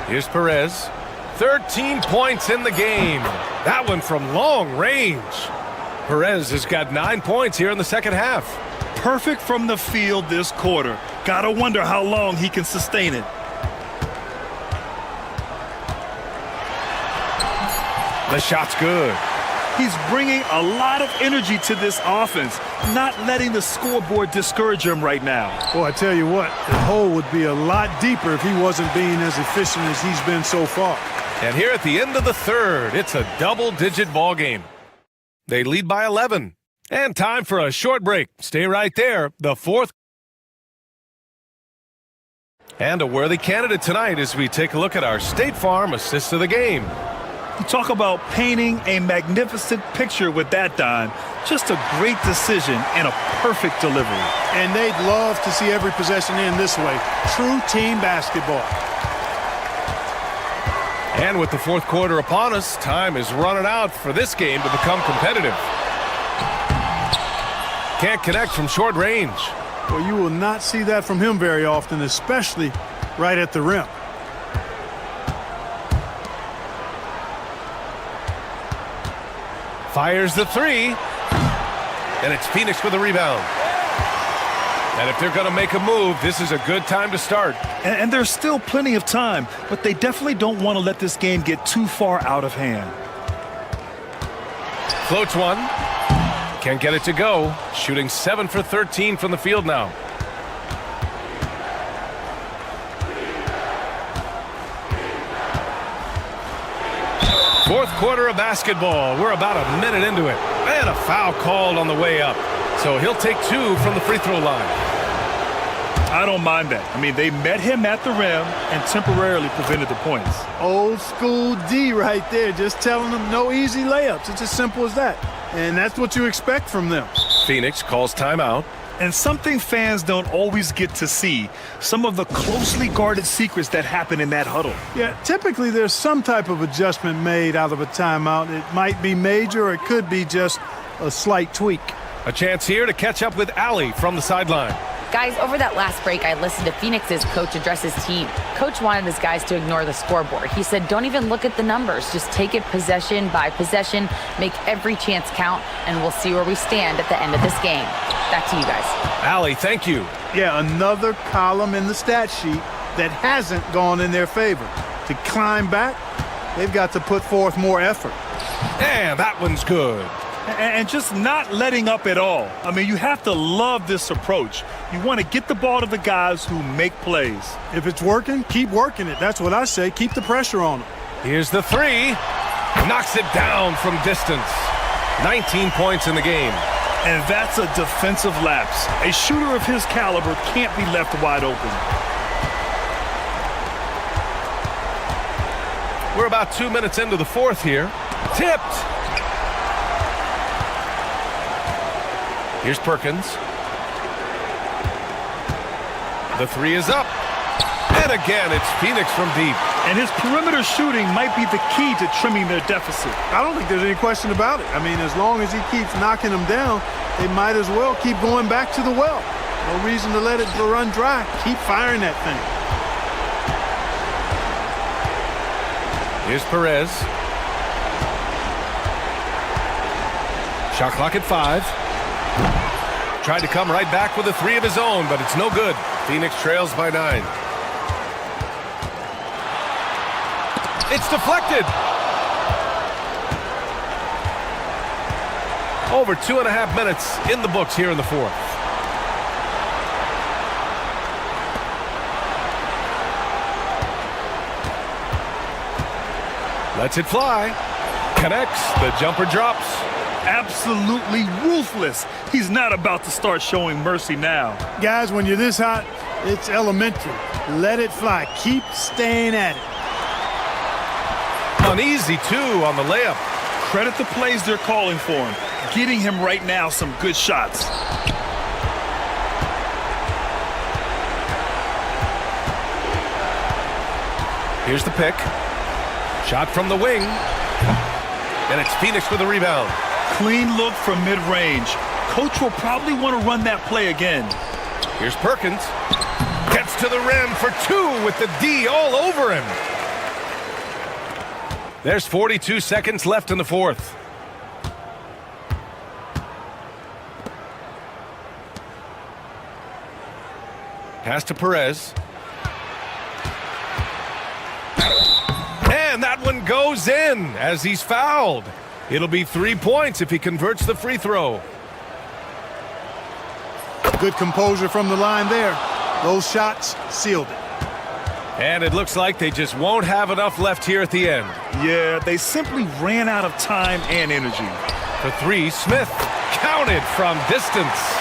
Here's Perez. 13 points in the game. That one from long range. Perez has got 9 points here in the second half. Perfect from the field this quarter. Gotta wonder how long he can sustain it. The shot's good. He's bringing a lot of energy to this offense, not letting the scoreboard discourage him right now. Well, I tell you what, the hole would be a lot deeper if he wasn't being as efficient as he's been so far. And here at the end of the third, it's a double-digit ball game. They lead by 11. And time for a short break. Stay right there. The fourth. And a worthy candidate tonight as we take a look at our State Farm assist of the game. You talk about painting a magnificent picture with that, Don. Just a great decision and a perfect delivery. And they'd love to see every possession end this way. True team basketball. And with the fourth quarter upon us, time is running out for this game to become competitive. Can't connect from short range. Well, you will not see that from him very often, especially right at the rim. Fires the three. And it's Phoenix with a rebound. And if they're going to make a move, this is a good time to start. And there's still plenty of time, but they definitely don't want to let this game get too far out of hand. Floats one. Can't get it to go. Shooting 7 for 13 from the field now. Fourth quarter of basketball. We're about a minute into it. And a foul called on the way up. So he'll take 2 from the free throw line. I don't mind that. I mean, they met him at the rim and temporarily prevented the points. Old school D right there, just telling them no easy layups. It's as simple as that. And that's what you expect from them. Phoenix calls timeout. And something fans don't always get to see, some of the closely guarded secrets that happen in that huddle. Yeah, typically there's some type of adjustment made out of a timeout. It might be major or it could be just a slight tweak. A chance here to catch up with Allie from the sideline. Guys, over that last break, I listened to Phoenix's coach address his team. Coach wanted his guys to ignore the scoreboard. He said, don't even look at the numbers. Just take it possession by possession, make every chance count, and we'll see where we stand at the end of this game. Back to you guys. Allie, thank you. Yeah, another column in the stat sheet that hasn't gone in their favor. To climb back, they've got to put forth more effort. And that one's good. And just not letting up at all. I mean, you have to love this approach. You want to get the ball to the guys who make plays. If it's working, keep working it. That's what I say. Keep the pressure on them. Here's the three. Knocks it down from distance. 19 points in the game. And that's a defensive lapse. A shooter of his caliber can't be left wide open. We're about 2 minutes into the fourth here. Tipped. Here's Perkins. The three is up. And again, it's Phoenix from deep. And his perimeter shooting might be the key to trimming their deficit. I don't think there's any question about it. I mean, as long as he keeps knocking them down, they might as well keep going back to the well. No reason to let it run dry. Keep firing that thing. Here's Perez. Shot clock at 5. Tried to come right back with a three of his own, but it's no good. Phoenix trails by 9. It's deflected. Over 2.5 minutes in the books here in the fourth. Lets it fly. Connects. The jumper drops. Absolutely ruthless. He's not about to start showing mercy now. Guys, when you're this hot, it's elementary. Let it fly. Keep staying at it. an easy 2 on the layup. Credit the plays they're calling for him. Getting him right now some good shots. Here's the pick. Shot from the wing. And it's Phoenix with the rebound. Clean look from mid-range. Coach will probably want to run that play again. Here's Perkins. Gets to the rim for 2 with the D all over him. There's 42 seconds left in the fourth. Pass to Perez. And that one goes in as he's fouled. It'll be 3 points if he converts the free throw. Good composure from the line there. Those shots sealed it. And it looks like they just won't have enough left here at the end. Yeah, they simply ran out of time and energy. The 3, Smith, counted from distance.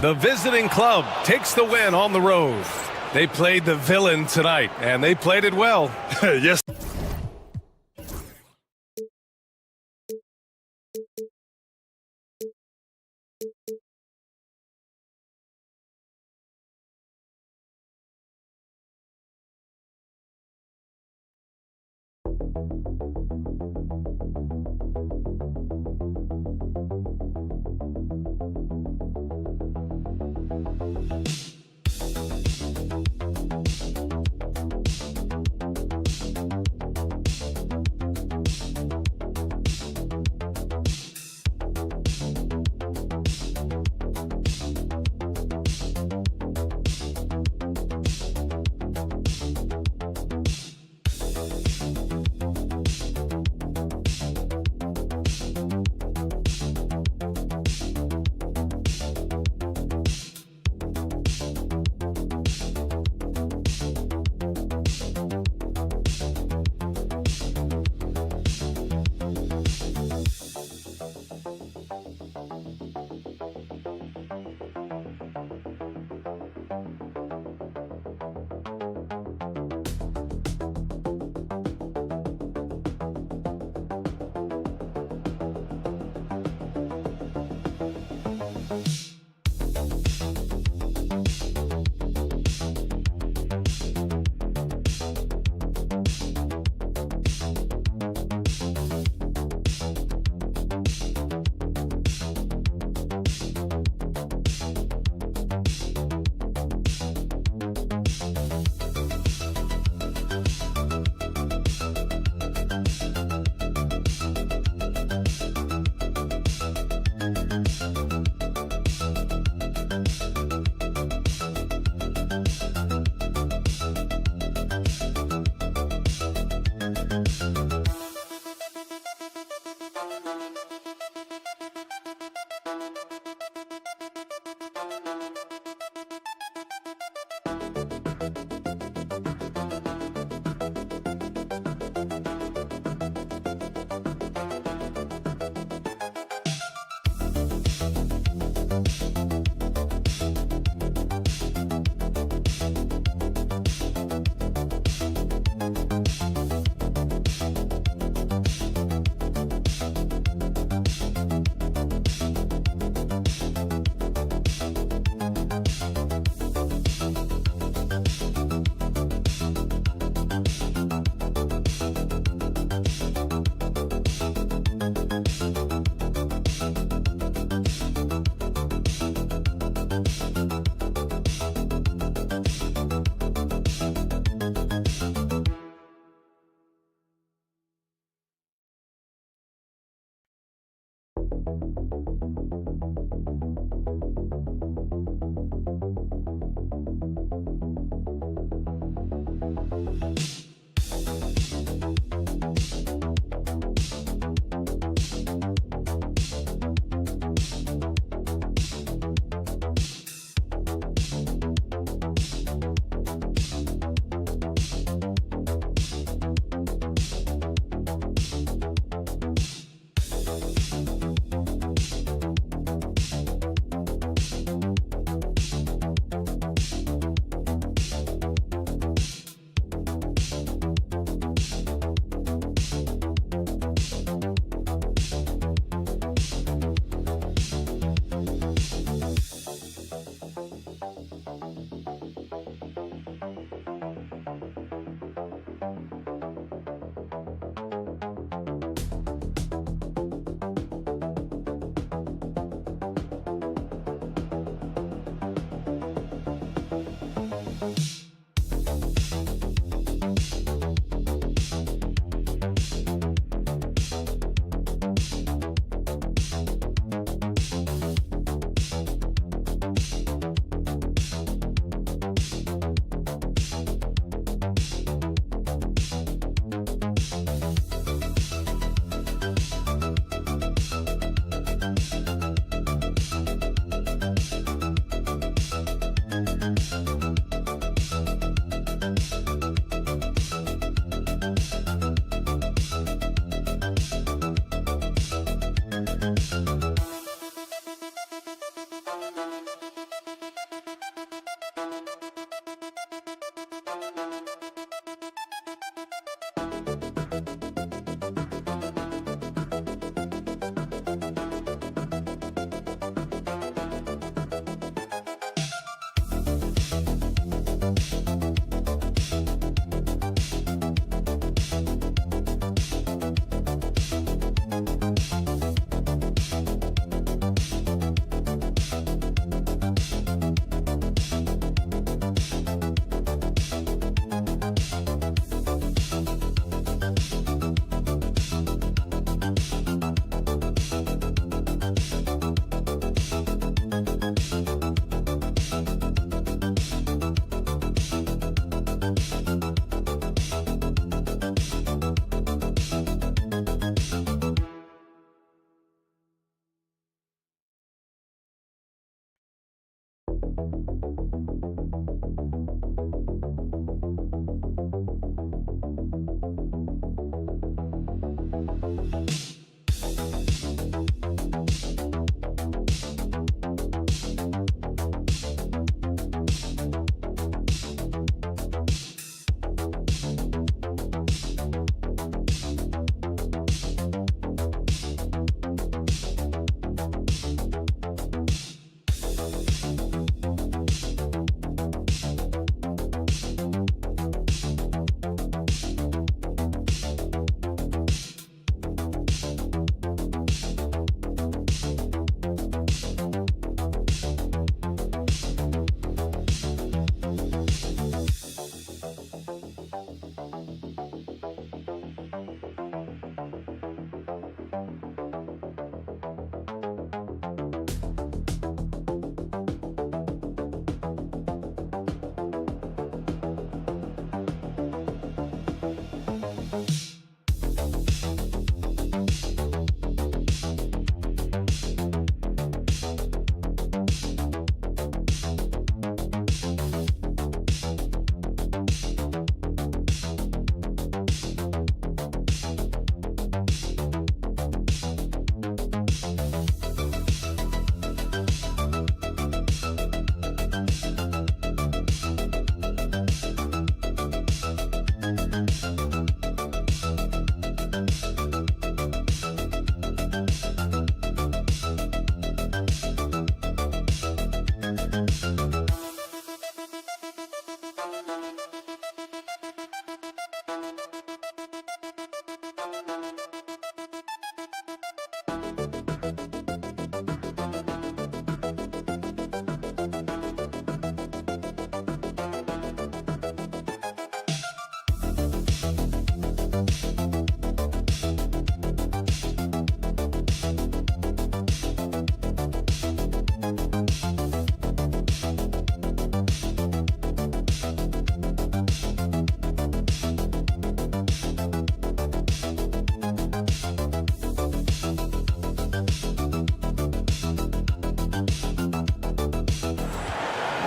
The visiting club takes the win on the road. They played the villain tonight, and they played it well. Yes.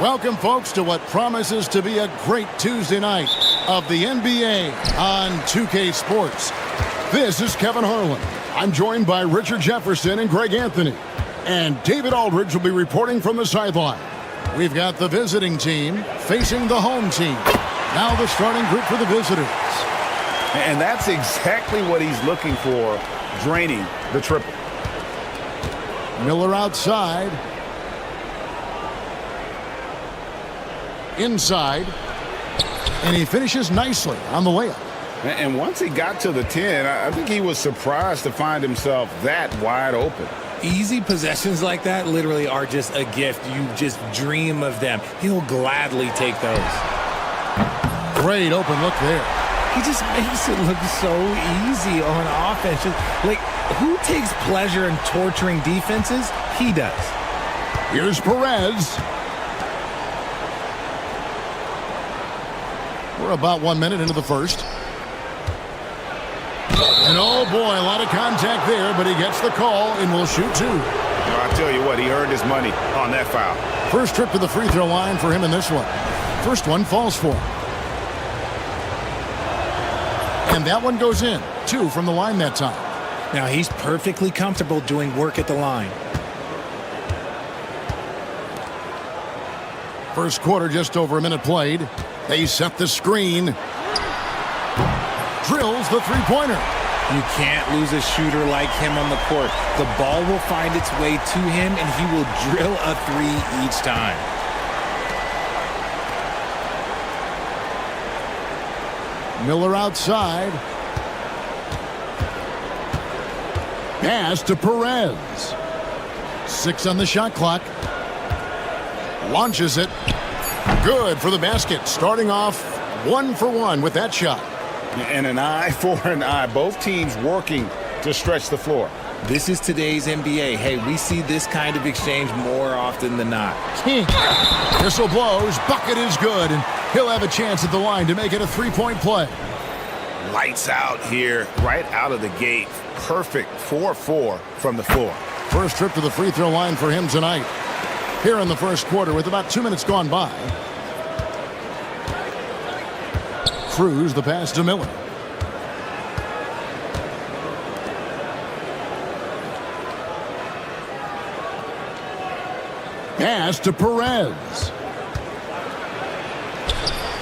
Welcome, folks, to what promises to be a great Tuesday night of the NBA on 2K Sports. This is Kevin Harlan. I'm joined by Richard Jefferson and Greg Anthony. And David Aldridge will be reporting from the sideline. We've got the visiting team facing the home team. Now the starting group for the visitors. And that's exactly what he's looking for, draining the triple. Miller outside. Inside. And he finishes nicely on the layup. And once he got to the 10, I think he was surprised to find himself that wide open. Easy possessions like that literally are just a gift. You just dream of them. He'll gladly take those. Great open look there. He just makes it look so easy on offense. Like, who takes pleasure in torturing defenses? He does. Here's Perez. We're about 1 minute into the first. And oh boy, a lot of contact there, but he gets the call and will shoot two. I tell you what, he earned his money on that foul. First trip to the free throw line for him in this one. First one falls for him. And that one goes in. Two from the line that time. Now he's perfectly comfortable doing work at the line. First quarter, just over a minute played. They set the screen. Drills the three-pointer. You can't lose a shooter like him on the court. The ball will find its way to him, and he will drill a three each time. Miller outside. Pass to Perez. 6 on the shot clock. Launches it. Good for the basket. Starting off 1 for 1 with that shot. And an eye for an eye. Both teams working to stretch the floor. This is today's NBA. Hey, we see this kind of exchange more often than not. Whistle blows. Bucket is good. And he'll have a chance at the line to make it a three-point play. Lights out here right out of the gate. Perfect 4-4 from the floor. First trip to the free throw line for him tonight. here in the first quarter with about 2 minutes gone by. Cruz, the pass to Miller. Pass to Perez.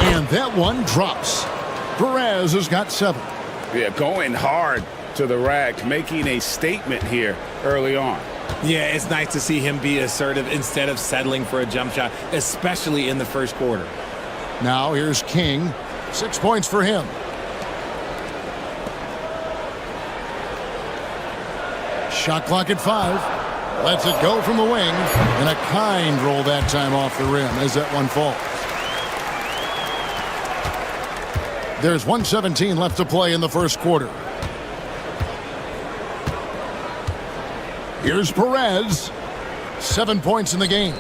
And that one drops. Perez has got 7. Yeah, going hard to the rack, making a statement here early on. Yeah, it's nice to see him be assertive instead of settling for a jump shot, especially in the first quarter. Now here's King. 6 points for him. Shot clock at 5. Lets it go from the wing. And a kind roll that time off the rim as that one falls. There's 1:17 left to play in the first quarter. Here's Perez. 7 points in the game.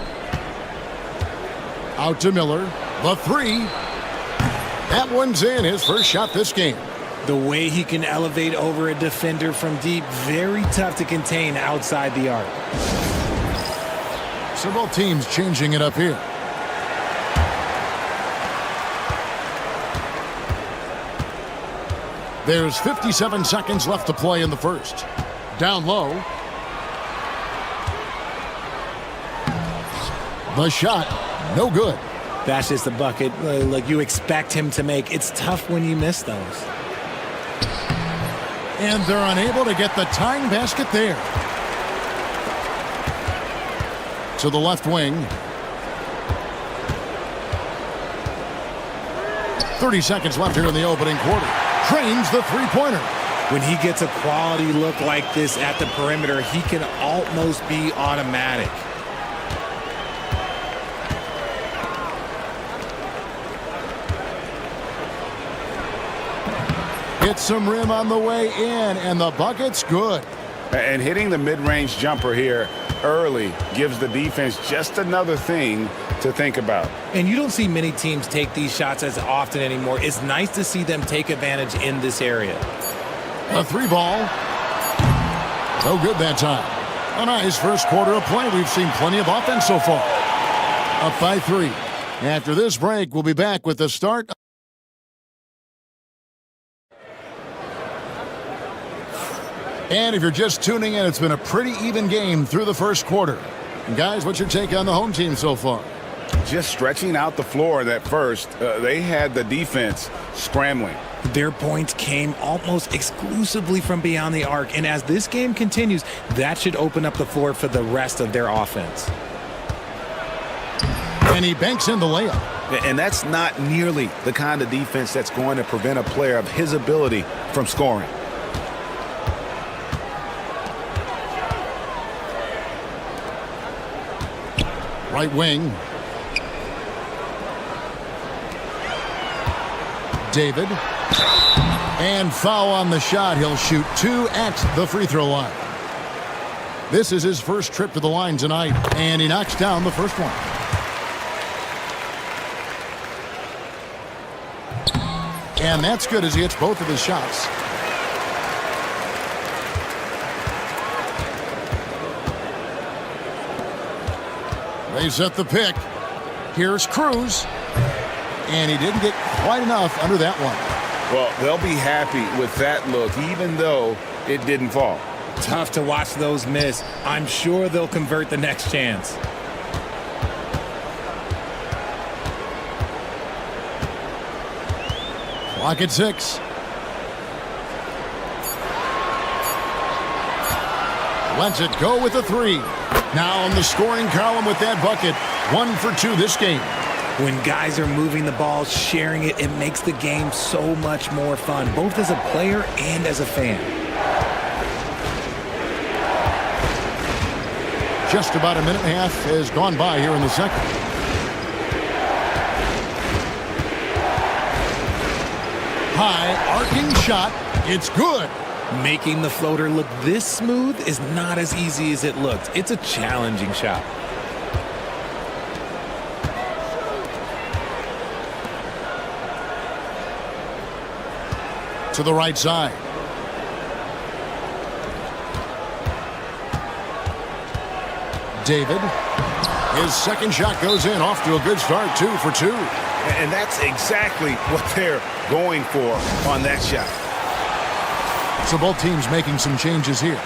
Out to Miller. The 3. That one's in. His first shot this game. The way he can elevate over a defender from deep, very tough to contain outside the arc. So both teams changing it up here. There's 57 seconds left to play in the first. Down low. The shot, no good. That's just a bucket like you expect him to make. It's tough when you miss those. And they're unable to get the tying basket there. To the left wing. 30 seconds left here in the opening quarter. Trains the three-pointer. When he gets a quality look like this at the perimeter, he can almost be automatic. Hits some rim on the way in, and the bucket's good. And hitting the mid-range jumper here early gives the defense just another thing to think about. And you don't see many teams take these shots as often anymore. It's nice to see them take advantage in this area. A 3-ball. No good that time. A nice first quarter of play. We've seen plenty of offense so far. Up by 3. After this break, we'll be back with the start. And if you're just tuning in, it's been a pretty even game through the first quarter. And guys, what's your take on the home team so far? Just stretching out the floor that first. They had the defense scrambling. Their points came almost exclusively from beyond the arc. And as this game continues, that should open up the floor for the rest of their offense. And he banks in the layup. And that's not nearly the kind of defense that's going to prevent a player of his ability from scoring. Right wing. David. And foul on the shot. He'll shoot 2 at the free throw line. This is his first trip to the line tonight, and he knocks down the first one. And that's good as he hits both of his shots. They set the pick. Here's Cruz. And he didn't get quite enough under that one. Well, they'll be happy with that look, even though it didn't fall. Tough to watch those miss. I'm sure they'll convert the next chance. Clock at 6. Lets it go with a 3. Now on the scoring column with that bucket. 1 for 2 this game. When guys are moving the ball, sharing it, it makes the game so much more fun, both as a player and as a fan. Just about a minute and a half has gone by here in the second. High arcing shot. It's good. Making the floater look this smooth is not as easy as it looked. It's a challenging shot. To the right side. David. His second shot goes in, off to a good start, 2 for 2. And that's exactly what they're going for on that shot. So both teams making some changes here.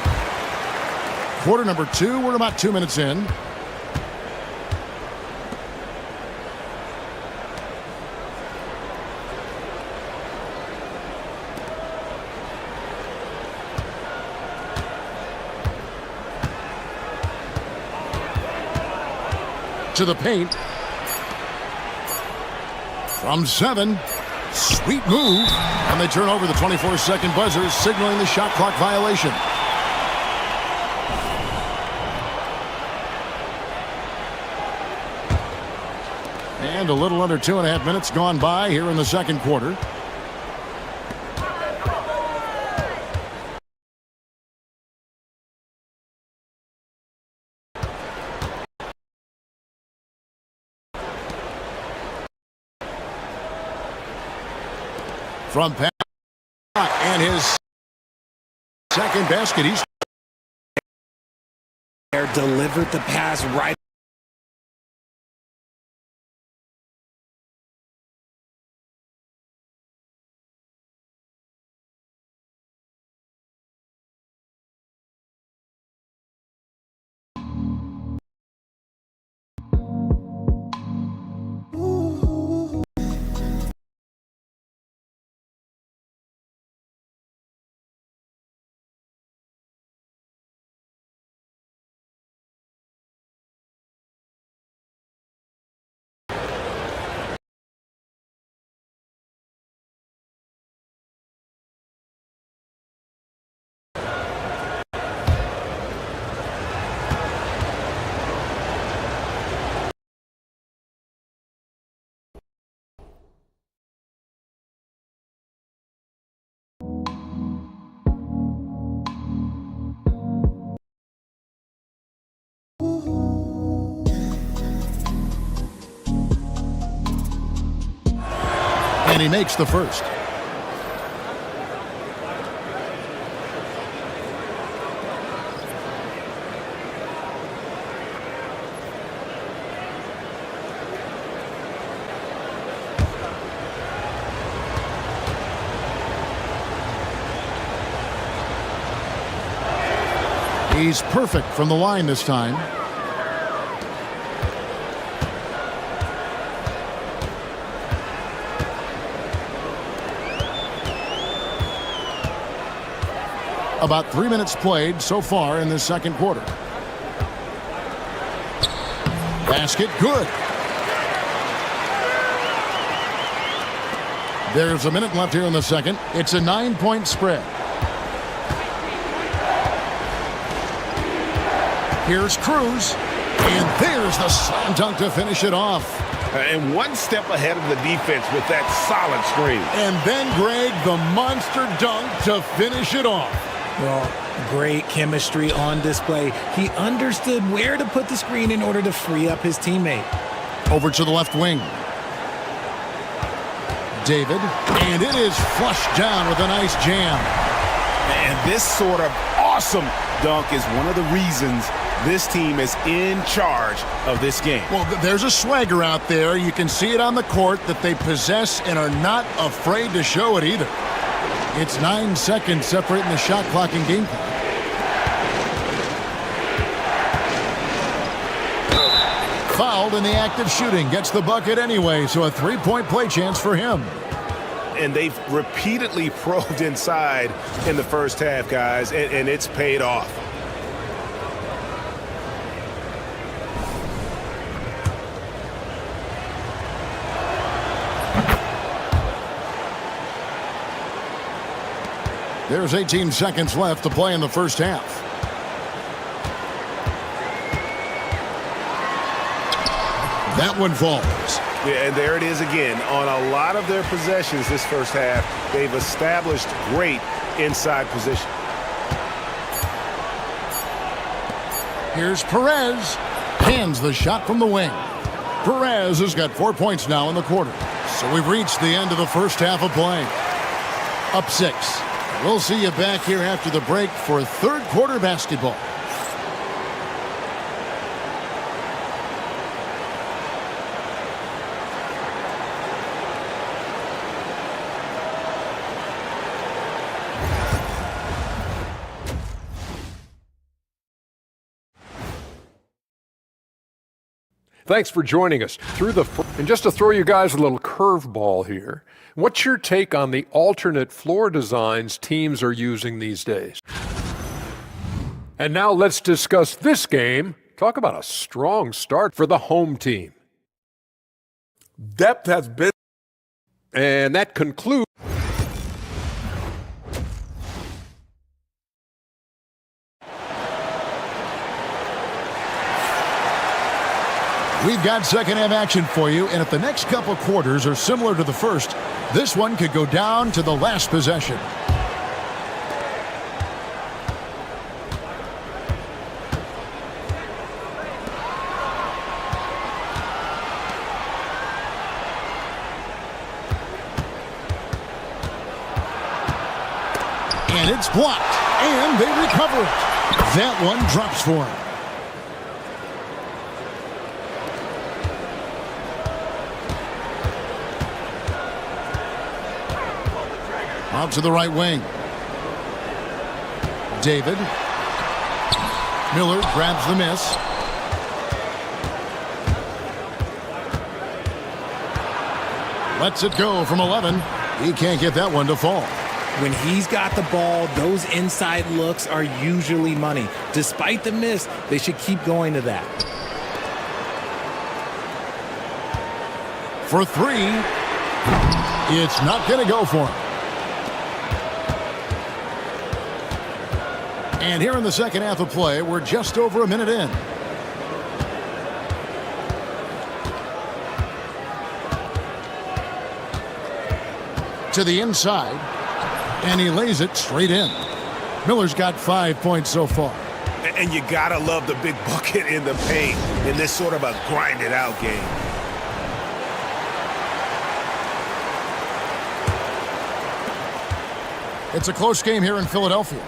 Quarter number 2, we're about 2 minutes in. To the paint. From 7. Sweet move. And they turn over the 24-second buzzer, signaling the shot clock violation. And a little under 2.5 minutes gone by here in the second quarter. From Pat, and his second basket. He's delivered the pass right. And he makes the first. He's perfect from the line this time. About 3 minutes played so far in this second quarter. Basket good. There's a minute left here in the second. It's a 9-point spread. Here's Cruz. And there's the slam dunk to finish it off. And one step ahead of the defense with that solid screen. And then, Greg, the monster dunk to finish it off. Well, great chemistry on display. He understood where to put the screen in order to free up his teammate. Over to the left wing. David, and it is flushed down with a nice jam. And this sort of awesome dunk is one of the reasons this team is in charge of this game. Well, there's a swagger out there. You can see it on the court that they possess and are not afraid to show it either. It's 9 seconds separating the shot clock and game clock. Fouled in the act of shooting. Gets the bucket anyway, so a three-point play chance for him. And they've repeatedly probed inside in the first half, guys, and it's paid off. There's 18 seconds left to play in the first half. That one falls. Yeah, and there it is again. On a lot of their possessions this first half, they've established great inside position. Here's Perez. Hands the shot from the wing. Perez has got 4 points now in the quarter. So we've reached the end of the first half of play. Up 6. We'll see you back here after the break for third quarter basketball. Thanks for joining us. And just to throw you guys a little curveball here, what's your take on the alternate floor designs teams are using these days? And now let's discuss this game. Talk about a strong start for the home team. Depth has been. And that concludes. We've got second half action for you, and if the next couple quarters are similar to the first, this one could go down to the last possession. And it's blocked, and they recover it. That one drops for him. Out to the right wing. David. Miller grabs the miss. Lets it go from 11. He can't get that one to fall. When he's got the ball, those inside looks are usually money. Despite the miss, they should keep going to that. For three, it's not going to go for him. And here in the second half of play, we're just over a minute in. To the inside, and he lays it straight in. Miller's got 5 points so far. And you gotta love the big bucket in the paint in this sort of a grinded-out game. It's a close game here in Philadelphia.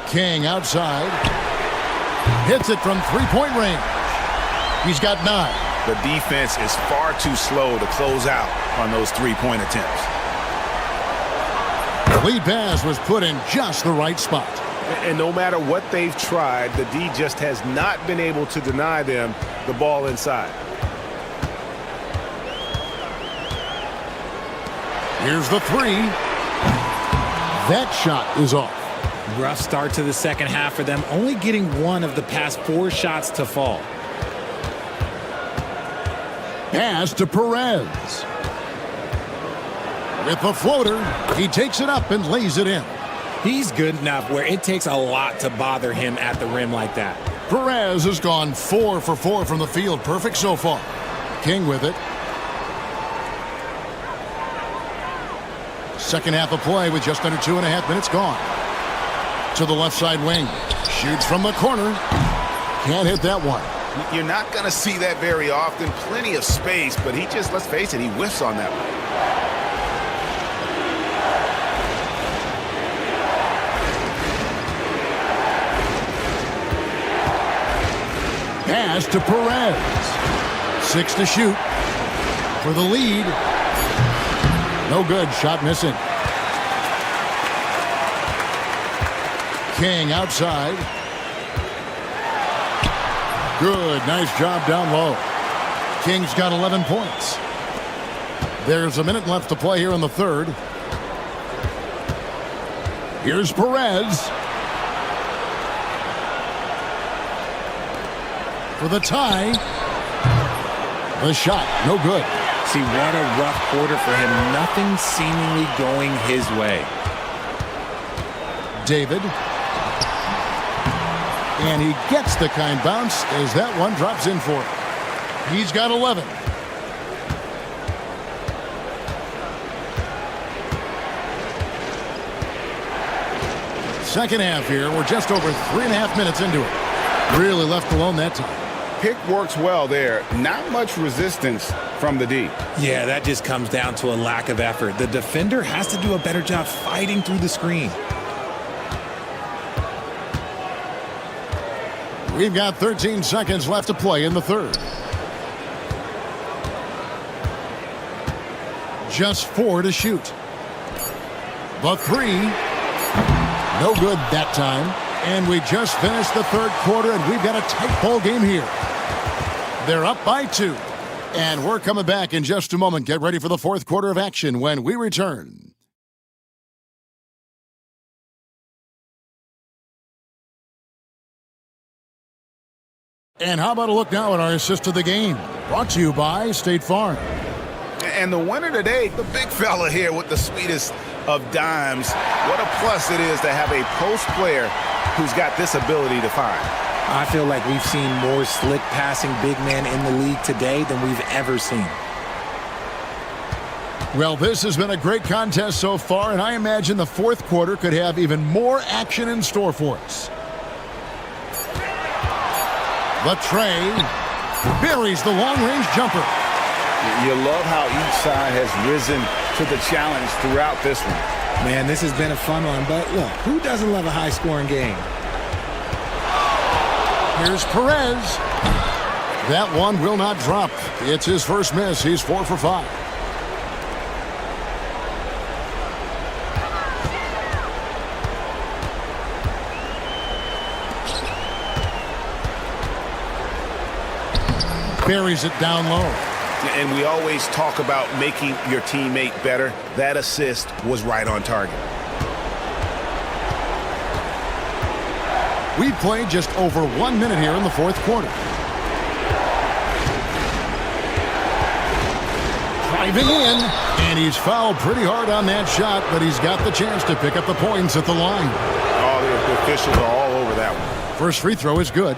King outside. Hits it from three-point range. He's got 9. The defense is far too slow to close out on those three-point attempts. The lead pass was put in just the right spot. And no matter what they've tried, the D just has not been able to deny them the ball inside. Here's the three. That shot is off. Rough start to the second half for them, only getting one of the past 4 shots to fall. Pass to Perez. With the floater, he takes it up and lays it in. He's good enough where it takes a lot to bother him at the rim like that. Perez has gone 4 for 4 from the field. Perfect so far. King with it. Second half of play with just under 2.5 minutes gone. To the left side wing. Shoots from the corner. Can't hit that one. You're not going to see that very often. Plenty of space, but he just, let's face it, he whiffs on that one. Pass to Perez. 6 to shoot. For the lead. No good. Shot missing. King outside. Good. Nice job down low. King's got 11 points. There's a minute left to play here in the third. Here's Perez. For the tie. The shot. No good. See, what a rough quarter for him. Nothing seemingly going his way. David. And he gets the kind bounce as that one drops in for him. He's got 11. Second half here. We're just over 3.5 minutes into it. Really left alone that time. Pick works well there. Not much resistance from the D. Yeah, that just comes down to a lack of effort. The defender has to do a better job fighting through the screen. We've got 13 seconds left to play in the third. Just 4 to shoot. The three. No good that time. And we just finished the third quarter, and we've got a tight ball game here. They're up by 2. And we're coming back in just a moment. Get ready for the fourth quarter of action when we return. And how about a look now at our assist of the game? Brought to you by State Farm. And the winner today, the big fella here with the sweetest of dimes. What a plus it is to have a post player who's got this ability to find. I feel like we've seen more slick passing big men in the league today than we've ever seen. Well, this has been a great contest so far, and I imagine the fourth quarter could have even more action in store for us. The tray buries the long-range jumper. You love how each side has risen to the challenge throughout this one. Man, this has been a fun one, but look, who doesn't love a high-scoring game? Here's Perez. That one will not drop. It's his first miss. He's 4 for 5. Buries it down low. And we always talk about making your teammate better. That assist was right on target. We've played just over 1 minute here in the fourth quarter. Driving in, and he's fouled pretty hard on that shot, but he's got the chance to pick up the points at the line. Oh, the officials are all over that one. First free throw is good.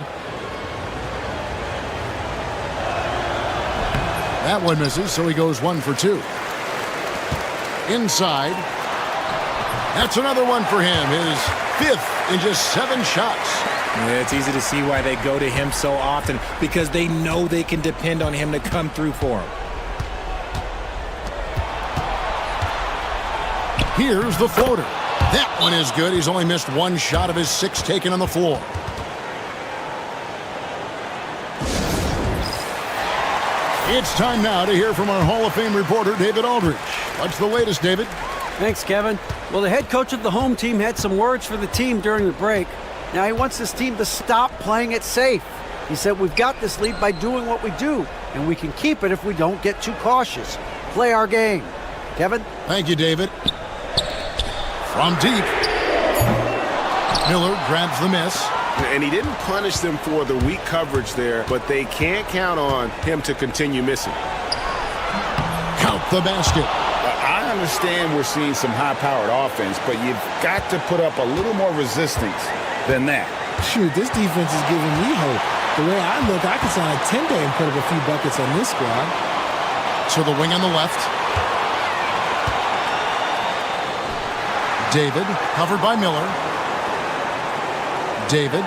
That one misses, so he goes 1 for 2. Inside. That's another one for him. His 5th in just 7 shots. Yeah, it's easy to see why they go to him so often, because they know they can depend on him to come through for them. Here's the floater. That one is good. He's only missed 1 shot of his 6 taken on the floor. It's time now to hear from our Hall of Fame reporter, David Aldridge. What's the latest, David? Thanks, Kevin. Well, the head coach of the home team had some words for the team during the break. Now he wants this team to stop playing it safe. He said, we've got this lead by doing what we do, and we can keep it if we don't get too cautious. Play our game. Kevin? Thank you, David. From deep. Miller grabs the miss. And he didn't punish them for the weak coverage there, but they can't count on him to continue missing. Count the basket. I understand we're seeing some high-powered offense, but you've got to put up a little more resistance than that. Shoot, this defense is giving me hope. The way I look, I could sign a 10-day and put up a few buckets on this squad. To the wing on the left. David, covered by Miller. David.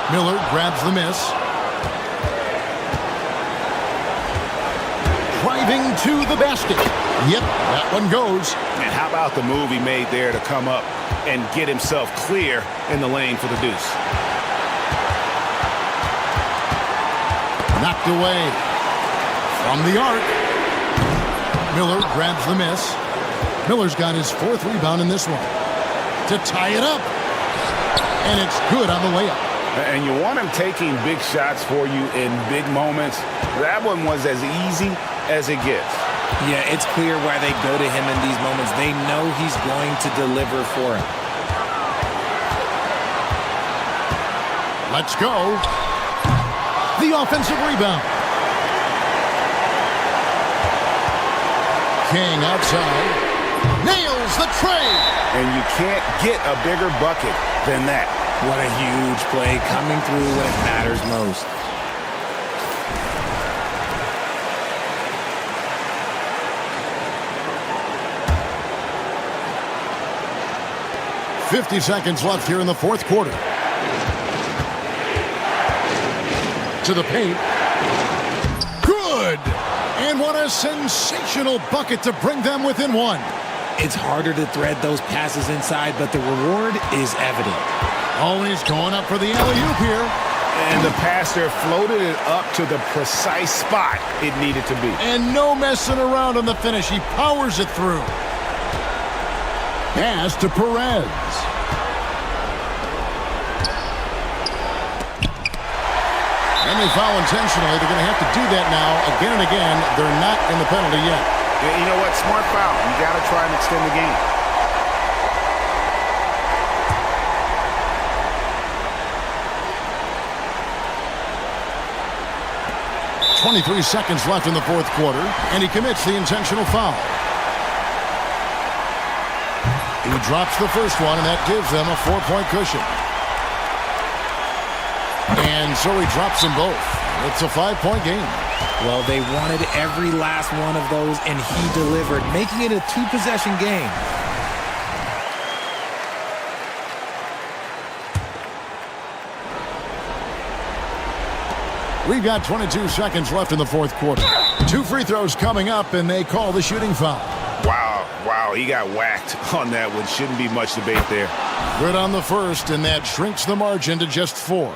Miller grabs the miss. Driving to the basket. Yep, that one goes. And how about the move he made there to come up and get himself clear in the lane for the deuce? Knocked away. From the arc. Miller grabs the miss. Miller's got his 4th rebound in this one. To tie it up. And it's good on the layup. And you want him taking big shots for you in big moments. That one was as easy as it gets. Yeah, it's clear why they go to him in these moments. They know he's going to deliver for him. Let's go. The offensive rebound. King outside. Nails the tray. And you can't get a bigger bucket than that. What a huge play coming through when it matters most. .50 seconds left here in the fourth quarter. To the paint. Good! And what a sensational bucket to bring them within 1. It's harder to thread those passes inside, but the reward is evident. Always going up for the alley-oop here. And the passer floated it up to the precise spot it needed to be. And no messing around on the finish. He powers it through. Pass to Perez. And they foul intentionally. They're going to have to do that now again and again. They're not in the penalty yet. You know what? Smart foul. You got to try and extend the game. 23 seconds left in the fourth quarter, and he commits the intentional foul. He drops the first one, and that gives them a 4-point cushion. And so he drops them both. It's a 5-point game. Well, they wanted every last one of those, and he delivered, making it a 2-possession game. We've got 22 seconds left in the fourth quarter. 2 free throws coming up, and they call the shooting foul. Wow, he got whacked on that one. Shouldn't be much debate there. Good on the first, and that shrinks the margin to just 4.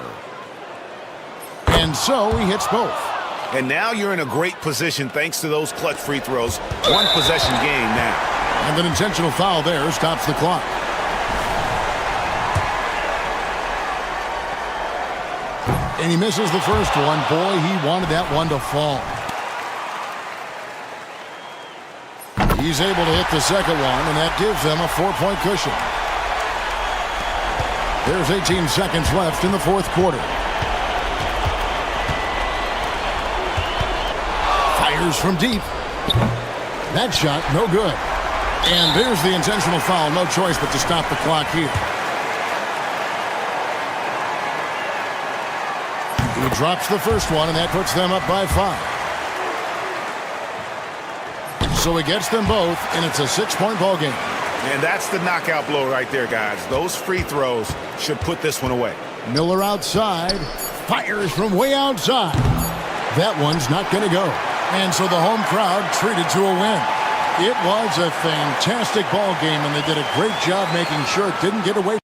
And so he hits both. And now you're in a great position thanks to those clutch free throws. 1-possession game now. And an intentional foul there stops the clock. And he misses the first one. Boy, he wanted that one to fall. He's able to hit the second one, and that gives them a 4-point cushion. There's 18 seconds left in the fourth quarter. Fires from deep. That shot, no good. And there's the intentional foul. No choice but to stop the clock here. He drops the first one, and that puts them up by 5. So he gets them both, and it's a 6-point ball game. And that's the knockout blow right there, guys. Those free throws should put this one away. Miller outside, fires from way outside. That one's not going to go. And so the home crowd treated to a win. It was a fantastic ball game, and they did a great job making sure it didn't get away.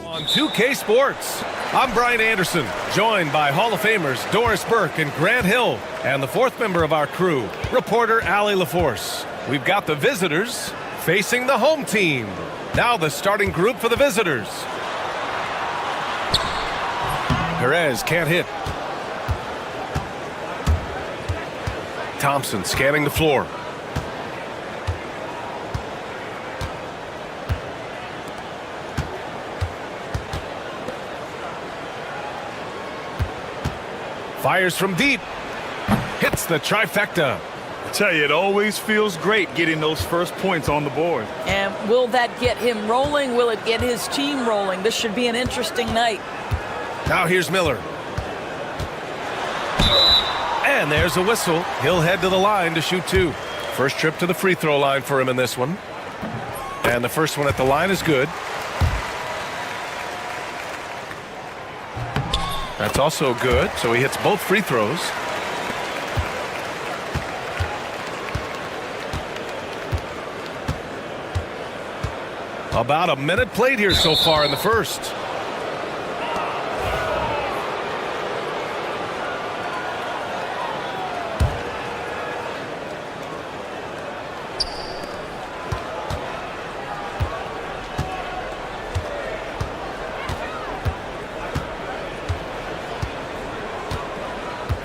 On 2K Sports, I'm Brian Anderson, joined by Hall of Famers Doris Burke and Grant Hill, and the fourth member of our crew, reporter Allie LaForce. We've got the visitors facing the home team. Now the starting group for the visitors. Perez can't hit. Thompson scanning the floor. Fires from deep. Hits the trifecta. I tell you, it always feels great getting those first points on the board. And will that get him rolling? Will it get his team rolling? This should be an interesting night. Now here's Miller. And there's a whistle. He'll head to the line to shoot two. First trip to the free throw line for him in this one. And the first one at the line is good. That's also good, so he hits both free throws. About a minute played here so far in the first.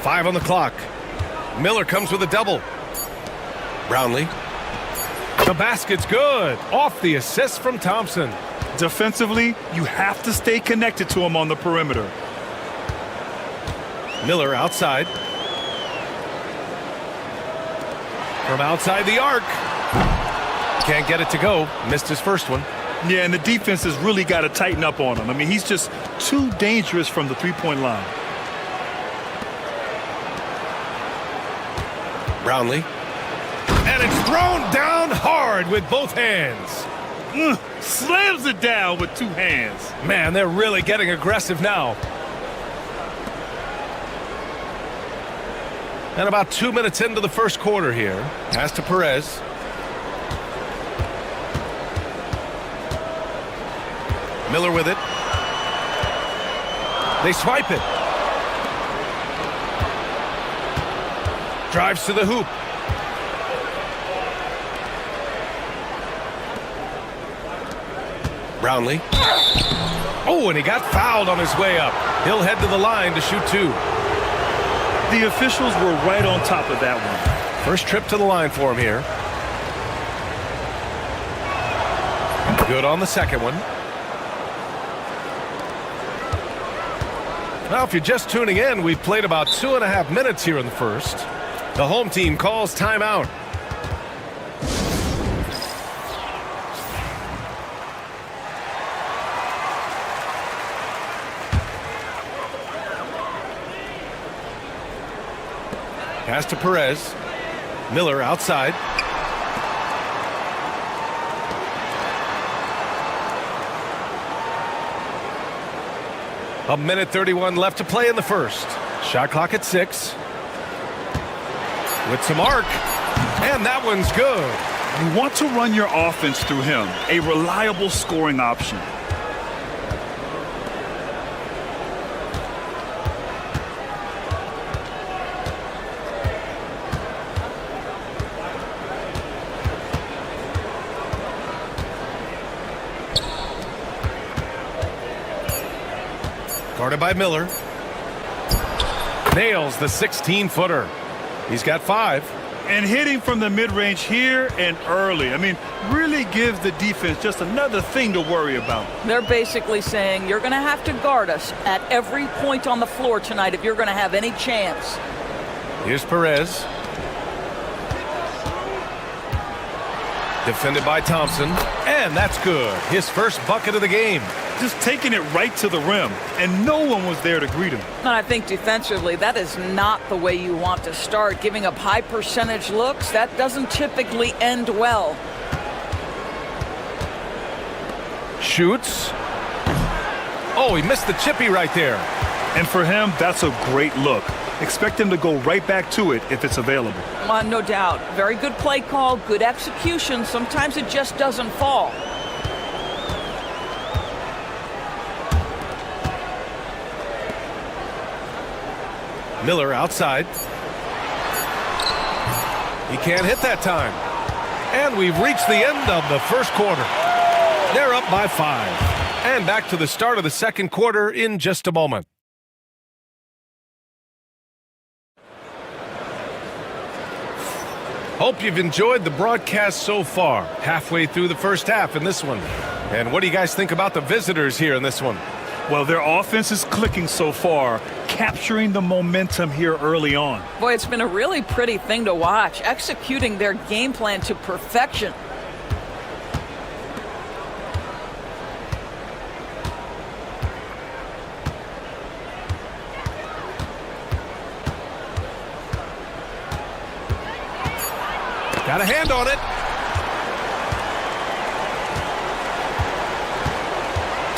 Five on the clock. Miller comes with a double. Brownlee. The basket's good. Off the assist from Thompson. Defensively, you have to stay connected to him on the perimeter. Miller outside. From outside the arc. Can't get it to go. Missed his first one. Yeah, and the defense has really got to tighten up on him. I mean, he's just too dangerous from the three-point line. Brownlee. And it's thrown down hard with both hands. Slams it down with two hands. Man, they're really getting aggressive now. And about 2 minutes into the first quarter here. Pass to Perez. Miller with it. They swipe it. Drives to the hoop. Brownlee. Oh, and he got fouled on his way up. He'll head to the line to shoot two. The officials were right on top of that one. First trip to the line for him here. Good on the second one. Now, if you're just tuning in, we've played about 2.5 minutes here in the first. The home team calls timeout. Pass to Perez. Miller outside. A minute 31 left to play in the first. Shot clock at 6. With some arc. And that one's good. You want to run your offense through him. A reliable scoring option. Guarded by Miller. Nails the 16-footer. He's got 5. And hitting from the mid-range here and early. I mean, really gives the defense just another thing to worry about. They're basically saying you're going to have to guard us at every point on the floor tonight if you're going to have any chance. Here's Perez. Defended by Thompson. And that's good. His first bucket of the game. Just taking it right to the rim, and no one was there to greet him. And I think defensively, that is not the way you want to start. Giving up high percentage looks, that doesn't typically end well. Shoots. Oh, he missed the chippy right there. And for him, that's a great look. Expect him to go right back to it if it's available. No doubt. Very good play call, good execution. Sometimes it just doesn't fall. Miller outside. He can't hit that time. And we've reached the end of the first quarter. They're up by 5. And back to the start of the second quarter in just a moment. Hope you've enjoyed the broadcast so far. Halfway through the first half in this one. And what do you guys think about the visitors here in this one? Well, their offense is clicking so far, capturing the momentum here early on. Boy, it's been a really pretty thing to watch, executing their game plan to perfection. Got a hand on it.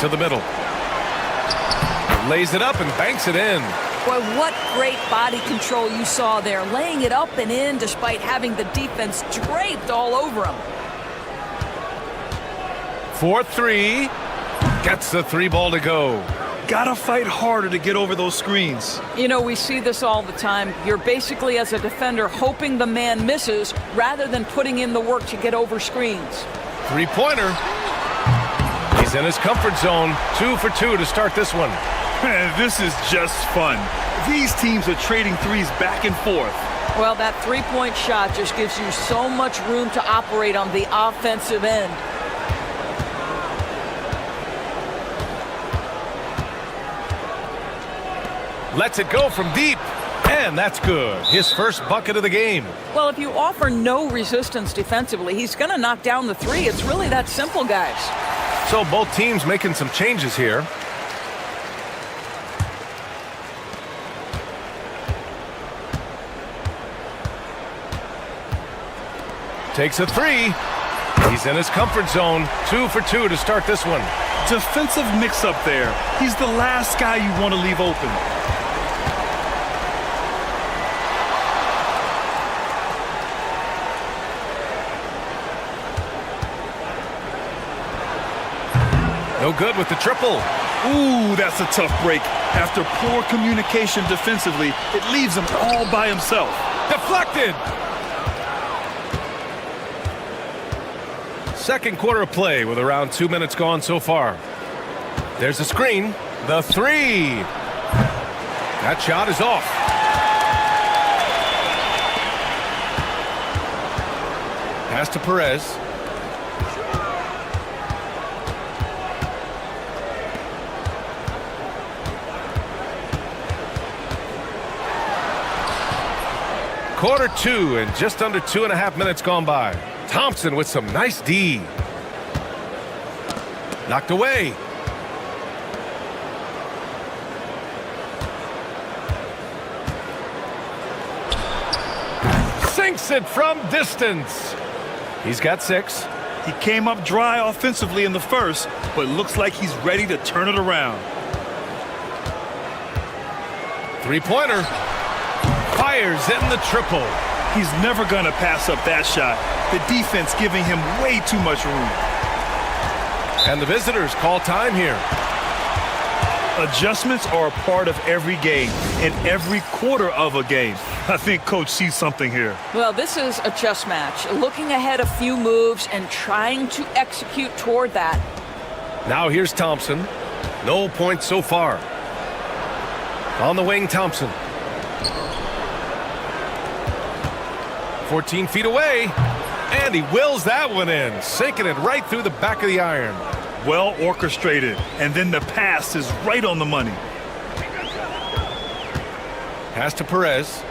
To the middle. Lays it up and banks it in. Boy, what great body control you saw there, laying it up and in despite having the defense draped all over him. 4-3. Gets the 3 ball to go. Gotta fight harder to get over those screens. You know, we see this all the time. You're basically, as a defender, hoping the man misses rather than putting in the work to get over screens. 3-pointer. He's in his comfort zone. 2 for 2 to start this one. Man, this is just fun. These teams are trading threes back and forth. Well, that three-point shot just gives you so much room to operate on the offensive end. Lets it go from deep. And that's good. His first bucket of the game. Well, if you offer no resistance defensively, he's going to knock down the 3. It's really that simple, guys. So both teams making some changes here. Takes a 3. He's in his comfort zone. 2 for 2 to start this one. Defensive mix-up there. He's the last guy you want to leave open. No good with the triple. Ooh, that's a tough break. After poor communication defensively, it leaves him all by himself. Deflected. Second quarter of play with around 2 minutes gone so far. There's a screen. The 3. That shot is off. Pass to Perez. Quarter 2 and just under 2.5 minutes gone by. Thompson with some nice D. Knocked away. Sinks it from distance. He's got 6. He came up dry offensively in the first, but looks like he's ready to turn it around. 3-pointer. Fires in the triple. He's never going to pass up that shot. The defense giving him way too much room. And the visitors call time here. Adjustments are a part of every game and every quarter of a game. I think Coach sees something here. Well, this is a chess match. Looking ahead a few moves and trying to execute toward that. Now here's Thompson. No points so far. On the wing, Thompson. 14 feet away. And he wills that one in, sinking it right through the back of the iron. Well orchestrated. And then the pass is right on the money. Pass to Perez.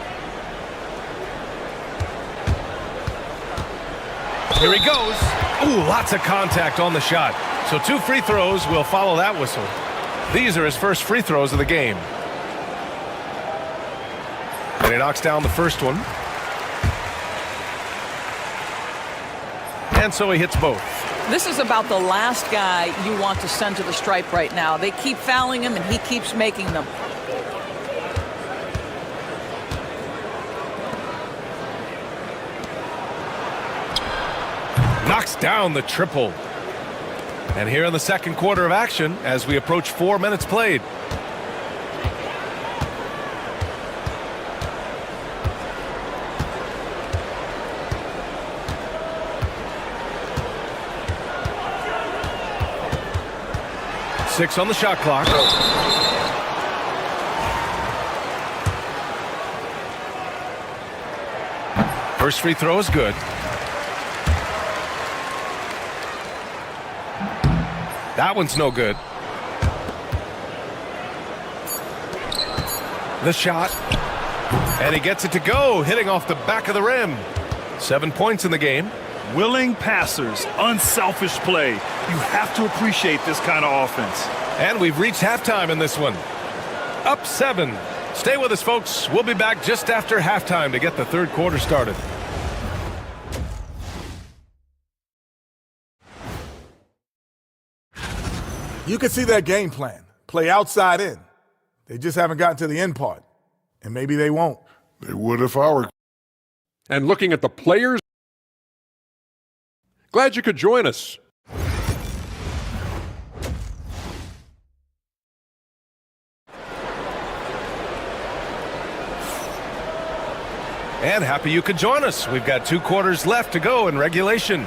Here he goes. Ooh, lots of contact on the shot. So 2 free throws will follow that whistle. These are his first free throws of the game. And he knocks down the first one. And so he hits both. This is about the last guy you want to send to the stripe right now. They keep fouling him, and he keeps making them. Knocks down the triple. And here in the second quarter of action as we approach 4 minutes played. Six on the shot clock. First free throw is good. That one's no good. The shot. And he gets it to go, hitting off the back of the rim. 7 points in the game. Willing passers, unselfish play. You have to appreciate this kind of offense. And we've reached halftime in this one. Up 7. Stay with us, folks. We'll be back just after halftime to get the third quarter started. You can see that game plan. Play outside in. They just haven't gotten to the end part. And maybe they won't. They would if I were. And looking at the players, glad you could join us. And happy you could join us. We've got 2 quarters left to go in regulation.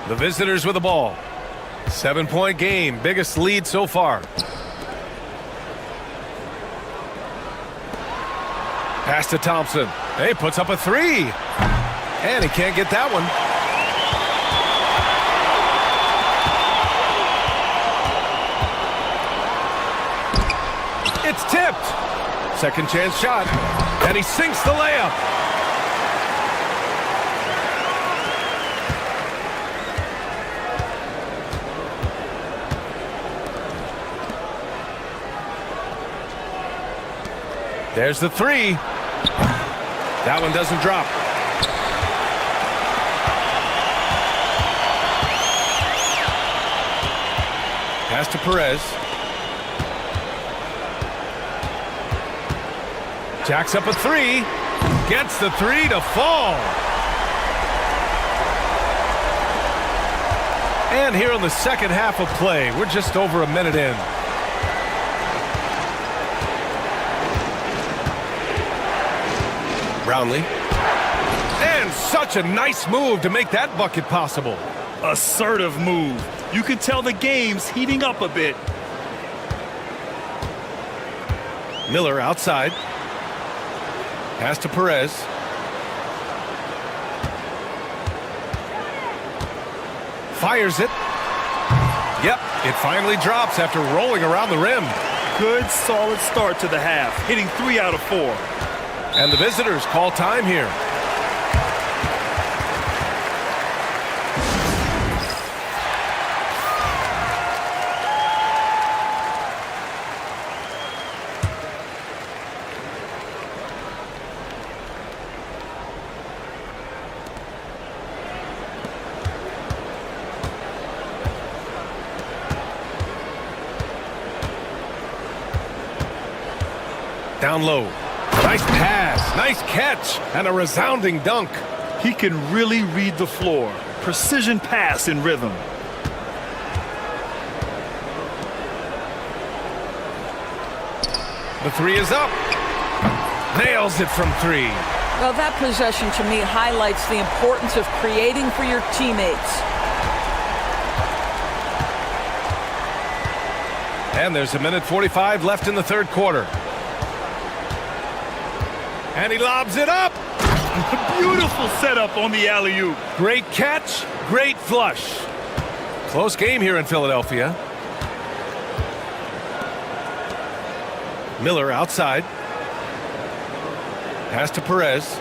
The visitors with the ball. 7-point game, biggest lead so far. Pass to Thompson. Hey, puts up a 3. And he can't get that one. It's tipped. Second chance shot. And he sinks the layup. There's the 3. That one doesn't drop. Pass to Perez. Jacks up a 3. Gets the 3 to fall. And here in the second half of play, we're just over a minute in. Brownlee. And such a nice move to make that bucket possible. Assertive move. You can tell the game's heating up a bit. Miller outside. Pass to Perez. Fires it. Yep, it finally drops after rolling around the rim. Good, solid start to the half, hitting 3 out of 4. And the visitors call time here. Down low. Nice pass, nice catch, and a resounding dunk. He can really read the floor. Precision pass in rhythm. The 3 is up. Nails it from 3. Well, that possession to me highlights the importance of creating for your teammates. And there's 1:45 left in the third quarter. And he lobs it up. Beautiful setup on the alley-oop. Great catch, great flush. Close game here in Philadelphia. Miller outside. Pass to Perez.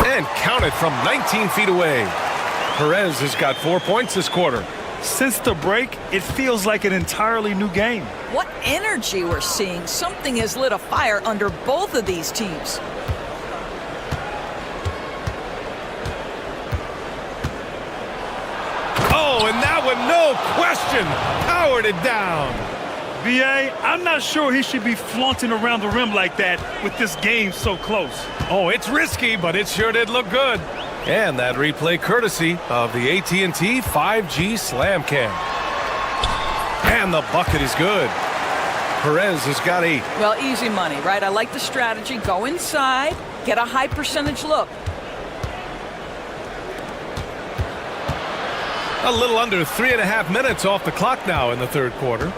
And counted from 19 feet away. Perez has got 4 points this quarter. Since the break, it feels like an entirely new game. What energy we're seeing. Something has lit a fire under both of these teams. Oh, and that one, no question, powered it down. B.A., I'm not sure he should be flaunting around the rim like that with this game so close. Oh, it's risky, but it sure did look good. And that replay courtesy of the AT&T 5G Slam Cam. And the bucket is good. Perez has got 8. Well, easy money, right? I like the strategy. Go inside, get a high percentage look. A little under 3.5 minutes off the clock now in the third quarter.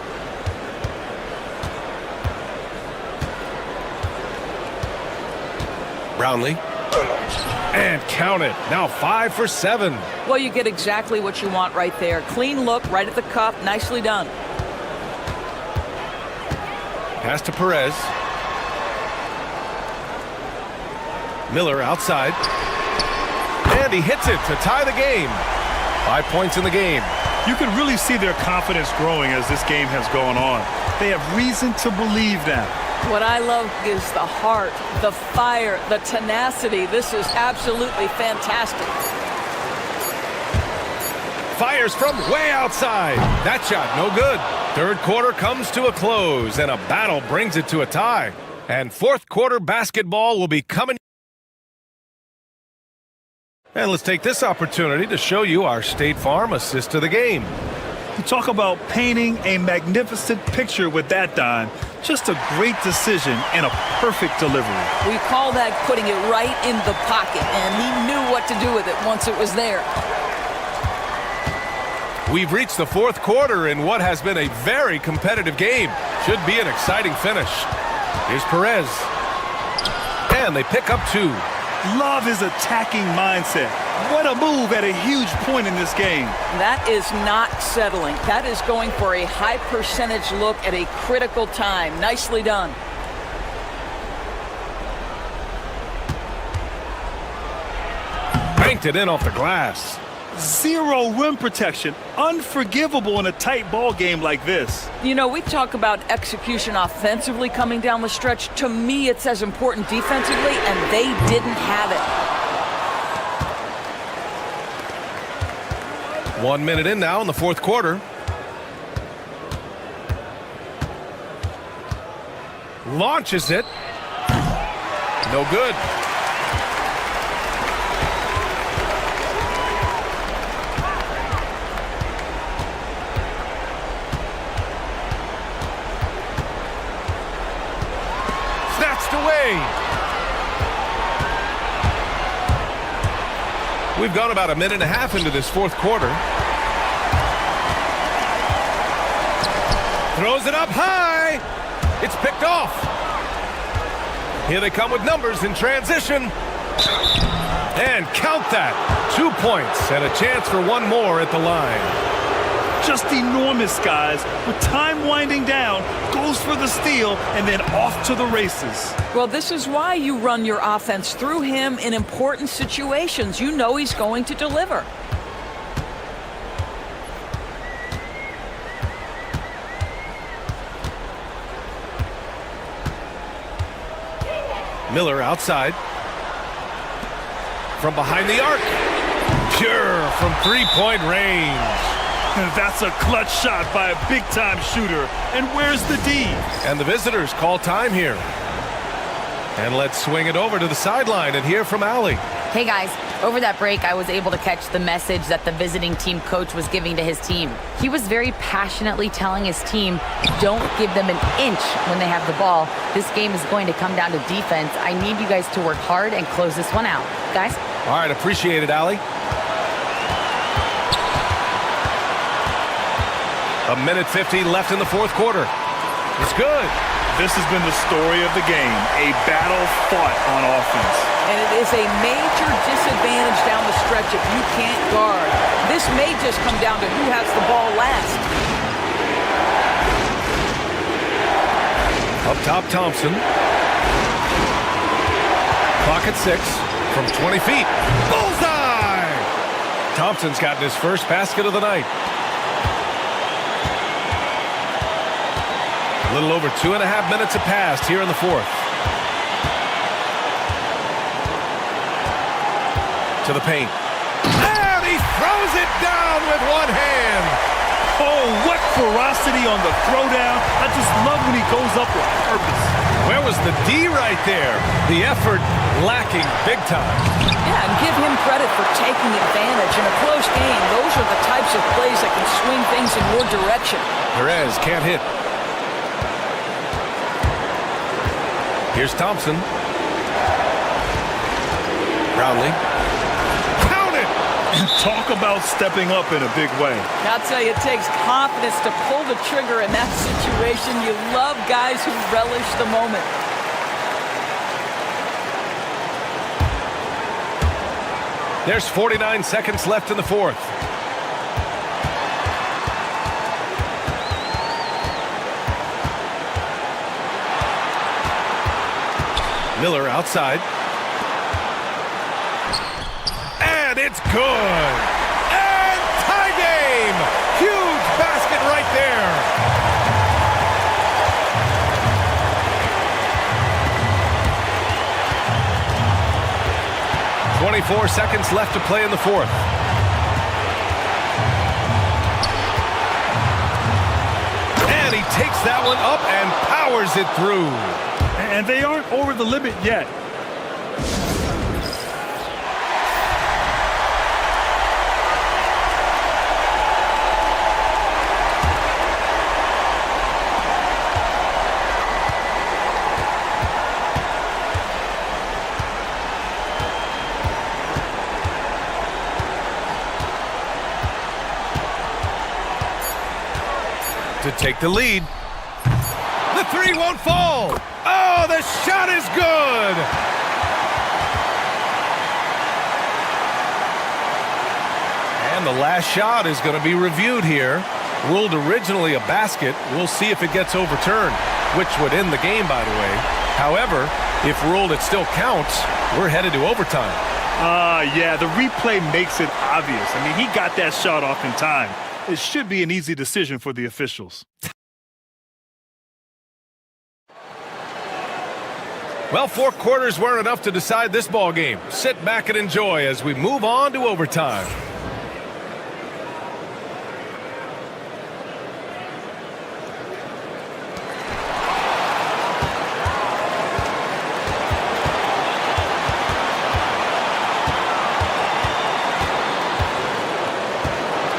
Brownlee. And count it. Now 5 for 7. Well, you get exactly what you want right there. Clean look right at the cup. Nicely done. Pass to Perez. Miller outside. And he hits it to tie the game. 5 points in the game. You can really see their confidence growing as this game has gone on. They have reason to believe that. What I love is the heart, the fire, the tenacity. This is absolutely fantastic. Fires from way outside. That shot no good. Third quarter comes to a close, and a battle brings it to a tie. And fourth quarter basketball will be coming. And let's take this opportunity to show you our State Farm assist to the game. You talk about painting a magnificent picture with that, Don. Just a great decision and a perfect delivery. We call that putting it right in the pocket, and he knew what to do with it once it was there. We've reached the fourth quarter in what has been a very competitive game. Should be an exciting finish. Here's Perez. And they pick up 2. Love his attacking mindset. What a move at a huge point in this game. That is not settling. That is going for a high percentage look at a critical time. Nicely done. Banked it in off the glass. Zero rim protection. Unforgivable in a tight ball game like this. You know, we talk about execution offensively coming down the stretch. To me, it's as important defensively, and they didn't have it. 1 minute in now in the fourth quarter. Launches it. No good. Snatched away. We've gone about 1.5 minutes into this fourth quarter. Throws it up high. It's picked off. Here they come with numbers in transition. And count that. 2 points and a chance for one more at the line. Just enormous, guys. With time winding down, goes for the steal, and then off to the races. Well, this is why you run your offense through him in important situations. You know he's going to deliver. Miller outside. From behind the arc. Pure from three-point range. That's a clutch shot by a big-time shooter. And where's the D? And the visitors call time here. And let's swing it over to the sideline and hear from Allie. Hey guys, over that break, I was able to catch the message that the visiting team coach was giving to his team. He was very passionately telling his team, don't give them an inch when they have the ball. This game is going to come down to defense. I need you guys to work hard and close this one out. Guys? All right, appreciate it, Allie. A minute 50 left in the fourth quarter. It's good. This has been the story of the game, a battle fought on offense. And it is a major disadvantage down the stretch if you can't guard. This may just come down to who has the ball last. Up top, Thompson. Clock at 6 from 20 feet. Bullseye! Thompson's gotten his first basket of the night. A little over 2.5 minutes have passed here in the fourth. To the paint. And he throws it down with one hand. Oh, what ferocity on the throwdown. I just love when he goes up with purpose. Where was the D right there? The effort lacking big time. Yeah, and give him credit for taking advantage. In a close game, those are the types of plays that can swing things in your direction. Perez can't hit. Here's Thompson. Brownlee. Count it! Talk about stepping up in a big way. I'll tell you, it takes confidence to pull the trigger in that situation. You love guys who relish the moment. There's 49 seconds left in the fourth. Miller outside. And it's good. And tie game. Huge basket right there. .24 seconds left to play in the fourth. And he takes that one up and powers it through. And they aren't over the limit yet. To take the lead. The three won't fall. Oh, the shot is good. And the last shot is going to be reviewed here. Ruled originally a basket. We'll see if it gets overturned, which would end the game, by the way. However, if ruled it still counts, we're headed to overtime. Yeah, the replay makes it obvious. I mean, he got that shot off in time. It should be an easy decision for the officials. Well, 4 quarters weren't enough to decide this ball game. Sit back and enjoy as we move on to overtime.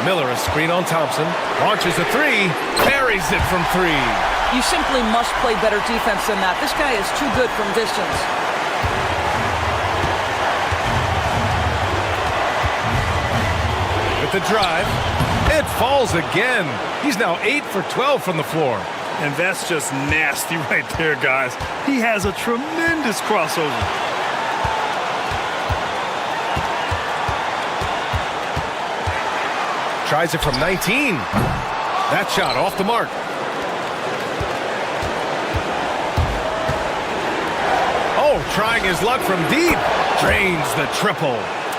Miller, a screen on Thompson, launches a three, buries it from 3. You simply must play better defense than that. This guy is too good from distance. With the drive, it falls again. He's now 8 for 12 from the floor. And that's just nasty right there, guys. He has a tremendous crossover. Tries it from 19. That shot off the mark. Oh, trying his luck from deep. Drains the triple.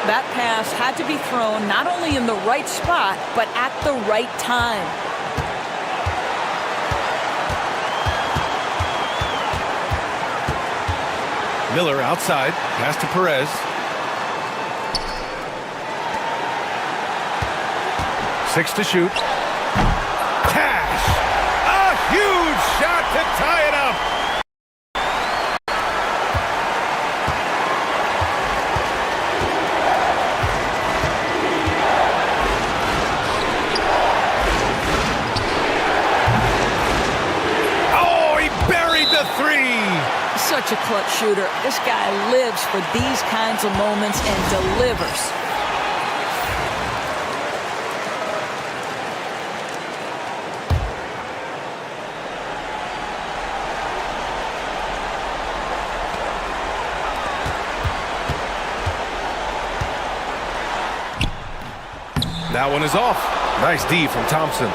That pass had to be thrown not only in the right spot, but at the right time. Miller outside. Pass to Perez. Six to shoot. Cash! A huge shot to tie it up! Oh, he buried the 3! Such a clutch shooter. This guy lives for these kinds of moments and delivers. That one is off. Nice D from Thompson.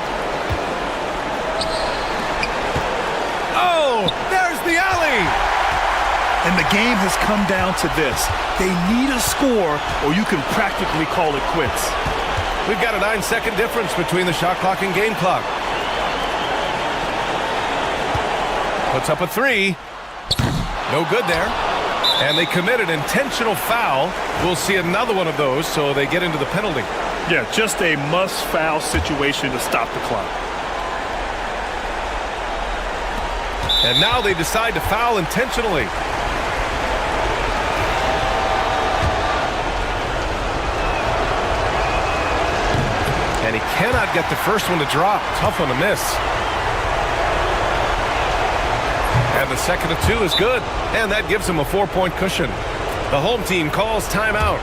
Oh, there's the alley. And the game has come down to this. They need a score or you can practically call it quits. We've got a 9-second difference between the shot clock and game clock. Puts up a three. No good there. And they commit an intentional foul. We'll see another one of those, so they get into the penalty. Yeah, just a must-foul situation to stop the clock. And now they decide to foul intentionally. And he cannot get the first one to drop. Tough one to miss. And the second of two is good. And that gives him a 4-point cushion. The home team calls timeout.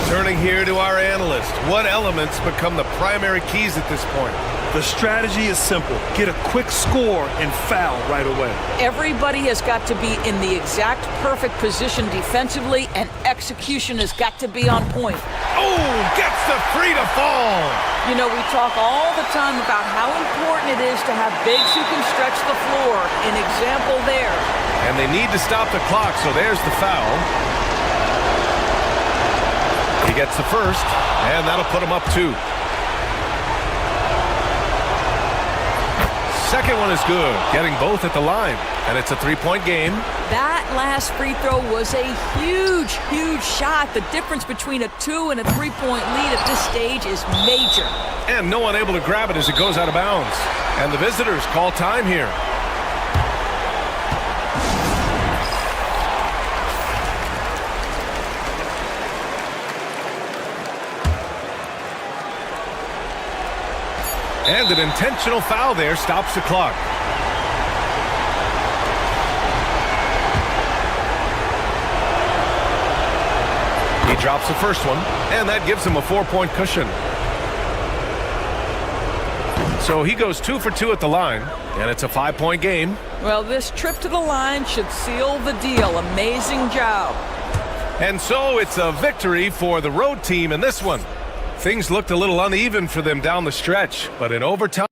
Turning here to our analyst. What elements become the primary keys at this point? The strategy is simple. Get a quick score and foul right away. Everybody has got to be in the exact perfect position defensively, and execution has got to be on point. Oh, gets the free to fall. You know, we talk all the time about how important it is to have bigs who can stretch the floor. An example there. And they need to stop the clock, so there's the foul. He gets the first, and that'll put him up 2. Second one is good, getting both at the line, and it's a 3-point game. That last free throw was a huge, huge shot. The difference between a 2 and a 3-point lead at this stage is major. And no one able to grab it as it goes out of bounds. And the visitors call time here. And an intentional foul there stops the clock. He drops the first one, and that gives him a 4-point cushion. So he goes 2 for 2 at the line, and it's a 5-point game. Well, this trip to the line should seal the deal. Amazing job. And so it's a victory for the road team in this one. Things looked a little uneven for them down the stretch, but in overtime...